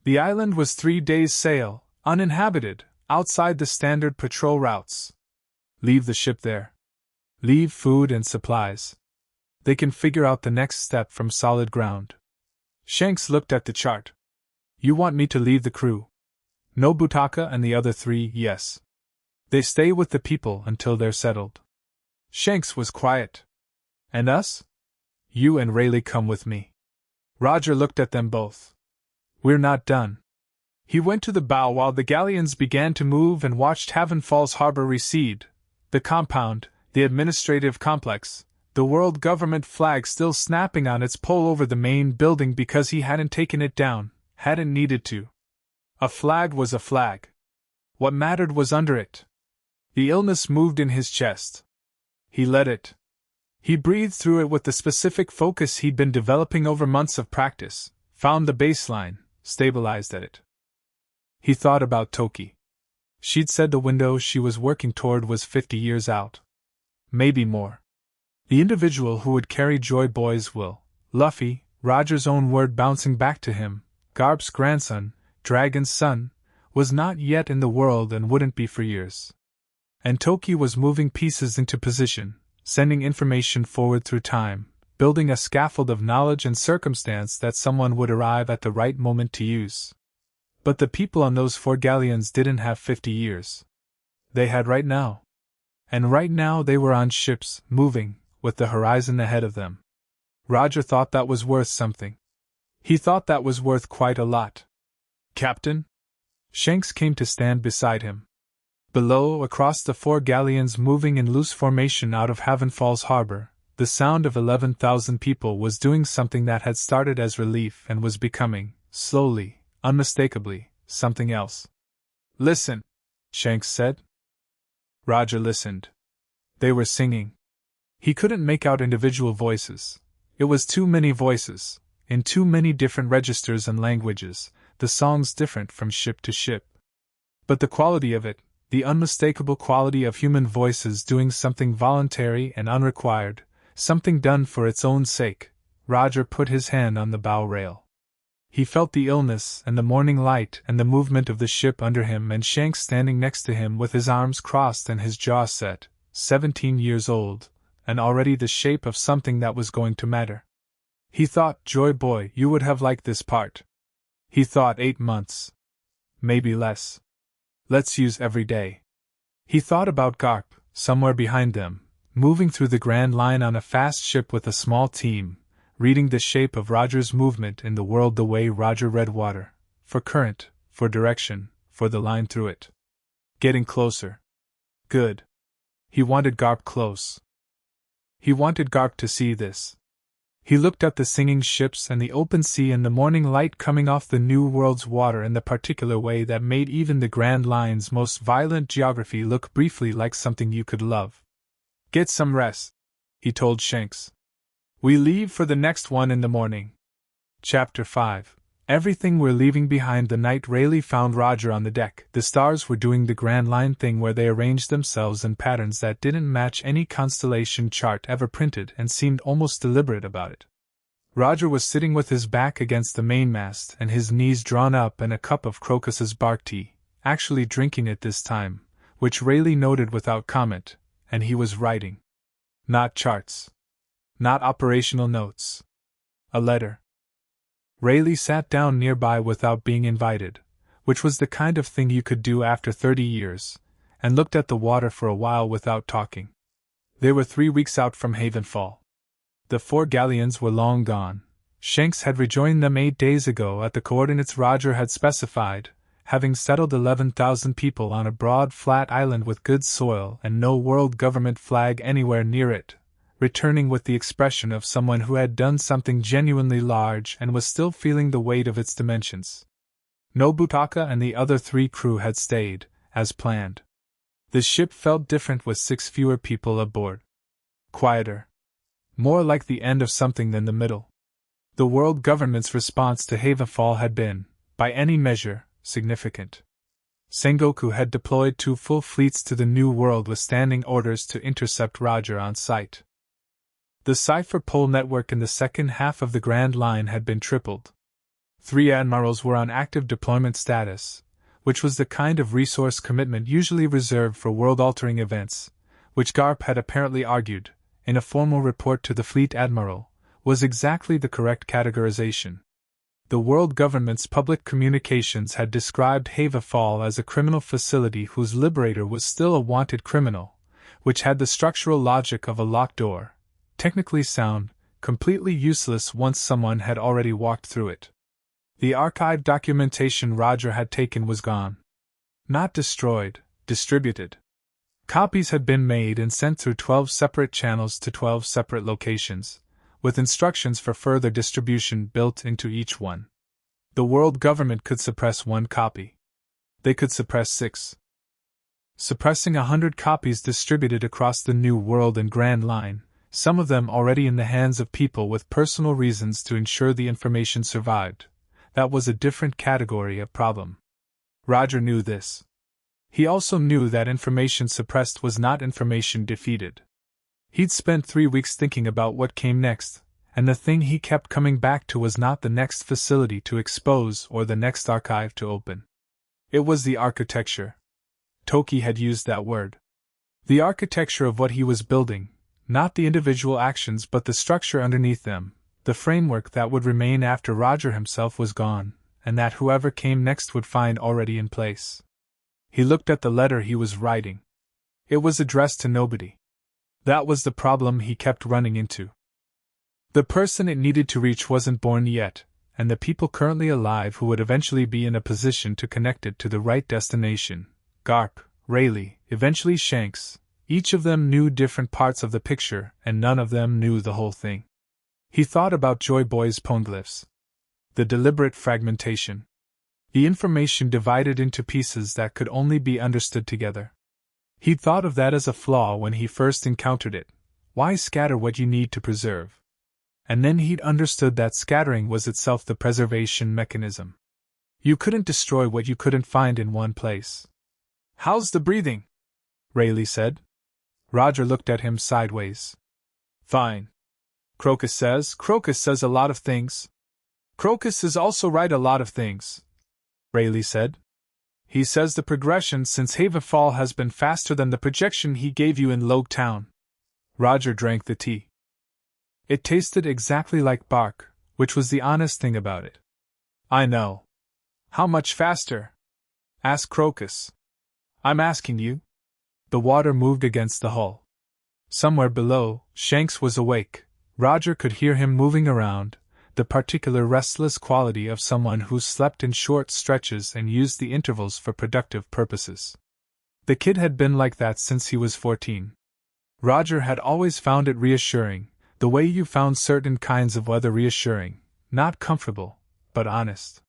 The island was 3 days' sail, uninhabited, outside the standard patrol routes. Leave the ship there. Leave food and supplies. They can figure out the next step from solid ground. Shanks looked at the chart. You want me to leave the crew? Nobutaka and the other 3, yes. They stay with the people until they're settled. Shanks was quiet. And us? You and Rayleigh come with me. Roger looked at them both. We're not done. He went to the bow while the galleons began to move and watched Haven Falls Harbor recede, the compound, the administrative complex, the world government flag still snapping on its pole over the main building because he hadn't taken it down, hadn't needed to. A flag was a flag. What mattered was under it. The illness moved in his chest. He let it. He breathed through it with the specific focus he'd been developing over months of practice, found the baseline, stabilized at it. He thought about Toki. She'd said the window she was working toward was 50 years out. Maybe more. The individual who would carry Joy Boy's will, Luffy, Roger's own word bouncing back to him, Garp's grandson, Dragon's son, was not yet in the world and wouldn't be for years. And Toki was moving pieces into position, sending information forward through time, building a scaffold of knowledge and circumstance that someone would arrive at the right moment to use. But the people on those 4 galleons didn't have 50 years. They had right now. And right now they were on ships, moving, with the horizon ahead of them. Roger thought that was worth something. He thought that was worth quite a lot. Captain? Shanks came to stand beside him. Below, across the 4 galleons moving in loose formation out of Haven Falls Harbor, the sound of 11,000 people was doing something that had started as relief and was becoming, slowly, unmistakably, something else. Listen, Shanks said. Roger listened. They were singing. He couldn't make out individual voices. It was too many voices, in too many different registers and languages, the songs different from ship to ship. But the quality of it, the unmistakable quality of human voices doing something voluntary and unrequired, something done for its own sake. Roger put his hand on the bow rail. He felt the illness and the morning light and the movement of the ship under him and Shanks standing next to him with his arms crossed and his jaw set, 17 years old, and already the shape of something that was going to matter. He thought, Joy Boy, you would have liked this part. He thought 8 months. Maybe less. Let's use every day. He thought about Garp, somewhere behind them, moving through the Grand Line on a fast ship with a small team, reading the shape of Roger's movement in the world the way Roger read water, for current, for direction, for the line through it. Getting closer. Good. He wanted Garp close. He wanted Garp to see this. He looked at the singing ships and the open sea and the morning light coming off the new world's water in the particular way that made even the Grand Line's most violent geography look briefly like something you could love. Get some rest, he told Shanks. We leave for the next one in the morning. Chapter 5. Everything we're leaving behind. The night Rayleigh found Roger on the deck. The stars were doing the Grand Line thing where they arranged themselves in patterns that didn't match any constellation chart ever printed and seemed almost deliberate about it. Roger was sitting with his back against the mainmast and his knees drawn up and a cup of Crocus's bark tea, actually drinking it this time, which Rayleigh noted without comment, and he was writing. Not charts. Not operational notes. A letter. Rayleigh sat down nearby without being invited, which was the kind of thing you could do after 30 years, and looked at the water for a while without talking. They were 3 weeks out from Havenfall. The 4 galleons were long gone. Shanks had rejoined them 8 days ago at the coordinates Roger had specified, having settled 11,000 people on a broad flat island with good soil and no world government flag anywhere near it, returning with the expression of someone who had done something genuinely large and was still feeling the weight of its dimensions. Nobutaka and the other 3 crew had stayed, as planned. The ship felt different with 6 fewer people aboard. Quieter. More like the end of something than the middle. The world government's response to Havenfall had been, by any measure, significant. Sengoku had deployed 2 full fleets to the New World with standing orders to intercept Roger on sight. The Cipher Pole network in the second half of the Grand Line had been tripled. 3 admirals were on active deployment status, which was the kind of resource commitment usually reserved for world-altering events, which Garp had apparently argued, in a formal report to the fleet admiral, was exactly the correct categorization. The world government's public communications had described Havenfall as a criminal facility whose liberator was still a wanted criminal, which had the structural logic of a locked door, technically sound, completely useless once someone had already walked through it. The archived documentation Roger had taken was gone. Not destroyed, distributed. Copies had been made and sent through 12 separate channels to 12 separate locations, with instructions for further distribution built into each one. The world government could suppress 1 copy. They could suppress 6. Suppressing 100 copies distributed across the New World and Grand Line, some of them already in the hands of people with personal reasons to ensure the information survived. That was a different category of problem. Roger knew this. He also knew that information suppressed was not information defeated. He'd spent 3 weeks thinking about what came next, and the thing he kept coming back to was not the next facility to expose or the next archive to open. It was the architecture. Toki had used that word. The architecture of what he was building, not the individual actions but the structure underneath them, the framework that would remain after Roger himself was gone, and that whoever came next would find already in place. He looked at the letter he was writing. It was addressed to nobody. That was the problem he kept running into. The person it needed to reach wasn't born yet, and the people currently alive who would eventually be in a position to connect it to the right destination, Garp, Rayleigh, eventually Shanks, each of them knew different parts of the picture and none of them knew the whole thing. He thought about Joy Boy's poneglyphs. The deliberate fragmentation. The information divided into pieces that could only be understood together. He'd thought of that as a flaw when he first encountered it. Why scatter what you need to preserve? And then he'd understood that scattering was itself the preservation mechanism. You couldn't destroy what you couldn't find in one place. "How's the breathing?" Rayleigh said. Roger looked at him sideways. "Fine. Crocus says a lot of things." "Crocus is also right a lot of things," Rayleigh said. "He says the progression since Havenfall has been faster than the projection he gave you in Loguetown." Roger drank the tea. It tasted exactly like bark, which was the honest thing about it. "I know." "How much faster?" asked Crocus. "I'm asking you." The water moved against the hull. Somewhere below, Shanks was awake. Roger could hear him moving around, the particular restless quality of someone who slept in short stretches and used the intervals for productive purposes. The kid had been like that since he was 14. Roger had always found it reassuring, the way you found certain kinds of weather reassuring, not comfortable, but honest.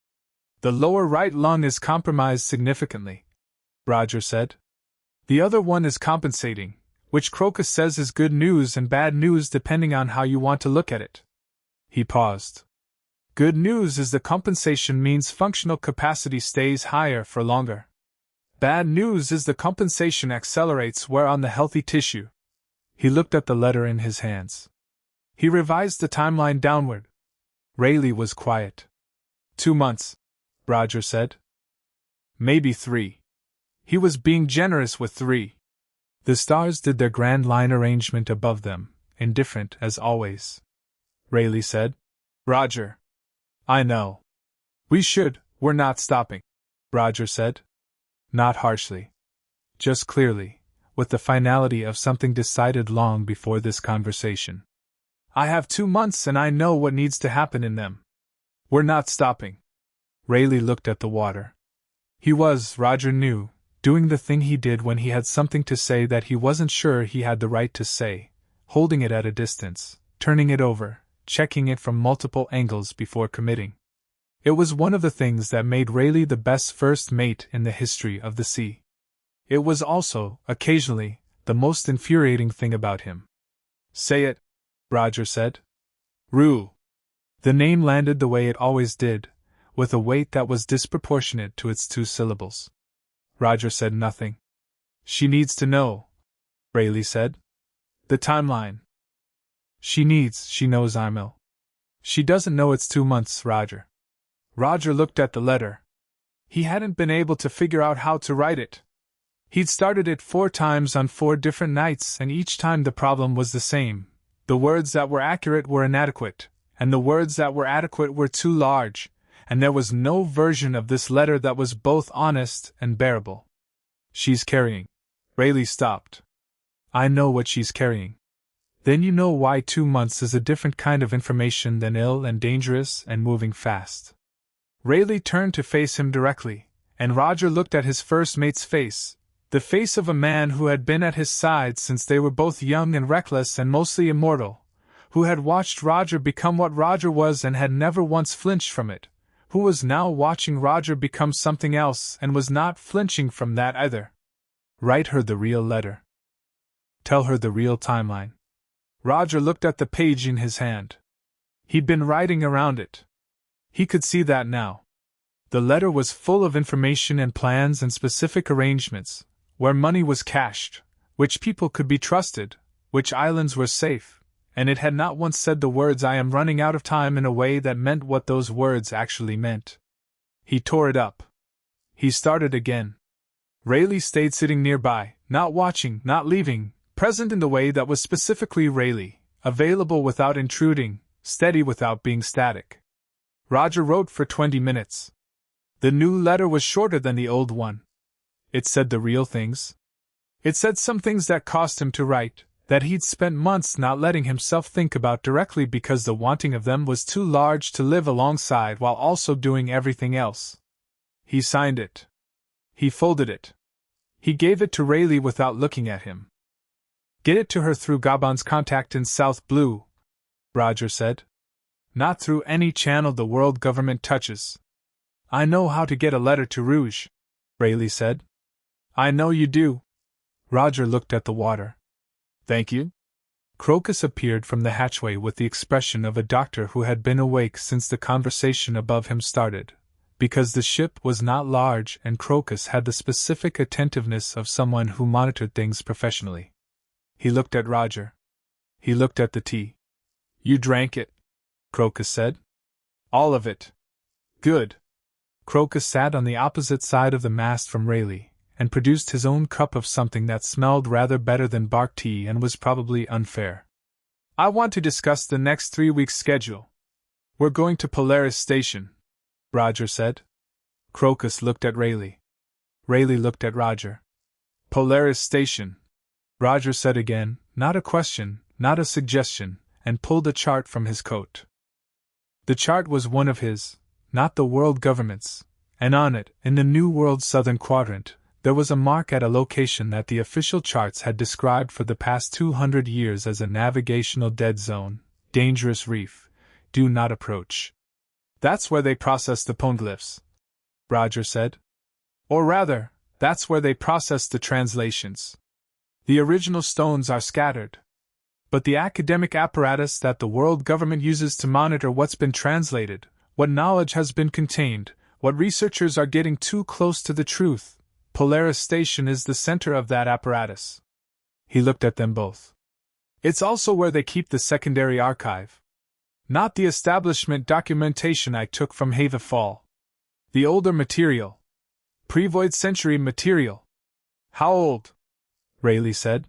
"The lower right lung is compromised significantly," Roger said. "The other one is compensating, which Crocus says is good news and bad news depending on how you want to look at it." He paused. "Good news is the compensation means functional capacity stays higher for longer. Bad news is the compensation accelerates wear on the healthy tissue." He looked at the letter in his hands. He revised the timeline downward. Rayleigh was quiet. 2 months, Roger said. Maybe 3. He was being generous with 3. The stars did their grand line arrangement above them, indifferent as always. Rayleigh said. "Roger. I know. We're not stopping." Roger said. Not harshly. Just clearly, with the finality of something decided long before this conversation. I have 2 months and I know what needs to happen in them. We're not stopping. Rayleigh looked at the water. He was, Roger knew, doing the thing he did when he had something to say that he wasn't sure he had the right to say, holding it at a distance, turning it over, checking it from multiple angles before committing. It was one of the things that made Rayleigh the best first mate in the history of the sea. It was also, occasionally, the most infuriating thing about him. Say it, Roger said. Rue. The name landed the way it always did, with a weight that was disproportionate to its 2 syllables. Roger said nothing. She needs to know, Rayleigh said. The timeline. She knows I'm ill. She doesn't know it's 2 months, Roger. Roger looked at the letter. He hadn't been able to figure out how to write it. He'd started it 4 times on 4 different nights, and each time the problem was the same. The words that were accurate were inadequate, and the words that were adequate were too large, and there was no version of this letter that was both honest and bearable. She's carrying. Rayleigh stopped. I know what she's carrying. Then you know why 2 months is a different kind of information than ill and dangerous and moving fast. Rayleigh turned to face him directly, and Roger looked at his first mate's face, the face of a man who had been at his side since they were both young and reckless and mostly immortal, who had watched Roger become what Roger was and had never once flinched from it, who was now watching Roger become something else and was not flinching from that either. Write her the real letter. Tell her the real timeline. Roger looked at the page in his hand. He'd been writing around it. He could see that now. The letter was full of information and plans and specific arrangements, where money was cached, which people could be trusted, which islands were safe, and it had not once said the words "I am running out of time" in a way that meant what those words actually meant. He tore it up. He started again. Rayleigh stayed sitting nearby, not watching, not leaving, present in the way that was specifically Rayleigh, available without intruding, steady without being static. Roger wrote for 20 minutes. The new letter was shorter than the old one. It said the real things. It said some things that cost him to write, that he'd spent months not letting himself think about directly because the wanting of them was too large to live alongside while also doing everything else. He signed it. He folded it. He gave it to Rayleigh without looking at him. Get it to her through Gabon's contact in South Blue, Roger said. Not through any channel the world government touches. I know how to get a letter to Rouge, Rayleigh said. I know you do. Roger looked at the water. Thank you. Crocus appeared from the hatchway with the expression of a doctor who had been awake since the conversation above him started, because the ship was not large and Crocus had the specific attentiveness of someone who monitored things professionally. He looked at Roger. He looked at the tea. You drank it, Crocus said. All of it. Good. Crocus sat on the opposite side of the mast from Rayleigh, and produced his own cup of something that smelled rather better than bark tea and was probably unfair. I want to discuss the next 3 weeks' schedule. We're going to Polaris Station, Roger said. Crocus looked at Rayleigh. Rayleigh looked at Roger. Polaris Station, Roger said again, not a question, not a suggestion, and pulled a chart from his coat. The chart was one of his, not the world government's, and on it, in the New World's southern quadrant, there was a mark at a location that the official charts had described for the past 200 years as a navigational dead zone, dangerous reef, do not approach. That's where they processed the poneglyphs, Roger said. Or rather, that's where they processed the translations. The original stones are scattered. But the academic apparatus that the world government uses to monitor what's been translated, what knowledge has been contained, what researchers are getting too close to the truth, Polaris Station is the center of that apparatus. He looked at them both. It's also where they keep the secondary archive. Not the establishment documentation I took from Hava Fall. The older material. Pre-void century material. How old? Rayleigh said.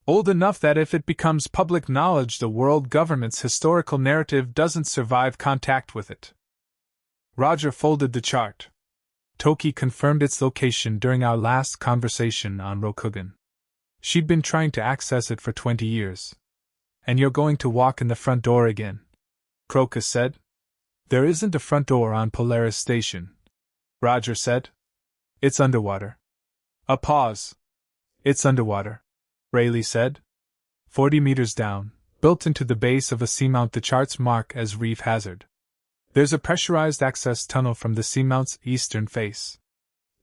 Old enough that if it becomes public knowledge the world government's historical narrative doesn't survive contact with it. Roger folded the chart. Toki confirmed its location during our last conversation on Rokugan. She'd been trying to access it for 20 years. And you're going to walk in the front door again, Crocus said. There isn't a front door on Polaris Station, Roger said. It's underwater. A pause. It's underwater, Rayleigh said. 40 meters down, built into the base of a seamount the charts mark as reef hazard. There's a pressurized access tunnel from the seamount's eastern face.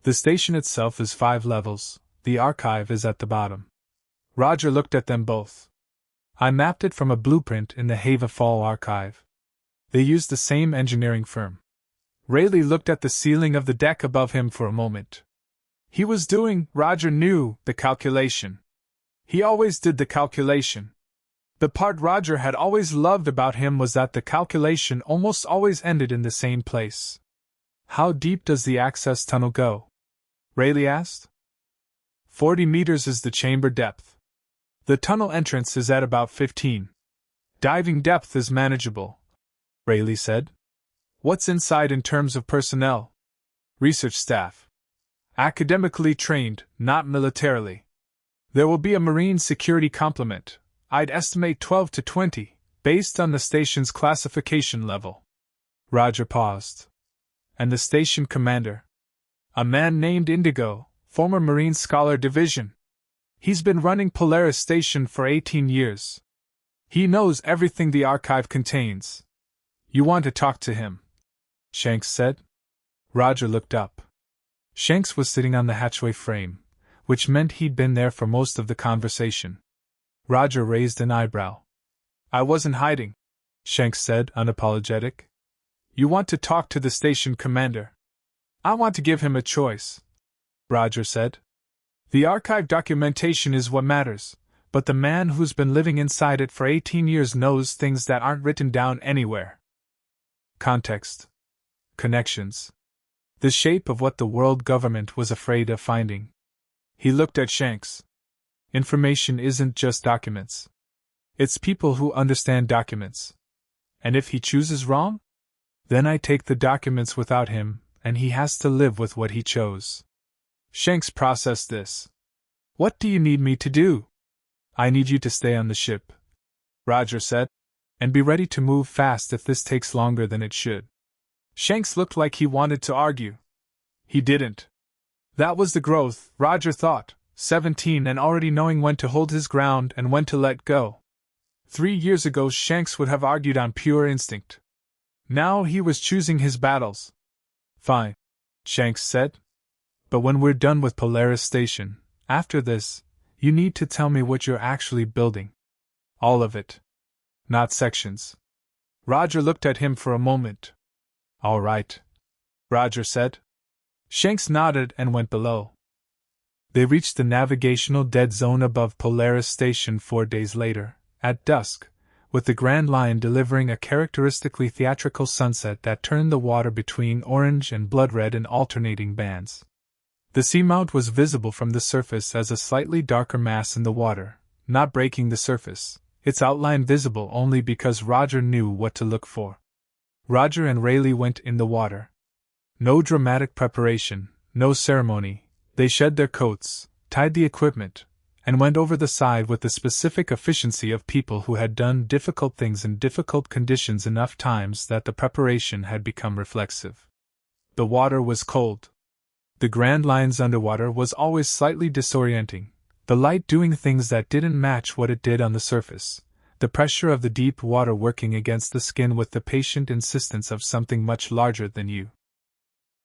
The station itself is 5 levels, the archive is at the bottom. Roger looked at them both. I mapped it from a blueprint in the Hava Fall archive. They used the same engineering firm. Rayleigh looked at the ceiling of the deck above him for a moment. He was doing, Roger knew, the calculation. He always did the calculation. The part Roger had always loved about him was that the calculation almost always ended in the same place. How deep does the access tunnel go? Rayleigh asked. 40 meters is the chamber depth. The tunnel entrance is at about 15. Diving depth is manageable, Rayleigh said. What's inside in terms of personnel? Research staff. Academically trained, not militarily. There will be a marine security complement. I'd estimate 12 to 20, based on the station's classification level. Roger paused. And the station commander? A man named Indigo, former Marine Scholar Division. He's been running Polaris Station for 18 years. He knows everything the archive contains. You want to talk to him? Shanks said. Roger looked up. Shanks was sitting on the hatchway frame, which meant he'd been there for most of the conversation. Roger raised an eyebrow. I wasn't hiding, Shanks said, unapologetic. You want to talk to the station commander? I want to give him a choice, Roger said. The archive documentation is what matters, but the man who's been living inside it for 18 years knows things that aren't written down anywhere. Context. Connections. The shape of what the world government was afraid of finding. He looked at Shanks. Information isn't just documents. It's people who understand documents. And if he chooses wrong? Then I take the documents without him, and he has to live with what he chose. Shanks processed this. What do you need me to do? I need you to stay on the ship, Roger said, and be ready to move fast if this takes longer than it should. Shanks looked like he wanted to argue. He didn't. That was the growth, Roger thought, 17 and already knowing when to hold his ground and when to let go. 3 years ago Shanks would have argued on pure instinct. Now he was choosing his battles. Fine, Shanks said. But when we're done with Polaris Station, after this, you need to tell me what you're actually building. All of it. Not sections. Roger looked at him for a moment. All right, Roger said. Shanks nodded and went below. They reached the navigational dead zone above Polaris Station 4 days later, at dusk, with the Grand Line delivering a characteristically theatrical sunset that turned the water between orange and blood red in alternating bands. The seamount was visible from the surface as a slightly darker mass in the water, not breaking the surface, its outline visible only because Roger knew what to look for. Roger and Rayleigh went in the water. No dramatic preparation, no ceremony. They shed their coats, tied the equipment, and went over the side with the specific efficiency of people who had done difficult things in difficult conditions enough times that the preparation had become reflexive. The water was cold. The Grand Line's underwater was always slightly disorienting, the light doing things that didn't match what it did on the surface, the pressure of the deep water working against the skin with the patient insistence of something much larger than you.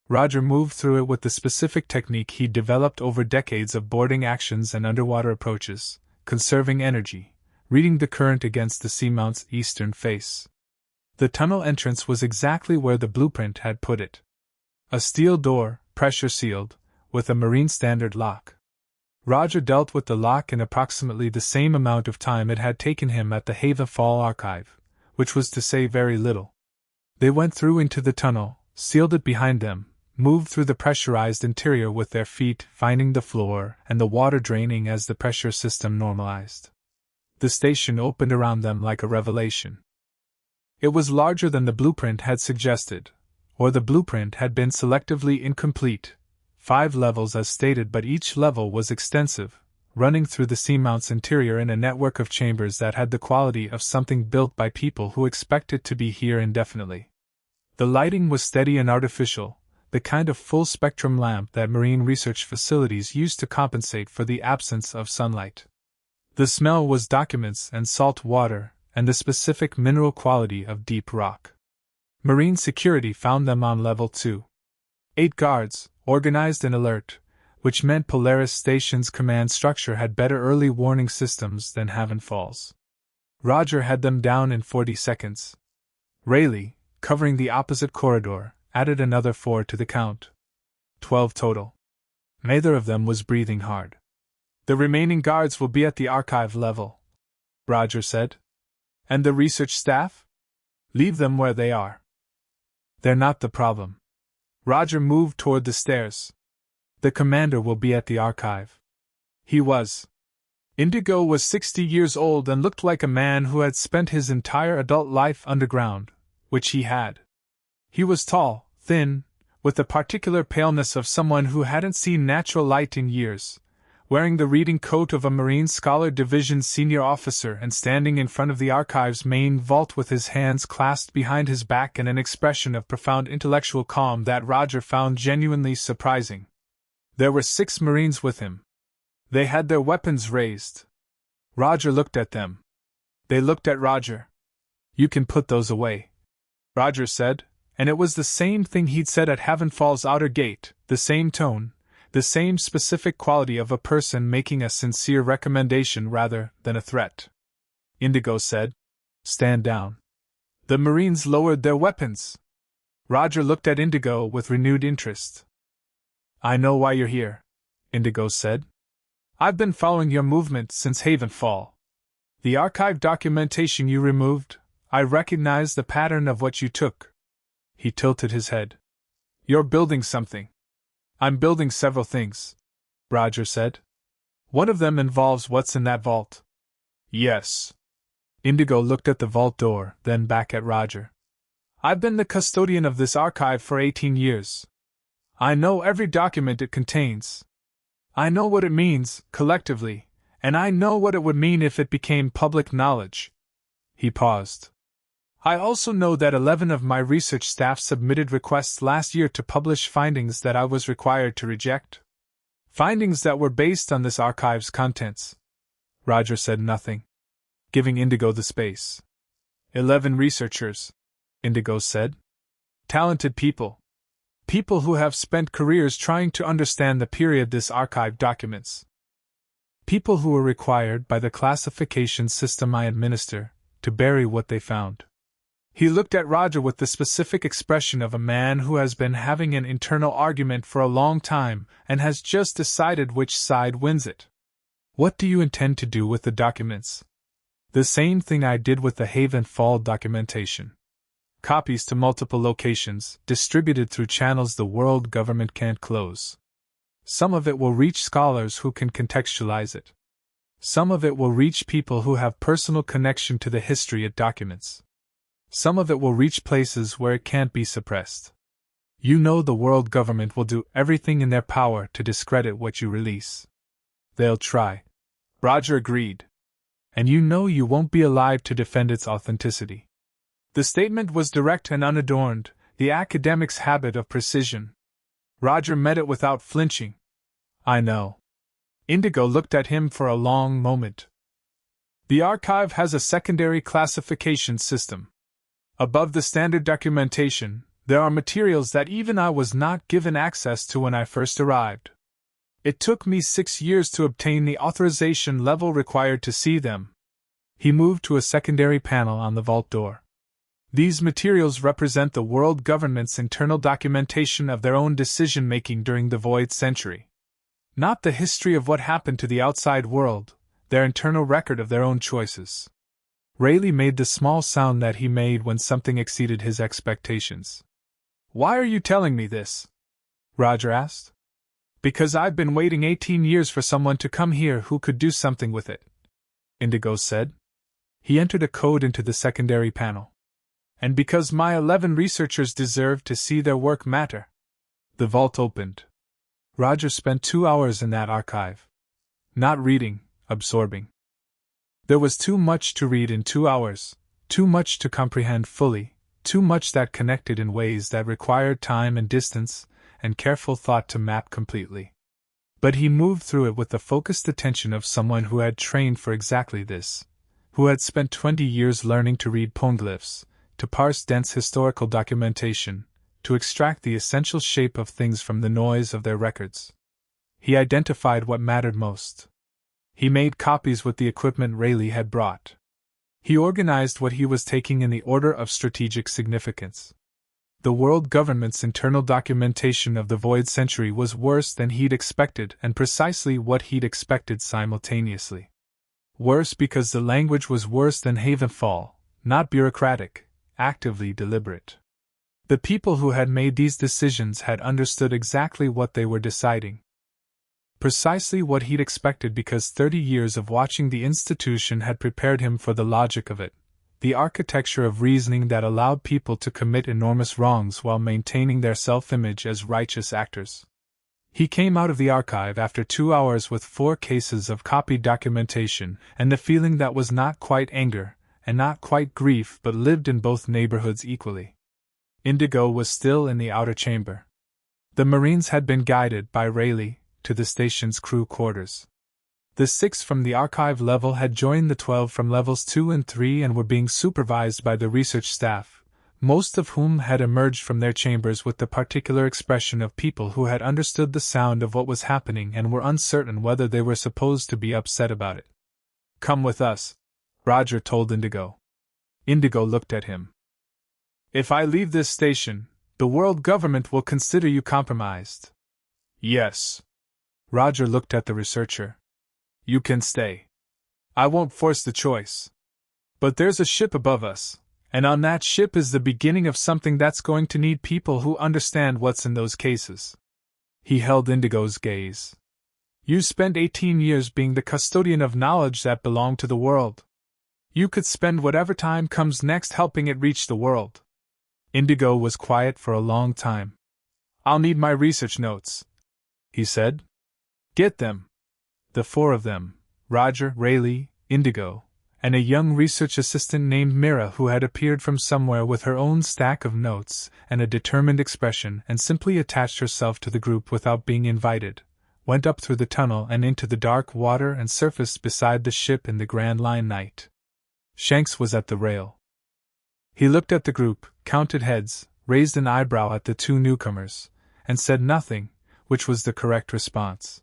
Roger moved through it with the specific technique he'd developed over decades of boarding actions and underwater approaches, conserving energy, reading the current against the seamount's eastern face. The tunnel entrance was exactly where the blueprint had put it. A steel door, pressure-sealed, with a marine standard lock. Roger dealt with the lock in approximately the same amount of time it had taken him at the Hava Fall archive, which was to say very little. They went through into the tunnel, sealed it behind them, moved through the pressurized interior with their feet finding the floor and the water draining as the pressure system normalized. The station opened around them like a revelation. It was larger than the blueprint had suggested, or the blueprint had been selectively incomplete. 5 levels as stated, but each level was extensive, running through the seamounts interior in a network of chambers that had the quality of something built by people who expected to be here indefinitely. The lighting was steady and artificial, the kind of full-spectrum lamp that marine research facilities use to compensate for the absence of sunlight. The smell was documents and salt water, and the specific mineral quality of deep rock. Marine security found them on level 2. 8 guards, organized and alert, which meant Polaris Station's command structure had better early warning systems than Haven Falls. Roger had them down in 40 seconds. Rayleigh, covering the opposite corridor, added another 4 to the count. 12 total. Neither of them was breathing hard. The remaining guards will be at the archive level, Roger said. And the research staff? Leave them where they are. They're not the problem. Roger moved toward the stairs. The commander will be at the archive. He was. Indigo was 60 years old and looked like a man who had spent his entire adult life underground, which he had. He was tall, thin, with the particular paleness of someone who hadn't seen natural light in years, wearing the reading coat of a Marine Scholar Division senior officer and standing in front of the archive's main vault with his hands clasped behind his back and an expression of profound intellectual calm that Roger found genuinely surprising. There were 6 Marines with him. They had their weapons raised. Roger looked at them. They looked at Roger. "You can put those away," Roger said, and it was the same thing he'd said at Haven Falls outer gate, the same tone, the same specific quality of a person making a sincere recommendation rather than a threat. Indigo said, "Stand down." The Marines lowered their weapons. Roger looked at Indigo with renewed interest. "I know why you're here," Indigo said. "I've been following your movement since Haven Fall. The archive documentation you removed, I recognize the pattern of what you took." He tilted his head. "You're building something." "I'm building several things," Roger said. "One of them involves what's in that vault." "Yes." Indigo looked at the vault door, then back at Roger. "I've been the custodian of this archive for 18 years. I know every document it contains. I know what it means, collectively, and I know what it would mean if it became public knowledge." He paused. "I also know that 11 of my research staff submitted requests last year to publish findings that I was required to reject. Findings that were based on this archive's contents." Roger said nothing, giving Indigo the space. 11 researchers," Indigo said. "Talented people. People who have spent careers trying to understand the period this archive documents. People who were required by the classification system I administer to bury what they found." He looked at Roger with the specific expression of a man who has been having an internal argument for a long time and has just decided which side wins it. "What do you intend to do with the documents?" "The same thing I did with the Haven Fall documentation. Copies to multiple locations, distributed through channels the world government can't close. Some of it will reach scholars who can contextualize it. Some of it will reach people who have personal connection to the history it documents. Some of it will reach places where it can't be suppressed. You know the world government will do everything in their power to discredit what you release." "They'll try," Roger agreed. "And you know you won't be alive to defend its authenticity." The statement was direct and unadorned, the academic's habit of precision. Roger met it without flinching. "I know." Indigo looked at him for a long moment. "The archive has a secondary classification system. Above the standard documentation, there are materials that even I was not given access to when I first arrived. It took me 6 years to obtain the authorization level required to see them." He moved to a secondary panel on the vault door. "These materials represent the world government's internal documentation of their own decision-making during the Void Century. Not the history of what happened to the outside world, their internal record of their own choices." Rayleigh made the small sound that he made when something exceeded his expectations. "Why are you telling me this?" Roger asked. "Because I've been waiting 18 years for someone to come here who could do something with it," Indigo said. He entered a code into the secondary panel. And because my 11 researchers deserve to see their work matter. The vault opened. Roger spent 2 hours in that archive. Not reading, absorbing. There was too much to read in 2 hours, too much to comprehend fully, too much that connected in ways that required time and distance, and careful thought to map completely. But he moved through it with the focused attention of someone who had trained for exactly this, who had spent 20 years learning to read poneglyphs, to parse dense historical documentation, to extract the essential shape of things from the noise of their records. He identified what mattered most. He made copies with the equipment Rayleigh had brought. He organized what he was taking in the order of strategic significance. The world government's internal documentation of the Void Century was worse than he'd expected, and precisely what he'd expected simultaneously. Worse because the language was worse than Havenfall, not bureaucratic, actively deliberate. The people who had made these decisions had understood exactly what they were deciding. Precisely what he'd expected, because 30 years of watching the institution had prepared him for the logic of it, the architecture of reasoning that allowed people to commit enormous wrongs while maintaining their self-image as righteous actors. He came out of the archive after 2 hours with 4 cases of copied documentation, and the feeling that was not quite anger, and not quite grief, but lived in both neighborhoods equally. Indigo was still in the outer chamber. The Marines had been guided by Rayleigh to the station's crew quarters. The 6 from the archive level had joined the 12 from levels 2 and 3 and were being supervised by the research staff, most of whom had emerged from their chambers with the particular expression of people who had understood the sound of what was happening and were uncertain whether they were supposed to be upset about it. "Come with us," Roger told Indigo. Indigo looked at him. "If I leave this station, the world government will consider you compromised." "Yes." Roger looked at the researcher. "You can stay. I won't force the choice. But there's a ship above us, and on that ship is the beginning of something that's going to need people who understand what's in those cases." He held Indigo's gaze. "You spent 18 years being the custodian of knowledge that belonged to the world. You could spend whatever time comes next helping it reach the world." Indigo was quiet for a long time. "I'll need my research notes," he said. "Get them." The 4 of them, Roger, Rayleigh, Indigo, and a young research assistant named Mira, who had appeared from somewhere with her own stack of notes and a determined expression and simply attached herself to the group without being invited, went up through the tunnel and into the dark water and surfaced beside the ship in the Grand Line night. Shanks was at the rail. He looked at the group, counted heads, raised an eyebrow at the 2 newcomers, and said nothing, which was the correct response.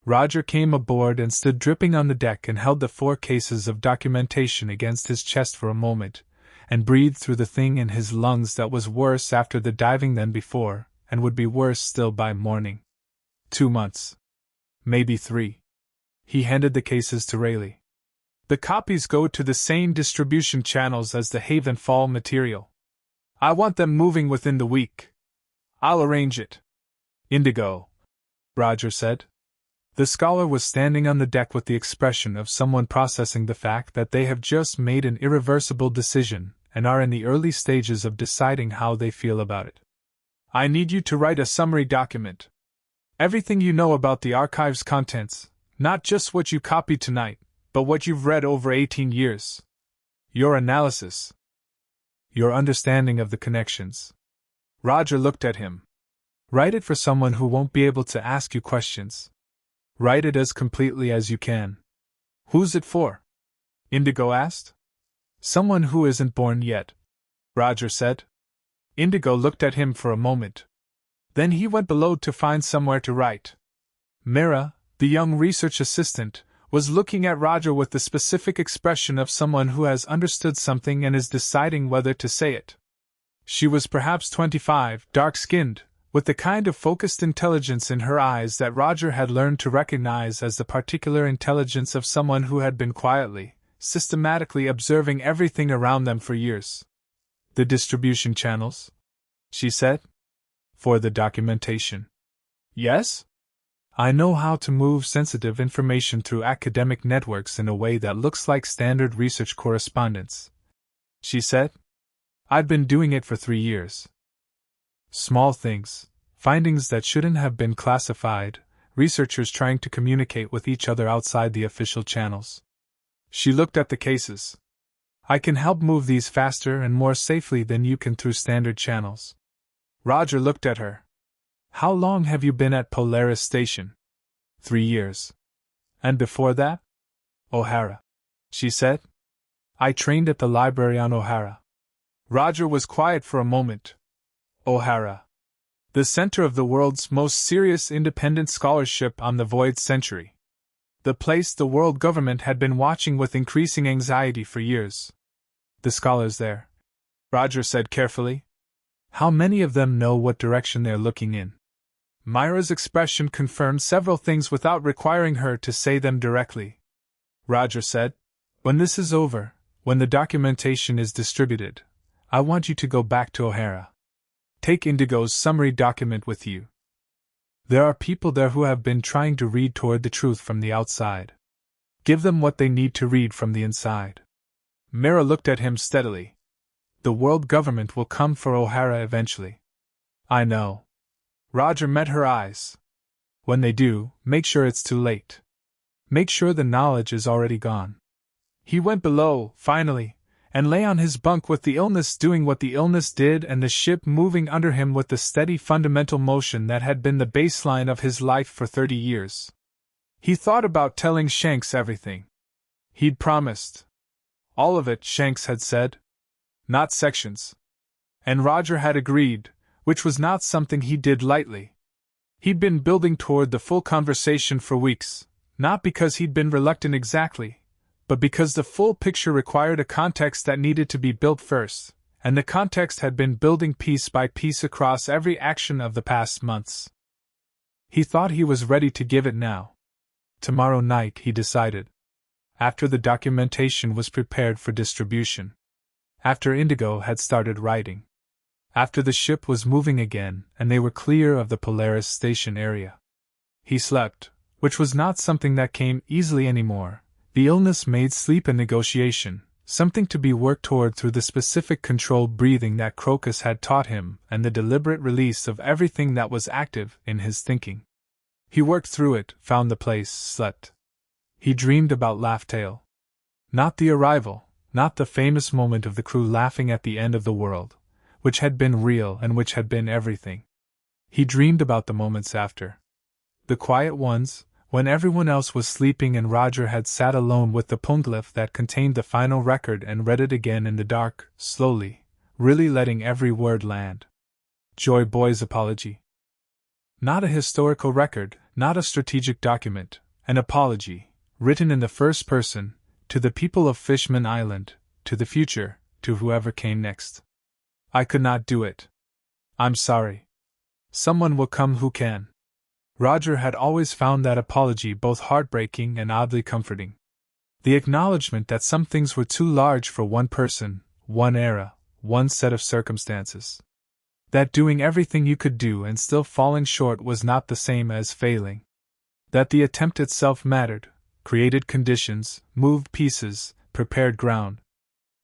Roger came aboard and stood dripping on the deck and held the 4 cases of documentation against his chest for a moment, and breathed through the thing in his lungs that was worse after the diving than before, and would be worse still by morning. 2 months. Maybe 3. He handed the cases to Rayleigh. "The copies go to the same distribution channels as the Havenfall material. I want them moving within the week. I'll arrange it." "Indigo," Roger said. The scholar was standing on the deck with the expression of someone processing the fact that they have just made an irreversible decision and are in the early stages of deciding how they feel about it. "I need you to write a summary document. Everything you know about the archive's contents, not just what you copied tonight, but what you've read over 18 years. Your analysis. Your understanding of the connections." Roger looked at him. "Write it for someone who won't be able to ask you questions. Write it as completely as you can." "Who's it for?" Indigo asked. "Someone who isn't born yet," Roger said. Indigo looked at him for a moment. Then he went below to find somewhere to write. Mira, the young research assistant, was looking at Roger with the specific expression of someone who has understood something and is deciding whether to say it. She was perhaps 25, dark-skinned, with the kind of focused intelligence in her eyes that Roger had learned to recognize as the particular intelligence of someone who had been quietly, systematically observing everything around them for years. "The distribution channels?" she said. "For the documentation." "Yes? I know how to move sensitive information through academic networks in a way that looks like standard research correspondence," she said. I'd been doing it for 3 years. Small things, findings that shouldn't have been classified, researchers trying to communicate with each other outside the official channels. She looked at the cases. I can help move these faster and more safely than you can through standard channels. Roger looked at her. How long have you been at Polaris Station? 3 years. And before that? O'Hara, she said. I trained at the library on O'Hara. Roger was quiet for a moment. O'Hara. The center of the world's most serious independent scholarship on the void century. The place the world government had been watching with increasing anxiety for years. The scholars there, Roger said carefully. How many of them know what direction they're looking in? Myra's expression confirmed several things without requiring her to say them directly. Roger said, when this is over, when the documentation is distributed, I want you to go back to O'Hara. Take Indigo's summary document with you. There are people there who have been trying to read toward the truth from the outside. Give them what they need to read from the inside. Myra looked at him steadily. The world government will come for O'Hara eventually. I know. Roger met her eyes. When they do, make sure it's too late. Make sure the knowledge is already gone. He went below, finally, and lay on his bunk with the illness doing what the illness did and the ship moving under him with the steady fundamental motion that had been the baseline of his life for 30 years. He thought about telling Shanks everything. He'd promised. All of it, Shanks had said. Not sections. And Roger had agreed, which was not something he did lightly. He'd been building toward the full conversation for weeks, not because he'd been reluctant exactly, but because the full picture required a context that needed to be built first, and the context had been building piece by piece across every action of the past months. He thought he was ready to give it now. Tomorrow night, he decided. After the documentation was prepared for distribution. After Indigo had started writing. After the ship was moving again and they were clear of the Polaris Station area. He slept, which was not something that came easily anymore. The illness made sleep a negotiation, something to be worked toward through the specific controlled breathing that Crocus had taught him and the deliberate release of everything that was active in his thinking. He worked through it, found the place, slept. He dreamed about Laugh-Tale. Not the arrival, not the famous moment of the crew laughing at the end of the world, which had been real and which had been everything. He dreamed about the moments after. The quiet ones, when everyone else was sleeping and Roger had sat alone with the poneglyph that contained the final record and read it again in the dark, slowly, really letting every word land. Joy Boy's apology. Not a historical record, not a strategic document, an apology, written in the first person, to the people of Fishman Island, to the future, to whoever came next. I could not do it. I'm sorry. Someone will come who can. Roger had always found that apology both heartbreaking and oddly comforting. The acknowledgement that some things were too large for one person, one era, one set of circumstances. That doing everything you could do and still falling short was not the same as failing. That the attempt itself mattered, created conditions, moved pieces, prepared ground.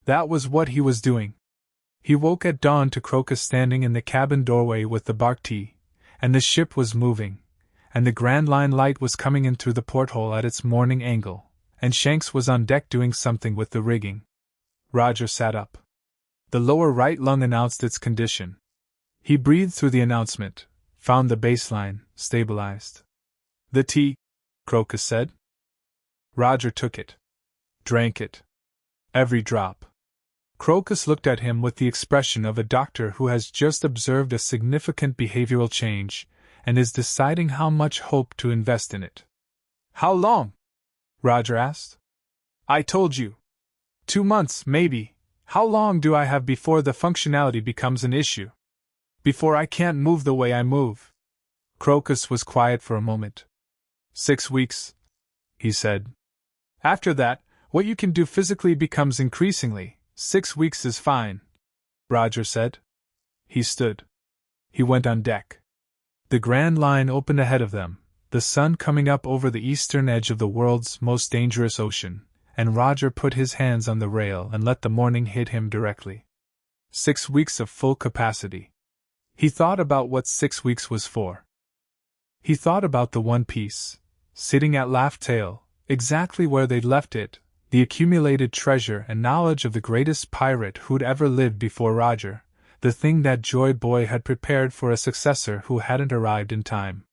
That was what he was doing. He woke at dawn to Crocus standing in the cabin doorway with the bark tea, and the ship was moving. And the Grand Line light was coming in through the porthole at its morning angle, and Shanks was on deck doing something with the rigging. Roger sat up. The lower right lung announced its condition. He breathed through the announcement, found the baseline, stabilized. The tea, Crocus said. Roger took it. Drank it. Every drop. Crocus looked at him with the expression of a doctor who has just observed a significant behavioral change, and is deciding how much hope to invest in it. How long? Roger asked. I told you. 2 months, maybe. How long do I have before the functionality becomes an issue? Before I can't move the way I move? Crocus was quiet for a moment. 6 weeks, he said. After that, what you can do physically becomes increasingly. 6 weeks is fine, Roger said. He stood. He went on deck. The Grand Line opened ahead of them, the sun coming up over the eastern edge of the world's most dangerous ocean, and Roger put his hands on the rail and let the morning hit him directly. 6 weeks of full capacity. He thought about what 6 weeks was for. He thought about the one piece, sitting at Laugh Tale, exactly where they'd left it, the accumulated treasure and knowledge of the greatest pirate who'd ever lived before Roger, the thing that Joy Boy had prepared for a successor who hadn't arrived in time.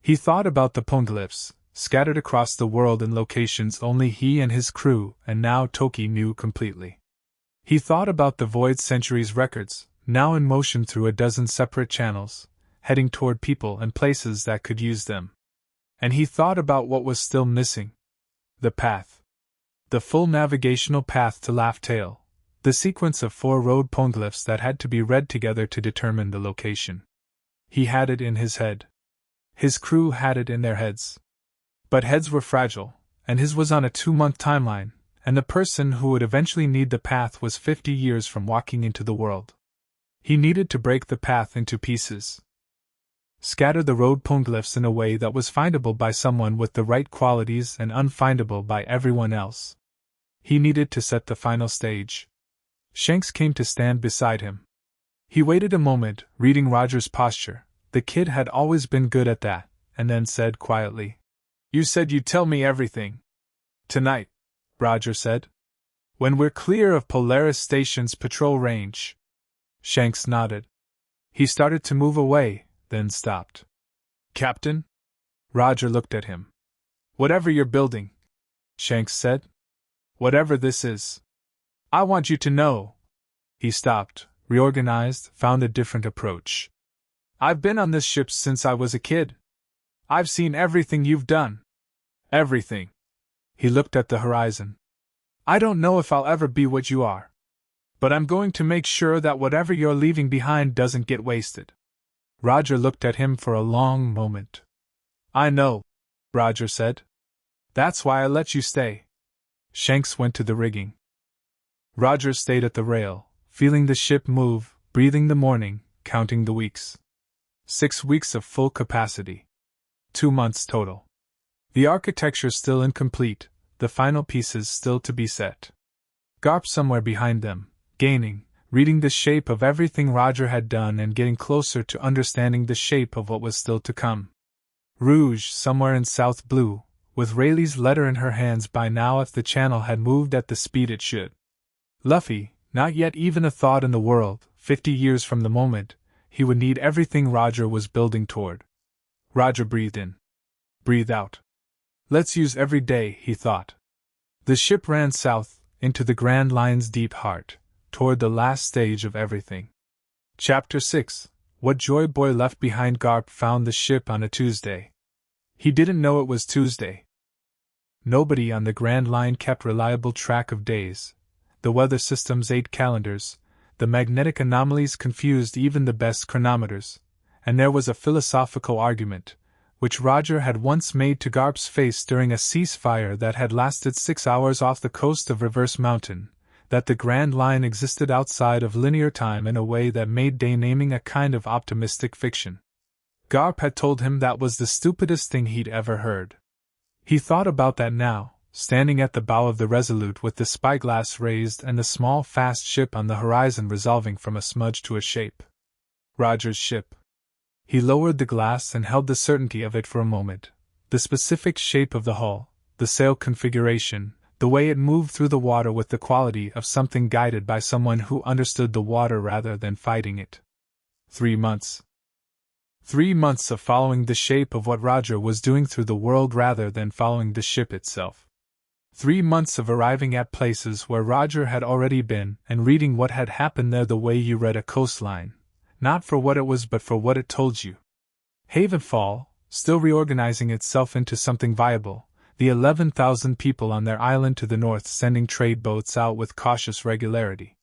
He thought about the poneglyphs, scattered across the world in locations only he and his crew and now Toki knew completely. He thought about the Void Centuries records, now in motion through a dozen separate channels, heading toward people and places that could use them. And he thought about what was still missing. The path. The full navigational path to Laugh Tale, the sequence of 4 road poneglyphs that had to be read together to determine the location. He had it in his head. His crew had it in their heads. But heads were fragile, and his was on a 2-month timeline, and the person who would eventually need the path was 50 years from walking into the world. He needed to break the path into pieces. Scatter the road poneglyphs in a way that was findable by someone with the right qualities and unfindable by everyone else. He needed to set the final stage. Shanks came to stand beside him. He waited a moment, reading Roger's posture. The kid had always been good at that, and then said quietly, "You said you'd tell me everything. Tonight," Roger said. "When we're clear of Polaris Station's patrol range." Shanks nodded. He started to move away, then stopped. "Captain?" Roger looked at him. "Whatever you're building," Shanks said. "Whatever this is. I want you to know." He stopped, reorganized, found a different approach. "I've been on this ship since I was a kid. I've seen everything you've done. Everything." He looked at the horizon. "I don't know if I'll ever be what you are. But I'm going to make sure that whatever you're leaving behind doesn't get wasted." Roger looked at him for a long moment. "I know," Roger said. "That's why I let you stay." Shanks went to the rigging. Roger stayed at the rail, feeling the ship move, breathing the morning, counting the weeks. 6 weeks of full capacity. 2 months total. The architecture still incomplete, the final pieces still to be set. Garp somewhere behind them, gaining, reading the shape of everything Roger had done and getting closer to understanding the shape of what was still to come. Rouge somewhere in South Blue, with Rayleigh's letter in her hands by now if the channel had moved at the speed it should. Luffy, not yet even a thought in the world, 50 years from the moment, he would need everything Roger was building toward. Roger breathed in. Breathe out. Let's use every day, he thought. The ship ran south, into the Grand Line's deep heart, toward the last stage of everything. Chapter 6. What Joy Boy left behind. Garp found the ship on a Tuesday. He didn't know it was Tuesday. Nobody on the Grand Line kept reliable track of days. The weather system's 8 calendars, the magnetic anomalies confused even the best chronometers, and there was a philosophical argument, which Roger had once made to Garp's face during a ceasefire that had lasted 6 hours off the coast of Reverse Mountain, that the Grand Line existed outside of linear time in a way that made day naming a kind of optimistic fiction. Garp had told him that was the stupidest thing he'd ever heard. He thought about that now, standing at the bow of the Resolute with the spyglass raised and the small fast ship on the horizon resolving from a smudge to a shape. Roger's ship. He lowered the glass and held the certainty of it for a moment. The specific shape of the hull, the sail configuration, the way it moved through the water with the quality of something guided by someone who understood the water rather than fighting it. 3 months. 3 months of following the shape of what Roger was doing through the world rather than following the ship itself. 3 months of arriving at places where Roger had already been and reading what had happened there the way you read a coastline, not for what it was but for what it told you. Havenfall, still reorganizing itself into something viable, the 11,000 people on their island to the north sending trade boats out with cautious regularity.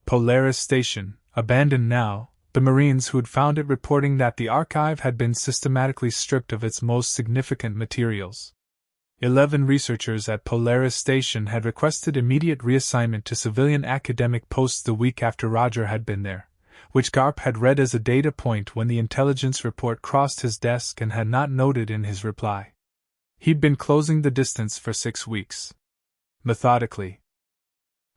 Polaris Station, abandoned now, the Marines who'd found it reporting that the archive had been systematically stripped of its most significant materials. 11 researchers at Polaris Station had requested immediate reassignment to civilian academic posts the week after Roger had been there, which Garp had read as a data point when the intelligence report crossed his desk and had not noted in his reply. He'd been closing the distance for 6 weeks. Methodically.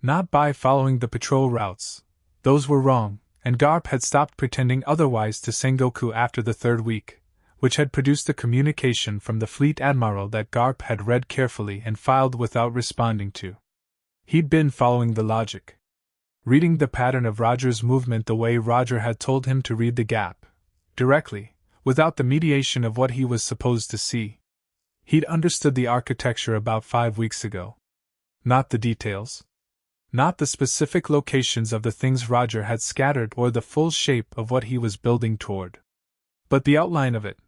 Not by following the patrol routes, those were wrong, and Garp had stopped pretending otherwise to Sengoku after the third week, which had produced a communication from the fleet admiral that Garp had read carefully and filed without responding to. He'd been following the logic. Reading the pattern of Roger's movement the way Roger had told him to read the gap, directly, without the mediation of what he was supposed to see. He'd understood the architecture about 5 weeks ago. Not the details. Not the specific locations of the things Roger had scattered or the full shape of what he was building toward. But the outline of it,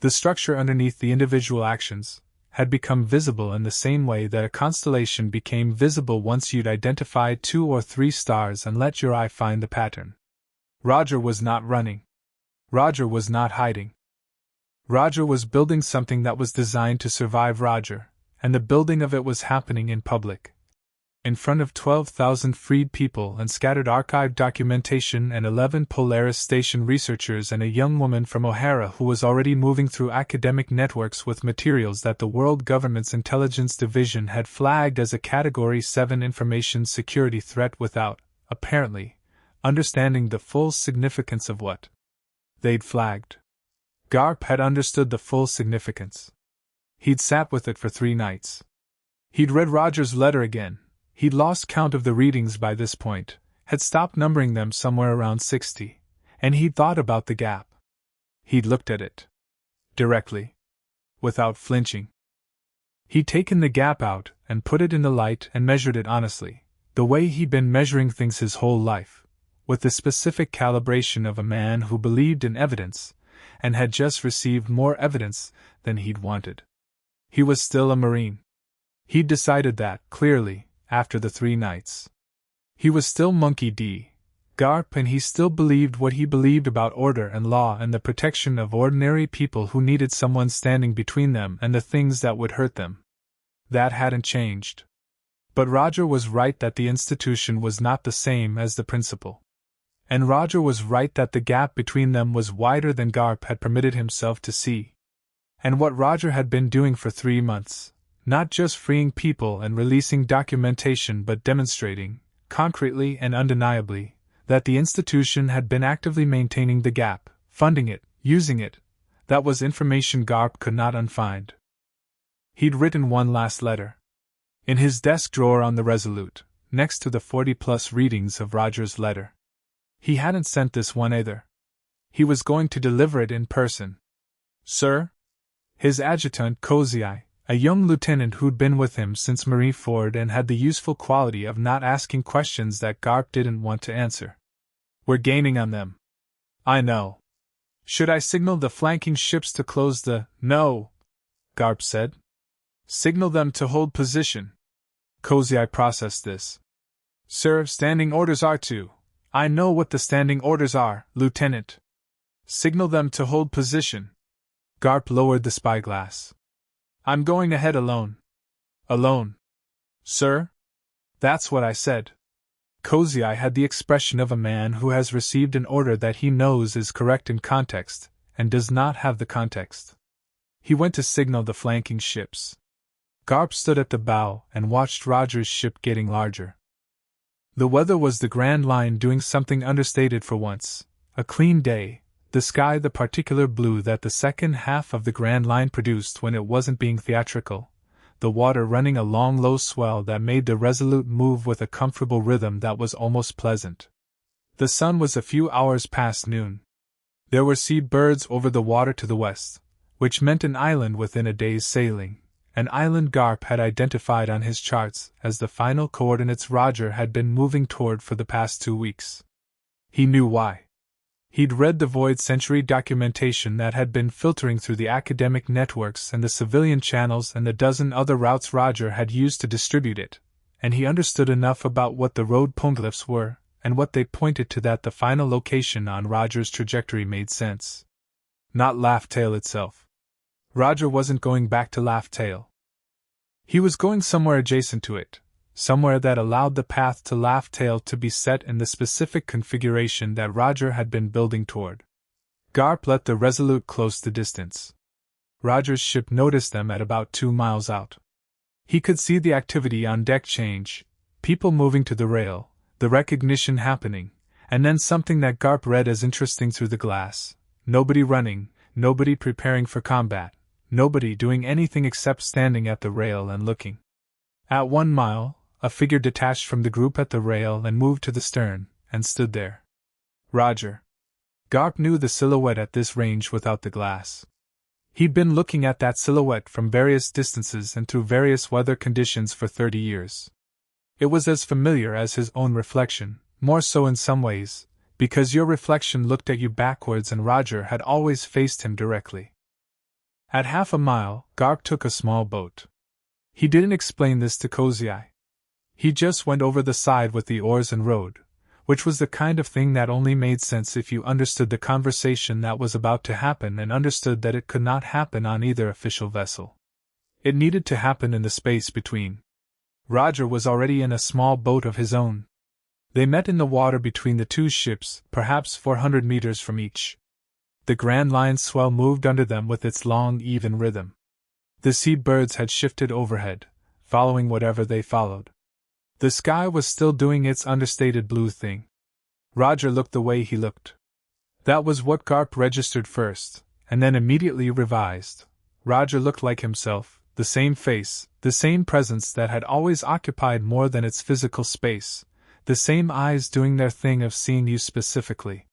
the structure underneath the individual actions, had become visible in the same way that a constellation became visible once you'd identified 2 or 3 stars and let your eye find the pattern. Roger was not running. Roger was not hiding. Roger was building something that was designed to survive Roger, and the building of it was happening in public. In front of 12,000 freed people and scattered archived documentation and 11 Polaris Station researchers and a young woman from O'Hara who was already moving through academic networks with materials that the world government's intelligence division had flagged as a Category 7 information security threat without, apparently, understanding the full significance of what they'd flagged. Garp had understood the full significance. He'd sat with it for 3 nights. He'd read Roger's letter again. He'd lost count of the readings by this point, had stopped numbering them somewhere around 60, and he'd thought about the gap. He'd looked at it. Directly. Without flinching. He'd taken the gap out and put it in the light and measured it honestly, the way he'd been measuring things his whole life, with the specific calibration of a man who believed in evidence, and had just received more evidence than he'd wanted. He was still a Marine. He'd decided that, clearly, after the 3 nights. He was still Monkey D. Garp, and he still believed what he believed about order and law and the protection of ordinary people who needed someone standing between them and the things that would hurt them. That hadn't changed. But Roger was right that the institution was not the same as the principle. And Roger was right that the gap between them was wider than Garp had permitted himself to see. And what Roger had been doing for 3 months, not just freeing people and releasing documentation but demonstrating, concretely and undeniably, that the institution had been actively maintaining the gap, funding it, using it, that was information Garp could not unfind. He'd written one last letter. In his desk drawer on the Resolute, next to the 40-plus readings of Roger's letter. He hadn't sent this one either. He was going to deliver it in person. Sir? His adjutant, Kozai, a young lieutenant who'd been with him since Marineford and had the useful quality of not asking questions that Garp didn't want to answer. We're gaining on them. I know. Should I signal the flanking ships to close the— No, Garp said. Signal them to hold position. Kozai processed this. Sir, standing orders are to— I know what the standing orders are, Lieutenant. Signal them to hold position. Garp lowered the spyglass. I'm going ahead alone. Alone? Sir? That's what I said. Kozai had the expression of a man who has received an order that he knows is correct in context, and does not have the context. He went to signal the flanking ships. Garp stood at the bow and watched Roger's ship getting larger. The weather was the Grand Line doing something understated for once. A clean day, the sky the particular blue that the second half of the Grand Line produced when it wasn't being theatrical, the water running a long low swell that made the Resolute move with a comfortable rhythm that was almost pleasant. The sun was a few hours past noon. There were sea birds over the water to the west, which meant an island within a day's sailing. An island Garp had identified on his charts as the final coordinates Roger had been moving toward for the past 2 weeks. He knew why. He'd read the Void Century documentation that had been filtering through the academic networks and the civilian channels and the dozen other routes Roger had used to distribute it, and he understood enough about what the road poneglyphs were, and what they pointed to that the final location on Roger's trajectory made sense. Not Laugh Tale itself. Roger wasn't going back to Laugh Tale. He was going somewhere adjacent to it, somewhere that allowed the path to Laugh Tale to be set in the specific configuration that Roger had been building toward. Garp let the Resolute close the distance. Roger's ship noticed them at about 2 miles out. He could see the activity on deck change, people moving to the rail, the recognition happening, And then something that Garp read as interesting through the glass. Nobody running, nobody preparing for combat, nobody doing anything except standing at the rail and looking. At 1 mile, a figure detached from the group at the rail and moved to the stern, and stood there. Roger. Garp knew the silhouette at this range without the glass. He'd been looking at that silhouette from various distances and through various weather conditions for 30 years. It was as familiar as his own reflection, more so in some ways, because your reflection looked at you backwards and Roger had always faced him directly. At 1/2 mile, Garp took a small boat. He didn't explain this to Cozy Eye. He just went over the side with the oars and rowed, which was the kind of thing that only made sense if you understood the conversation that was about to happen and understood that it could not happen on either official vessel. It needed to happen in the space between. Roger was already in a small boat of his own. They met in the water between the two ships, perhaps 400 meters from each. The Grand Line's swell moved under them with its long, even rhythm. The sea birds had shifted overhead, following whatever they followed. The sky was still doing its understated blue thing. Roger looked the way he looked. That was what Garp registered first, and then immediately revised. Roger looked like himself, the same face, the same presence that had always occupied more than its physical space, the same eyes doing their thing of seeing you specifically.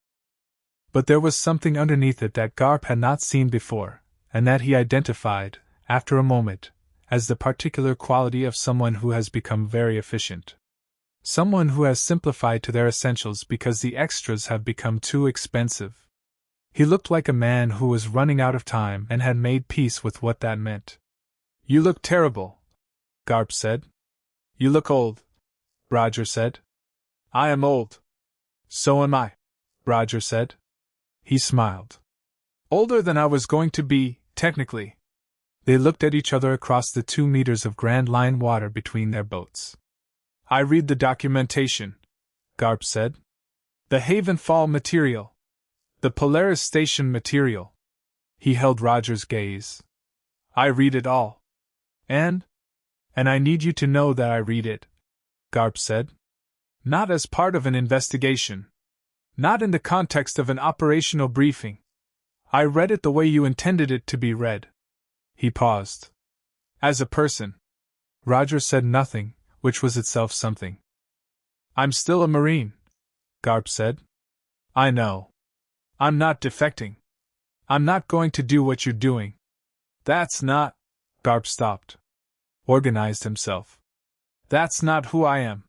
But there was something underneath it that Garp had not seen before, and that he identified, after a moment, as the particular quality of someone who has become very efficient. Someone who has simplified to their essentials because the extras have become too expensive. He looked like a man who was running out of time and had made peace with what that meant. "You look terrible," Garp said. "You look old," Roger said. "I am old." "So am I," Roger said. He smiled. "Older than I was going to be, technically." They looked at each other across the 2 meters of Grand Line water between their boats. "I read the documentation," Garp said. "The Haven Fall material. The Polaris Station material." He held Roger's gaze. "I read it all. And I need you to know that I read it," Garp said. "Not as part of an investigation. Not in the context of an operational briefing. I read it the way you intended it to be read." He paused. "As a person." Roger said nothing, which was itself something. "I'm still a Marine," Garp said. "I know. I'm not defecting. I'm not going to do what you're doing. That's not—" Garp stopped. Organized himself. "That's not who I am.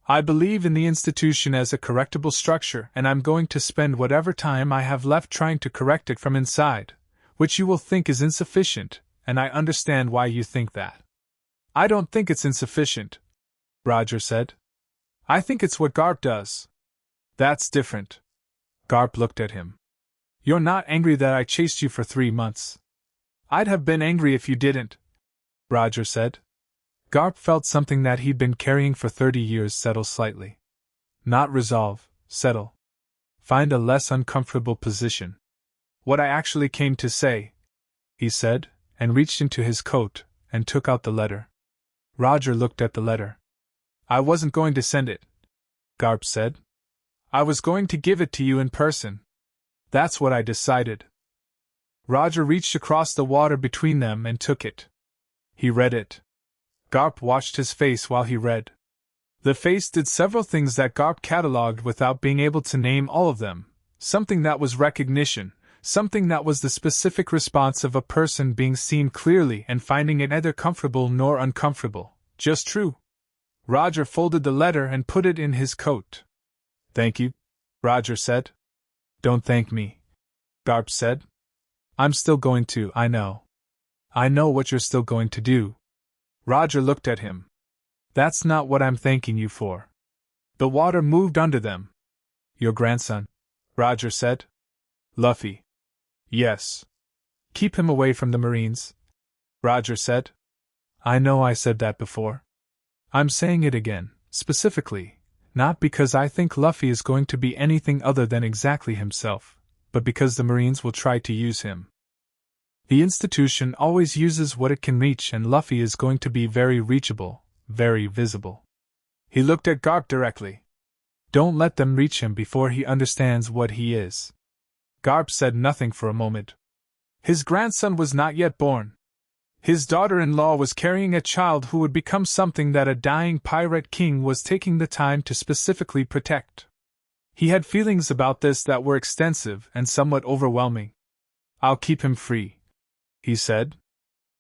I believe in the institution as a correctable structure, and I'm going to spend whatever time I have left trying to correct it from inside, which you will think is insufficient, and I understand why you think that." "I don't think it's insufficient," Roger said. "I think it's what Garp does." "That's different." Garp looked at him. "You're not angry that I chased you for 3 months." "I'd have been angry if you didn't," Roger said. Garp felt something that he'd been carrying for 30 years settle slightly. Not resolve, settle. Find a less uncomfortable position. "What I actually came to say," he said, and reached into his coat, and took out the letter. Roger looked at the letter. "I wasn't going to send it," Garp said. "I was going to give it to you in person. That's what I decided." Roger reached across the water between them and took it. He read it. Garp watched his face while he read. The face did several things that Garp catalogued without being able to name all of them, something that was recognition, something that was the specific response of a person being seen clearly and finding it neither comfortable nor uncomfortable, just true. Roger folded the letter and put it in his coat. "Thank you," Roger said. "Don't thank me," Garp said. "I'm still going to, I know. I know what you're still going to do." Roger looked at him. "That's not what I'm thanking you for." The water moved under them. "Your grandson," Roger said. "Luffy." "Yes." "Keep him away from the Marines," Roger said. "I know I said that before. I'm saying it again, specifically, not because I think Luffy is going to be anything other than exactly himself, but because the Marines will try to use him. The institution always uses what it can reach, and Luffy is going to be very reachable, very visible." He looked at Garp directly. Don't let them reach him before he understands what he is. Garp said nothing for a moment. His grandson was not yet born. His daughter-in-law was carrying a child who would become something that a dying pirate king was taking the time to specifically protect. He had feelings about this that were extensive and somewhat overwhelming. "I'll keep him free," he said.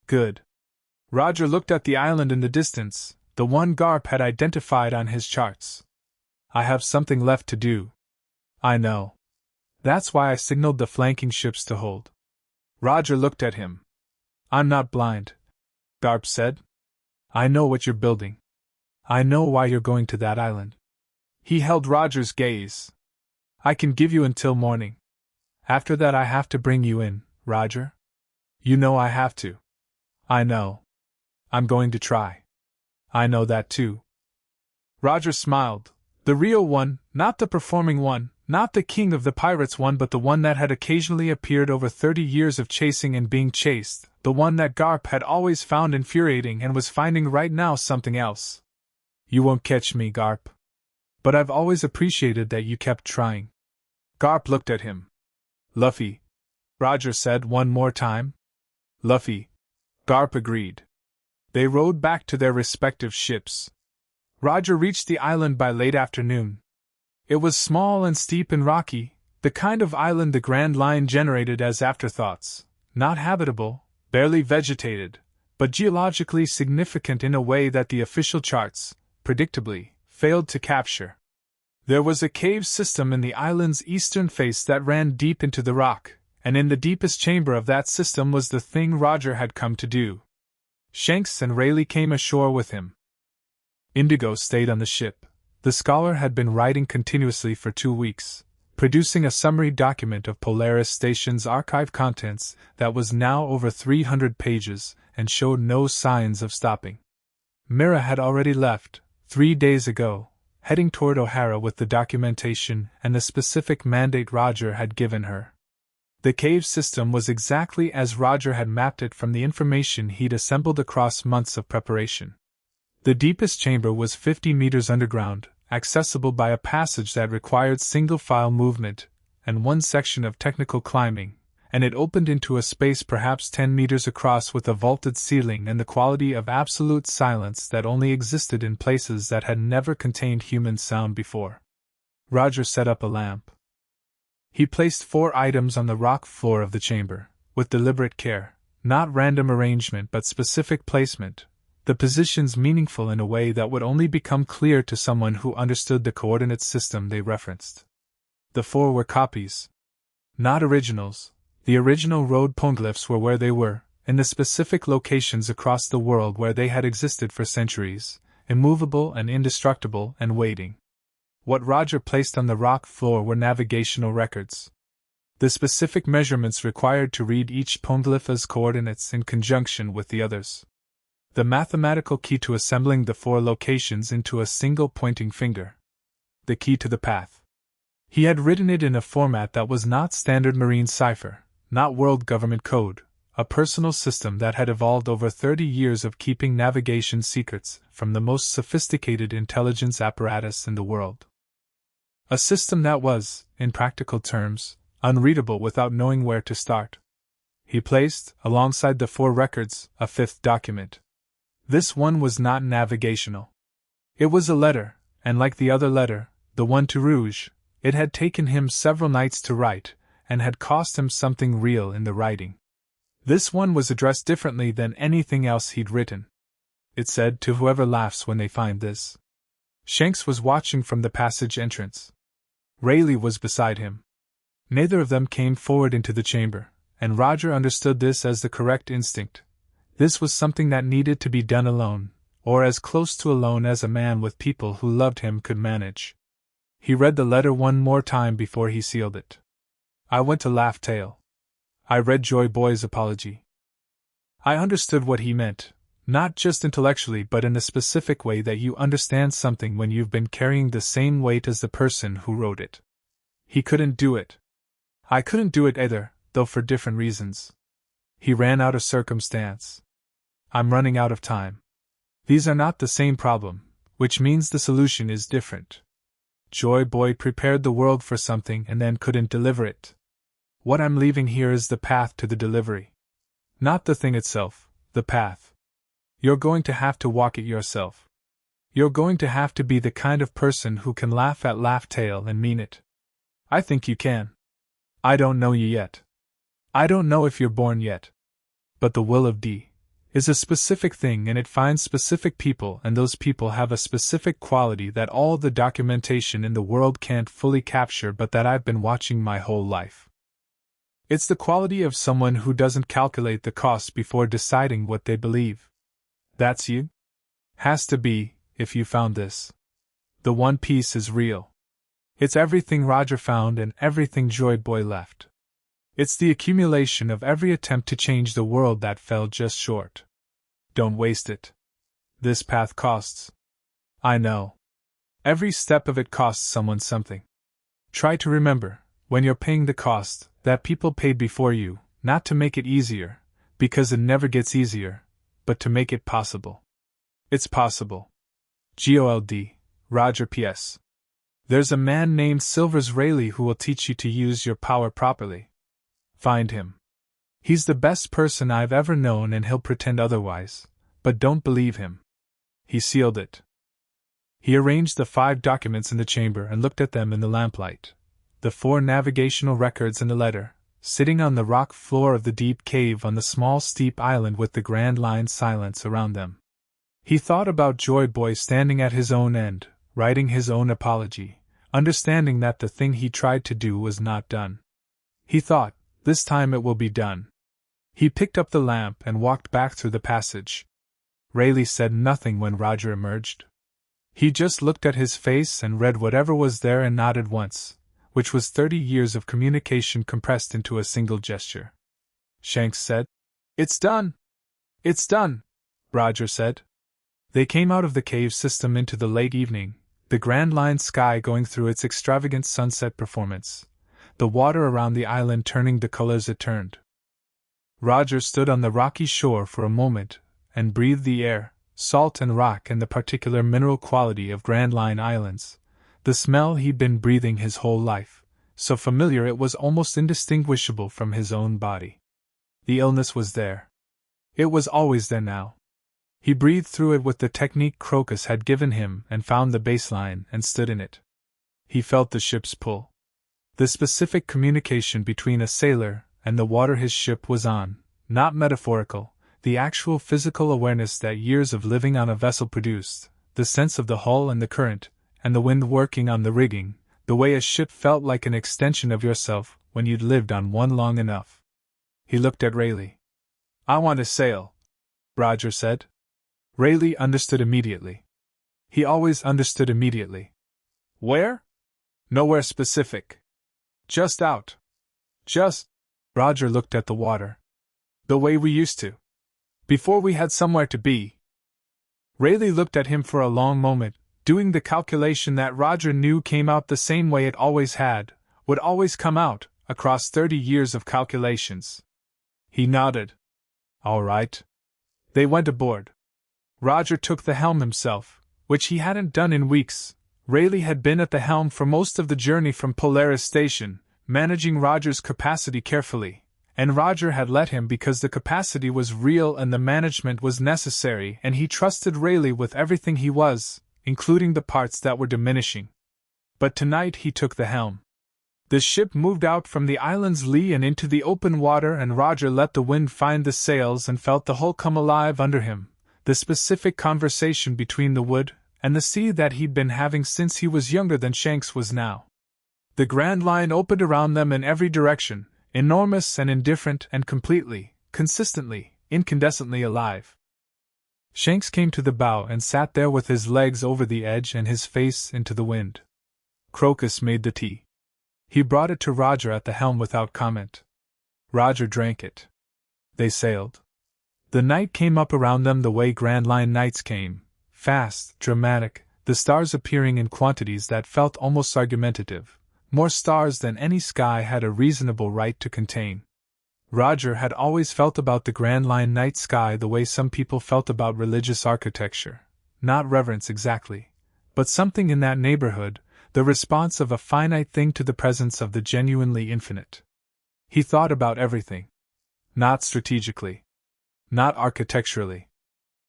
"Good." Roger looked at the island in the distance, the one Garp had identified on his charts. "I have something left to do." "I know. That's why I signaled the flanking ships to hold." Roger looked at him. "I'm not blind," Garp said. "I know what you're building. I know why you're going to that island." He held Roger's gaze. "I can give you until morning. After that I have to bring you in, Roger. You know I have to." "I know. I'm going to try." "I know that too." Roger smiled. The real one, not the performing one, not the king of the pirates one, but the one that had occasionally appeared over 30 years of chasing and being chased, the one that Garp had always found infuriating and was finding right now something else. "You won't catch me, Garp. But I've always appreciated that you kept trying." Garp looked at him. "Luffy," Roger said one more time. "Luffy," Garp agreed. They rowed back to their respective ships. Roger reached the island by late afternoon. It was small and steep and rocky, the kind of island the Grand Line generated as afterthoughts, not habitable, barely vegetated, but geologically significant in a way that the official charts, predictably, failed to capture. There was a cave system in the island's eastern face that ran deep into the rock, and in the deepest chamber of that system was the thing Roger had come to do. Shanks and Rayleigh came ashore with him. Indigo stayed on the ship. The scholar had been writing continuously for 2 weeks, producing a summary document of Polaris Station's archive contents that was now over 300 pages and showed no signs of stopping. Mira had already left, 3 days ago, heading toward O'Hara with the documentation and the specific mandate Roger had given her. The cave system was exactly as Roger had mapped it from the information he'd assembled across months of preparation. The deepest chamber was 50 meters underground, accessible by a passage that required single-file movement and one section of technical climbing, and it opened into a space perhaps 10 meters across with a vaulted ceiling and the quality of absolute silence that only existed in places that had never contained human sound before. Roger set up a lamp. He placed 4 items on the rock floor of the chamber, with deliberate care, not random arrangement but specific placement, the positions meaningful in a way that would only become clear to someone who understood the coordinate system they referenced. The 4 were copies. Not originals. The original road poneglyphs were where they were, in the specific locations across the world where they had existed for centuries, immovable and indestructible and waiting. What Roger placed on the rock floor were navigational records. The specific measurements required to read each poneglyph as coordinates in conjunction with the others. The mathematical key to assembling the 4 locations into a single pointing finger. The key to the path. He had written it in a format that was not standard marine cipher, not world government code, a personal system that had evolved over 30 years of keeping navigation secrets from the most sophisticated intelligence apparatus in the world. A system that was, in practical terms, unreadable without knowing where to start. He placed, alongside the 4 records, a 5th document. This one was not navigational. It was a letter, and like the other letter, the one to Rouge, it had taken him several nights to write, and had cost him something real in the writing. This one was addressed differently than anything else he'd written. It said, "To whoever laughs when they find this." Shanks was watching from the passage entrance. Rayleigh was beside him. Neither of them came forward into the chamber, and Roger understood this as the correct instinct. This was something that needed to be done alone, or as close to alone as a man with people who loved him could manage. He read the letter one more time before he sealed it. "I went to Laugh Tale. I read Joy Boy's apology. I understood what he meant, not just intellectually but in the specific way that you understand something when you've been carrying the same weight as the person who wrote it. He couldn't do it. I couldn't do it either, though for different reasons. He ran out of circumstance. I'm running out of time. These are not the same problem, which means the solution is different. Joy Boy prepared the world for something and then couldn't deliver it. What I'm leaving here is the path to the delivery. Not the thing itself, the path. You're going to have to walk it yourself. You're going to have to be the kind of person who can laugh at Laughtail and mean it. I think you can. I don't know you yet. I don't know if you're born yet. But the will of D is a specific thing, and it finds specific people, and those people have a specific quality that all the documentation in the world can't fully capture, but that I've been watching my whole life. It's the quality of someone who doesn't calculate the cost before deciding what they believe. That's you? Has to be, if you found this. The one piece is real. It's everything Roger found and everything Joy Boy left. It's the accumulation of every attempt to change the world that fell just short. Don't waste it. This path costs. I know. Every step of it costs someone something. Try to remember, when you're paying the cost, that people paid before you, not to make it easier, because it never gets easier, but to make it possible. It's possible. Gold, Roger P.S. There's a man named Silvers Rayleigh who will teach you to use your power properly. Find him. He's the best person I've ever known, and he'll pretend otherwise, but don't believe him. He sealed it. He arranged the 5 documents in the chamber and looked at them in the lamplight. The 4 navigational records and the letter, sitting on the rock floor of the deep cave on the small steep island with the Grand Line silence around them. He thought about Joy Boy standing at his own end, writing his own apology, understanding that the thing he tried to do was not done. He thought, this time it will be done. He picked up the lamp and walked back through the passage. Rayleigh said nothing when Roger emerged. He just looked at his face and read whatever was there and nodded once, which was 30 years of communication compressed into a single gesture. Shanks said, "It's done! It's done!" Roger said. They came out of the cave system into the late evening, the Grand Line sky going through its extravagant sunset performance, the water around the island turning the colors it turned. Roger stood on the rocky shore for a moment and breathed the air, salt and rock and the particular mineral quality of Grand Line Islands, the smell he'd been breathing his whole life, so familiar it was almost indistinguishable from his own body. The illness was there. It was always there now. He breathed through it with the technique Crocus had given him and found the baseline and stood in it. He felt the ship's pull. The specific communication between a sailor and the water his ship was on, not metaphorical, the actual physical awareness that years of living on a vessel produced, the sense of the hull and the current, and the wind working on the rigging, the way a ship felt like an extension of yourself when you'd lived on one long enough. He looked at Rayleigh. "I want to sail," Roger said. Rayleigh understood immediately. He always understood immediately. "Where?" "Nowhere specific. Just out. Just..." Roger looked at the water. "The way we used to. Before we had somewhere to be." Rayleigh looked at him for a long moment, doing the calculation that Roger knew came out the same way it always had, would always come out, across 30 years of calculations. He nodded. "All right." They went aboard. Roger took the helm himself, which he hadn't done in weeks. Rayleigh had been at the helm for most of the journey from Polaris Station, managing Roger's capacity carefully, and Roger had let him because the capacity was real and the management was necessary, and he trusted Rayleigh with everything he was, including the parts that were diminishing. But tonight he took the helm. The ship moved out from the island's lee and into the open water, and Roger let the wind find the sails and felt the hull come alive under him, the specific conversation between the wood and the sea that he'd been having since he was younger than Shanks was now. The Grand Line opened around them in every direction, enormous and indifferent and completely, consistently, incandescently alive. Shanks came to the bow and sat there with his legs over the edge and his face into the wind. Crocus made the tea. He brought it to Roger at the helm without comment. Roger drank it. They sailed. The night came up around them the way Grand Line nights came, fast, dramatic, the stars appearing in quantities that felt almost argumentative, more stars than any sky had a reasonable right to contain. Roger had always felt about the Grand Line night sky the way some people felt about religious architecture, not reverence exactly, but something in that neighborhood, the response of a finite thing to the presence of the genuinely infinite. He thought about everything. Not strategically. Not architecturally.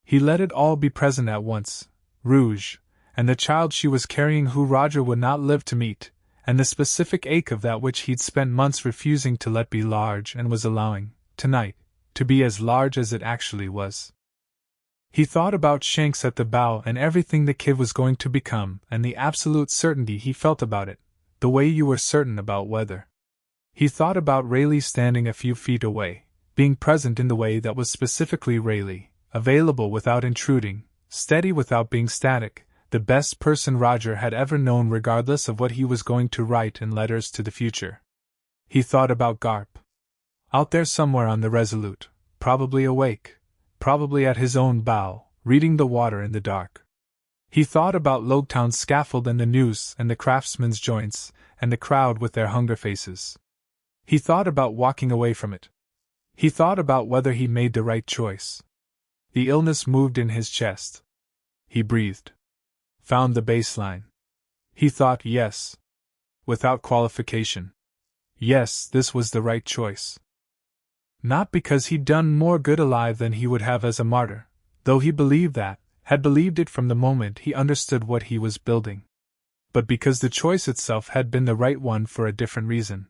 He let it all be present at once: Rouge, and the child she was carrying who Roger would not live to meet, and the specific ache of that which he'd spent months refusing to let be large and was allowing, tonight, to be as large as it actually was. He thought about Shanks at the bow and everything the kid was going to become, and the absolute certainty he felt about it, the way you were certain about weather. He thought about Rayleigh standing a few feet away, being present in the way that was specifically Rayleigh, available without intruding, steady without being static, the best person Roger had ever known regardless of what he was going to write in letters to the future. He thought about Garp. Out there somewhere on the Resolute, probably awake, probably at his own bow, reading the water in the dark. He thought about Loguetown's scaffold and the noose and the craftsmen's joints and the crowd with their hunger faces. He thought about walking away from it. He thought about whether he made the right choice. The illness moved in his chest. He breathed. Found the baseline. He thought yes. Without qualification. Yes, this was the right choice. Not because he'd done more good alive than he would have as a martyr, though he believed that, had believed it from the moment he understood what he was building. But because the choice itself had been the right one for a different reason.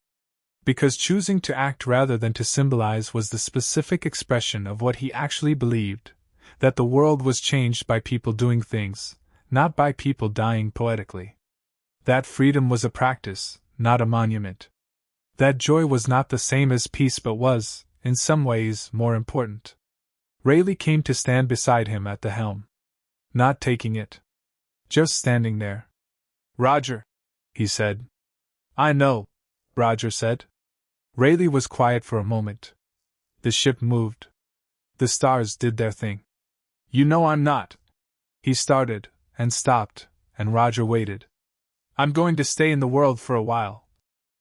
Because choosing to act rather than to symbolize was the specific expression of what he actually believed, that the world was changed by people doing things, not by people dying poetically. That freedom was a practice, not a monument. That joy was not the same as peace but was, in some ways, more important. Rayleigh came to stand beside him at the helm. Not taking it. Just standing there. "Roger," he said. "I know," Roger said. Rayleigh was quiet for a moment. The ship moved. The stars did their thing. "You know I'm not." He started, and stopped, and Roger waited. "I'm going to stay in the world for a while,"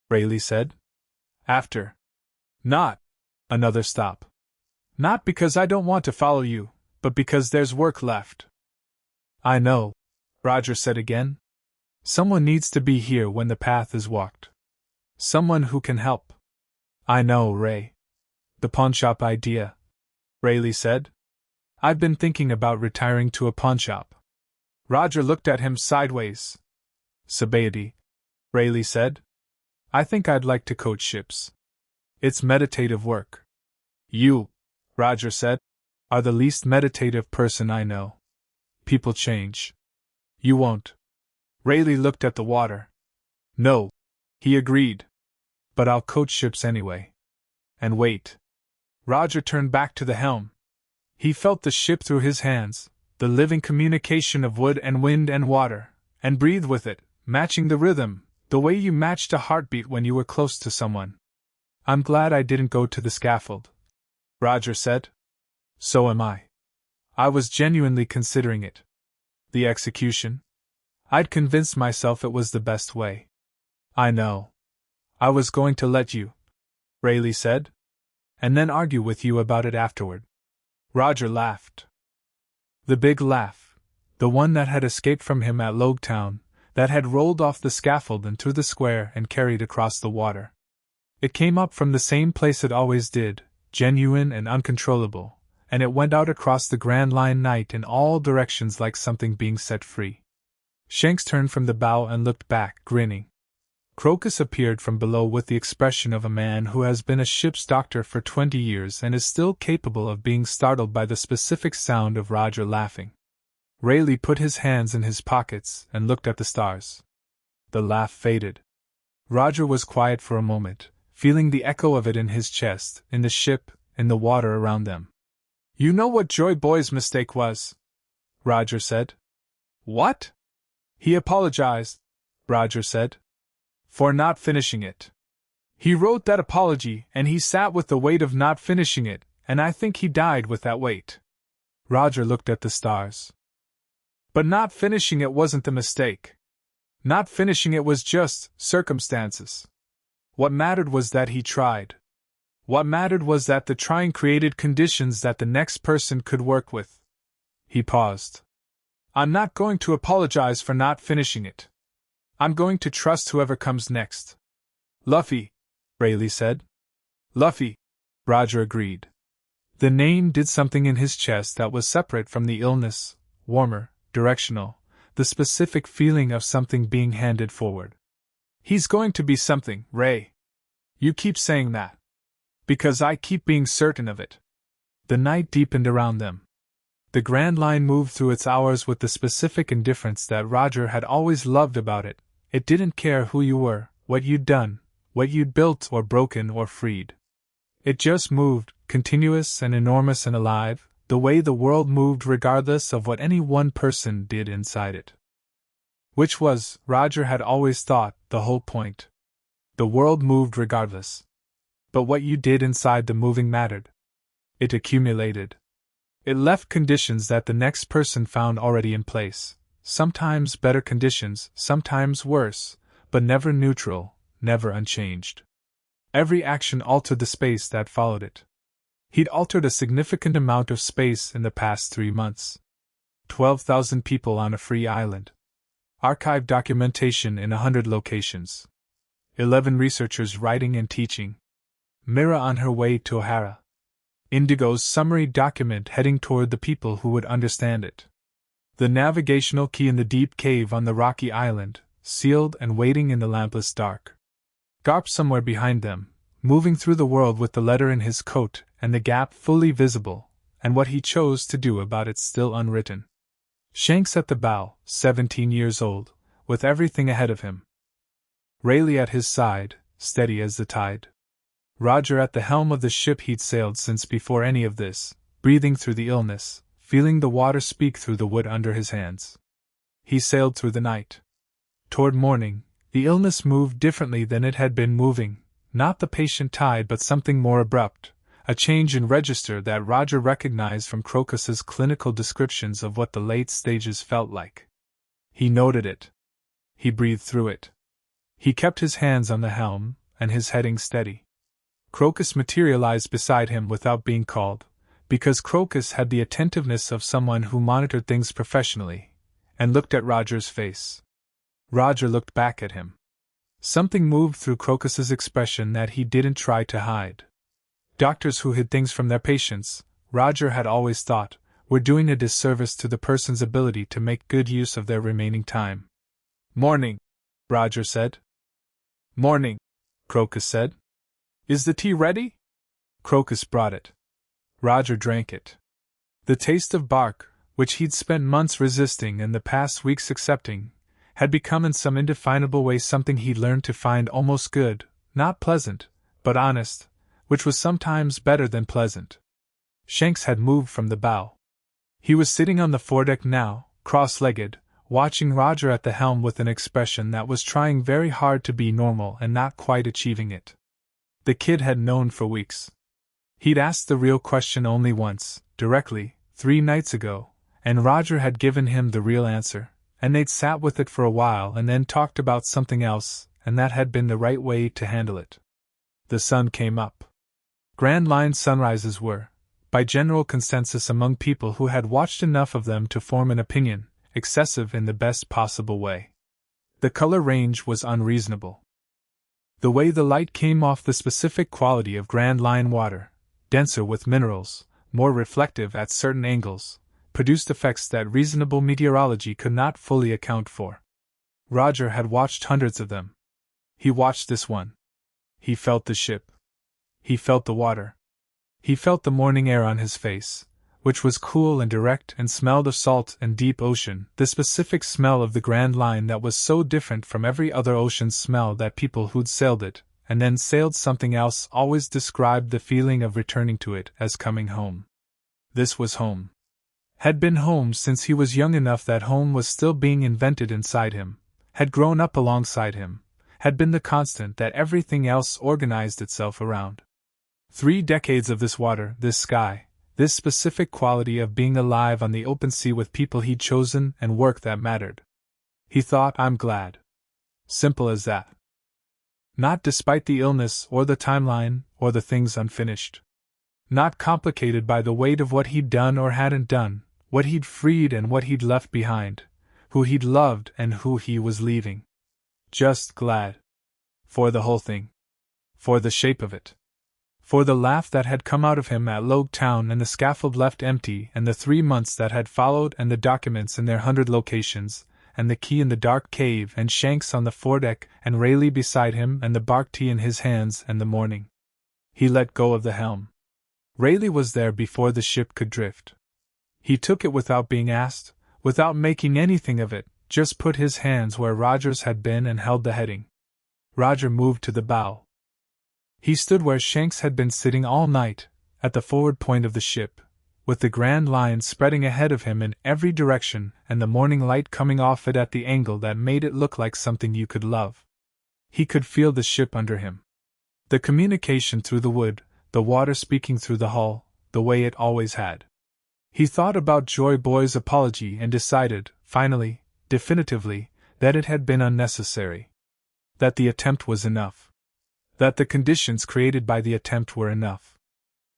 Rayleigh said. "After. Not." Another stop. "Not because I don't want to follow you, but because there's work left." "I know," Roger said again. "Someone needs to be here when the path is walked. Someone who can help." "I know, Ray." "The pawnshop idea," Rayleigh said. "I've been thinking about retiring to a pawnshop." Roger looked at him sideways. "Sobriety," Rayleigh said. "I think I'd like to coach ships. It's meditative work." "You," Roger said, "are the least meditative person I know. People change. You won't." Rayleigh looked at the water. "No," he agreed. "But I'll coach ships anyway. And wait." Roger turned back to the helm. He felt the ship through his hands, the living communication of wood and wind and water, and breathed with it, matching the rhythm, the way you matched a heartbeat when you were close to someone. "I'm glad I didn't go to the scaffold," Roger said. "So am I. I was genuinely considering it. The execution? I'd convinced myself it was the best way." "I know. I was going to let you," Rayleigh said, "and then argue with you about it afterward." Roger laughed. The big laugh, the one that had escaped from him at Loguetown, that had rolled off the scaffold and through the square and carried across the water. It came up from the same place it always did, genuine and uncontrollable, and it went out across the Grand Line night in all directions like something being set free. Shanks turned from the bow and looked back, grinning. Crocus appeared from below with the expression of a man who has been a ship's doctor for 20 years and is still capable of being startled by the specific sound of Roger laughing. Rayleigh put his hands in his pockets and looked at the stars. The laugh faded. Roger was quiet for a moment, feeling the echo of it in his chest, in the ship, in the water around them. "You know what Joy Boy's mistake was?" Roger said. "What?" "He apologized," Roger said, "for not finishing it. He wrote that apology, and he sat with the weight of not finishing it, and I think he died with that weight." Roger looked at the stars. "But not finishing it wasn't the mistake. Not finishing it was just circumstances. What mattered was that he tried. What mattered was that the trying created conditions that the next person could work with." He paused. "I'm not going to apologize for not finishing it. I'm going to trust whoever comes next. Luffy, Rayleigh said. Luffy, Roger agreed. The name did something in his chest that was separate from the illness, warmer, directional, the specific feeling of something being handed forward. He's going to be something, Ray. You keep saying that. Because I keep being certain of it. The night deepened around them. The Grand Line moved through its hours with the specific indifference that Roger had always loved about it. It didn't care who you were, what you'd done, what you'd built or broken or freed. It just moved, continuous and enormous and alive, the way the world moved regardless of what any one person did inside it. Which was, Roger had always thought, the whole point. The world moved regardless. But what you did inside the moving mattered. It accumulated. It left conditions that the next person found already in place, sometimes better conditions, sometimes worse, but never neutral, never unchanged. Every action altered the space that followed it. He'd altered a significant amount of space in the past 3 months. 12,000 people on a free island. Archived documentation in 100 locations. 11 researchers writing and teaching. Mira on her way to O'Hara. Indigo's summary document heading toward the people who would understand it. The navigational key in the deep cave on the rocky island, sealed and waiting in the lampless dark. Garp somewhere behind them, moving through the world with the letter in his coat and the gap fully visible, and what he chose to do about it still unwritten. Shanks at the bow, 17 years old, with everything ahead of him. Rayleigh at his side, steady as the tide. Roger at the helm of the ship he'd sailed since before any of this, breathing through the illness, feeling the water speak through the wood under his hands. He sailed through the night. Toward morning, the illness moved differently than it had been moving, not the patient tide but something more abrupt, a change in register that Roger recognized from Crocus's clinical descriptions of what the late stages felt like. He noted it. He breathed through it. He kept his hands on the helm, and his heading steady. Crocus materialized beside him without being called, because Crocus had the attentiveness of someone who monitored things professionally, and looked at Roger's face. Roger looked back at him. Something moved through Crocus's expression that he didn't try to hide. Doctors who hid things from their patients, Roger had always thought, were doing a disservice to the person's ability to make good use of their remaining time. "Morning," Roger said. "Morning," Crocus said. "Is the tea ready?" Crocus brought it. Roger drank it. The taste of bark, which he'd spent months resisting and the past weeks accepting, had become in some indefinable way something he'd learned to find almost good, not pleasant, but honest, which was sometimes better than pleasant. Shanks had moved from the bow. He was sitting on the foredeck now, cross-legged, watching Roger at the helm with an expression that was trying very hard to be normal and not quite achieving it. The kid had known for weeks. He'd asked the real question only once, directly, 3 nights ago, and Roger had given him the real answer, and they'd sat with it for a while and then talked about something else, and that had been the right way to handle it. The sun came up. Grand Line sunrises were, by general consensus among people who had watched enough of them to form an opinion, excessive in the best possible way. The color range was unreasonable. The way the light came off the specific quality of Grand Line water, denser with minerals, more reflective at certain angles, produced effects that reasonable meteorology could not fully account for. Roger had watched hundreds of them. He watched this one. He felt the ship. He felt the water. He felt the morning air on his face, which was cool and direct and smelled of salt and deep ocean, the specific smell of the Grand Line that was so different from every other ocean smell that people who'd sailed it, and then sailed something else, always described the feeling of returning to it as coming home. This was home. Had been home since he was young enough that home was still being invented inside him, had grown up alongside him, had been the constant that everything else organized itself around. 3 decades of this water, this sky, this specific quality of being alive on the open sea with people he'd chosen and work that mattered. He thought, I'm glad. Simple as that. Not despite the illness or the timeline or the things unfinished. Not complicated by the weight of what he'd done or hadn't done, what he'd freed and what he'd left behind, who he'd loved and who he was leaving. Just glad. For the whole thing. For the shape of it. For the laugh that had come out of him at Loguetown and the scaffold left empty and the 3 months that had followed and the documents in their 100 locations, and the key in the dark cave and Shanks on the foredeck and Rayleigh beside him and the bark tea in his hands and the morning. He let go of the helm. Rayleigh was there before the ship could drift. He took it without being asked, without making anything of it, just put his hands where Roger's had been and held the heading. Roger moved to the bow. He stood where Shanks had been sitting all night, at the forward point of the ship, with the Grand Line spreading ahead of him in every direction and the morning light coming off it at the angle that made it look like something you could love. He could feel the ship under him. The communication through the wood, the water speaking through the hull, the way it always had. He thought about Joy Boy's apology and decided, finally, definitively, that it had been unnecessary. That the attempt was enough. That the conditions created by the attempt were enough.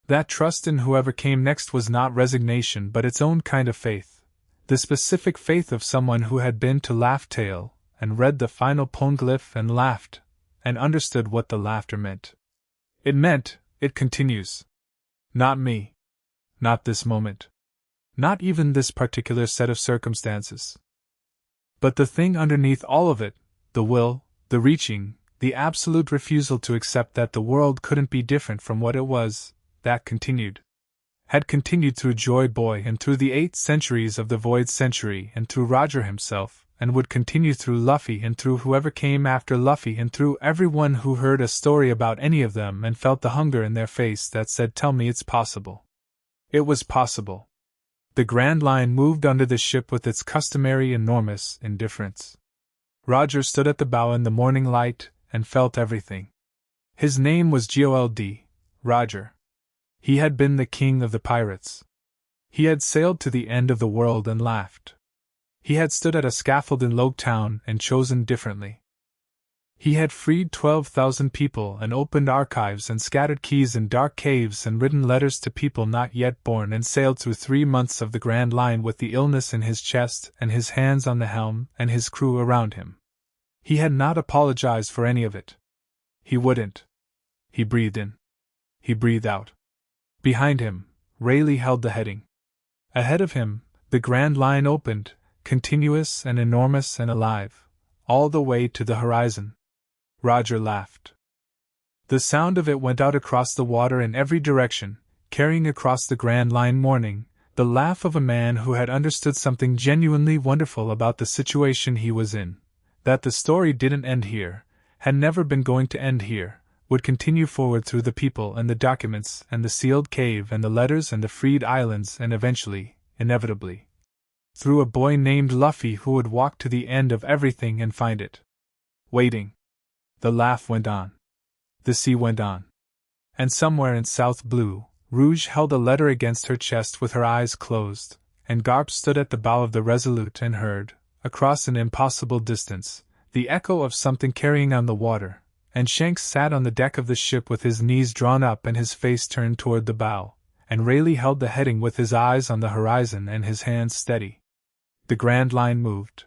That trust in whoever came next was not resignation but its own kind of faith, the specific faith of someone who had been to Laugh Tale, and read the final poneglyph and laughed, and understood what the laughter meant. It meant, it continues. Not me. Not this moment. Not even this particular set of circumstances. But the thing underneath all of it, the will, the reaching, the absolute refusal to accept that the world couldn't be different from what it was, that continued. Had continued through Joy Boy and through the 8 centuries of the Void Century and through Roger himself, and would continue through Luffy and through whoever came after Luffy and through everyone who heard a story about any of them and felt the hunger in their face that said, "Tell me it's possible." It was possible. The Grand Line moved under the ship with its customary enormous indifference. Roger stood at the bow in the morning light and felt everything. His name was Gol D, Roger. He had been the king of the pirates. He had sailed to the end of the world and laughed. He had stood at a scaffold in Loguetown and chosen differently. He had freed 12,000 people and opened archives and scattered keys in dark caves and written letters to people not yet born and sailed through 3 months of the Grand Line with the illness in his chest and his hands on the helm and his crew around him. He had not apologized for any of it. He wouldn't. He breathed in. He breathed out. Behind him, Rayleigh held the heading. Ahead of him, the Grand Line opened, continuous and enormous and alive, all the way to the horizon. Roger laughed. The sound of it went out across the water in every direction, carrying across the Grand Line morning, the laugh of a man who had understood something genuinely wonderful about the situation he was in, that the story didn't end here, had never been going to end here, would continue forward through the people and the documents and the sealed cave and the letters and the freed islands and eventually, inevitably, through a boy named Luffy who would walk to the end of everything and find it. Waiting. The laugh went on. The sea went on. And somewhere in South Blue, Rouge held a letter against her chest with her eyes closed, and Garp stood at the bow of the Resolute and heard, across an impossible distance, the echo of something carrying on the water, and Shanks sat on the deck of the ship with his knees drawn up and his face turned toward the bow, and Rayleigh held the heading with his eyes on the horizon and his hands steady. The Grand Line moved.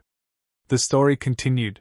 The story continued.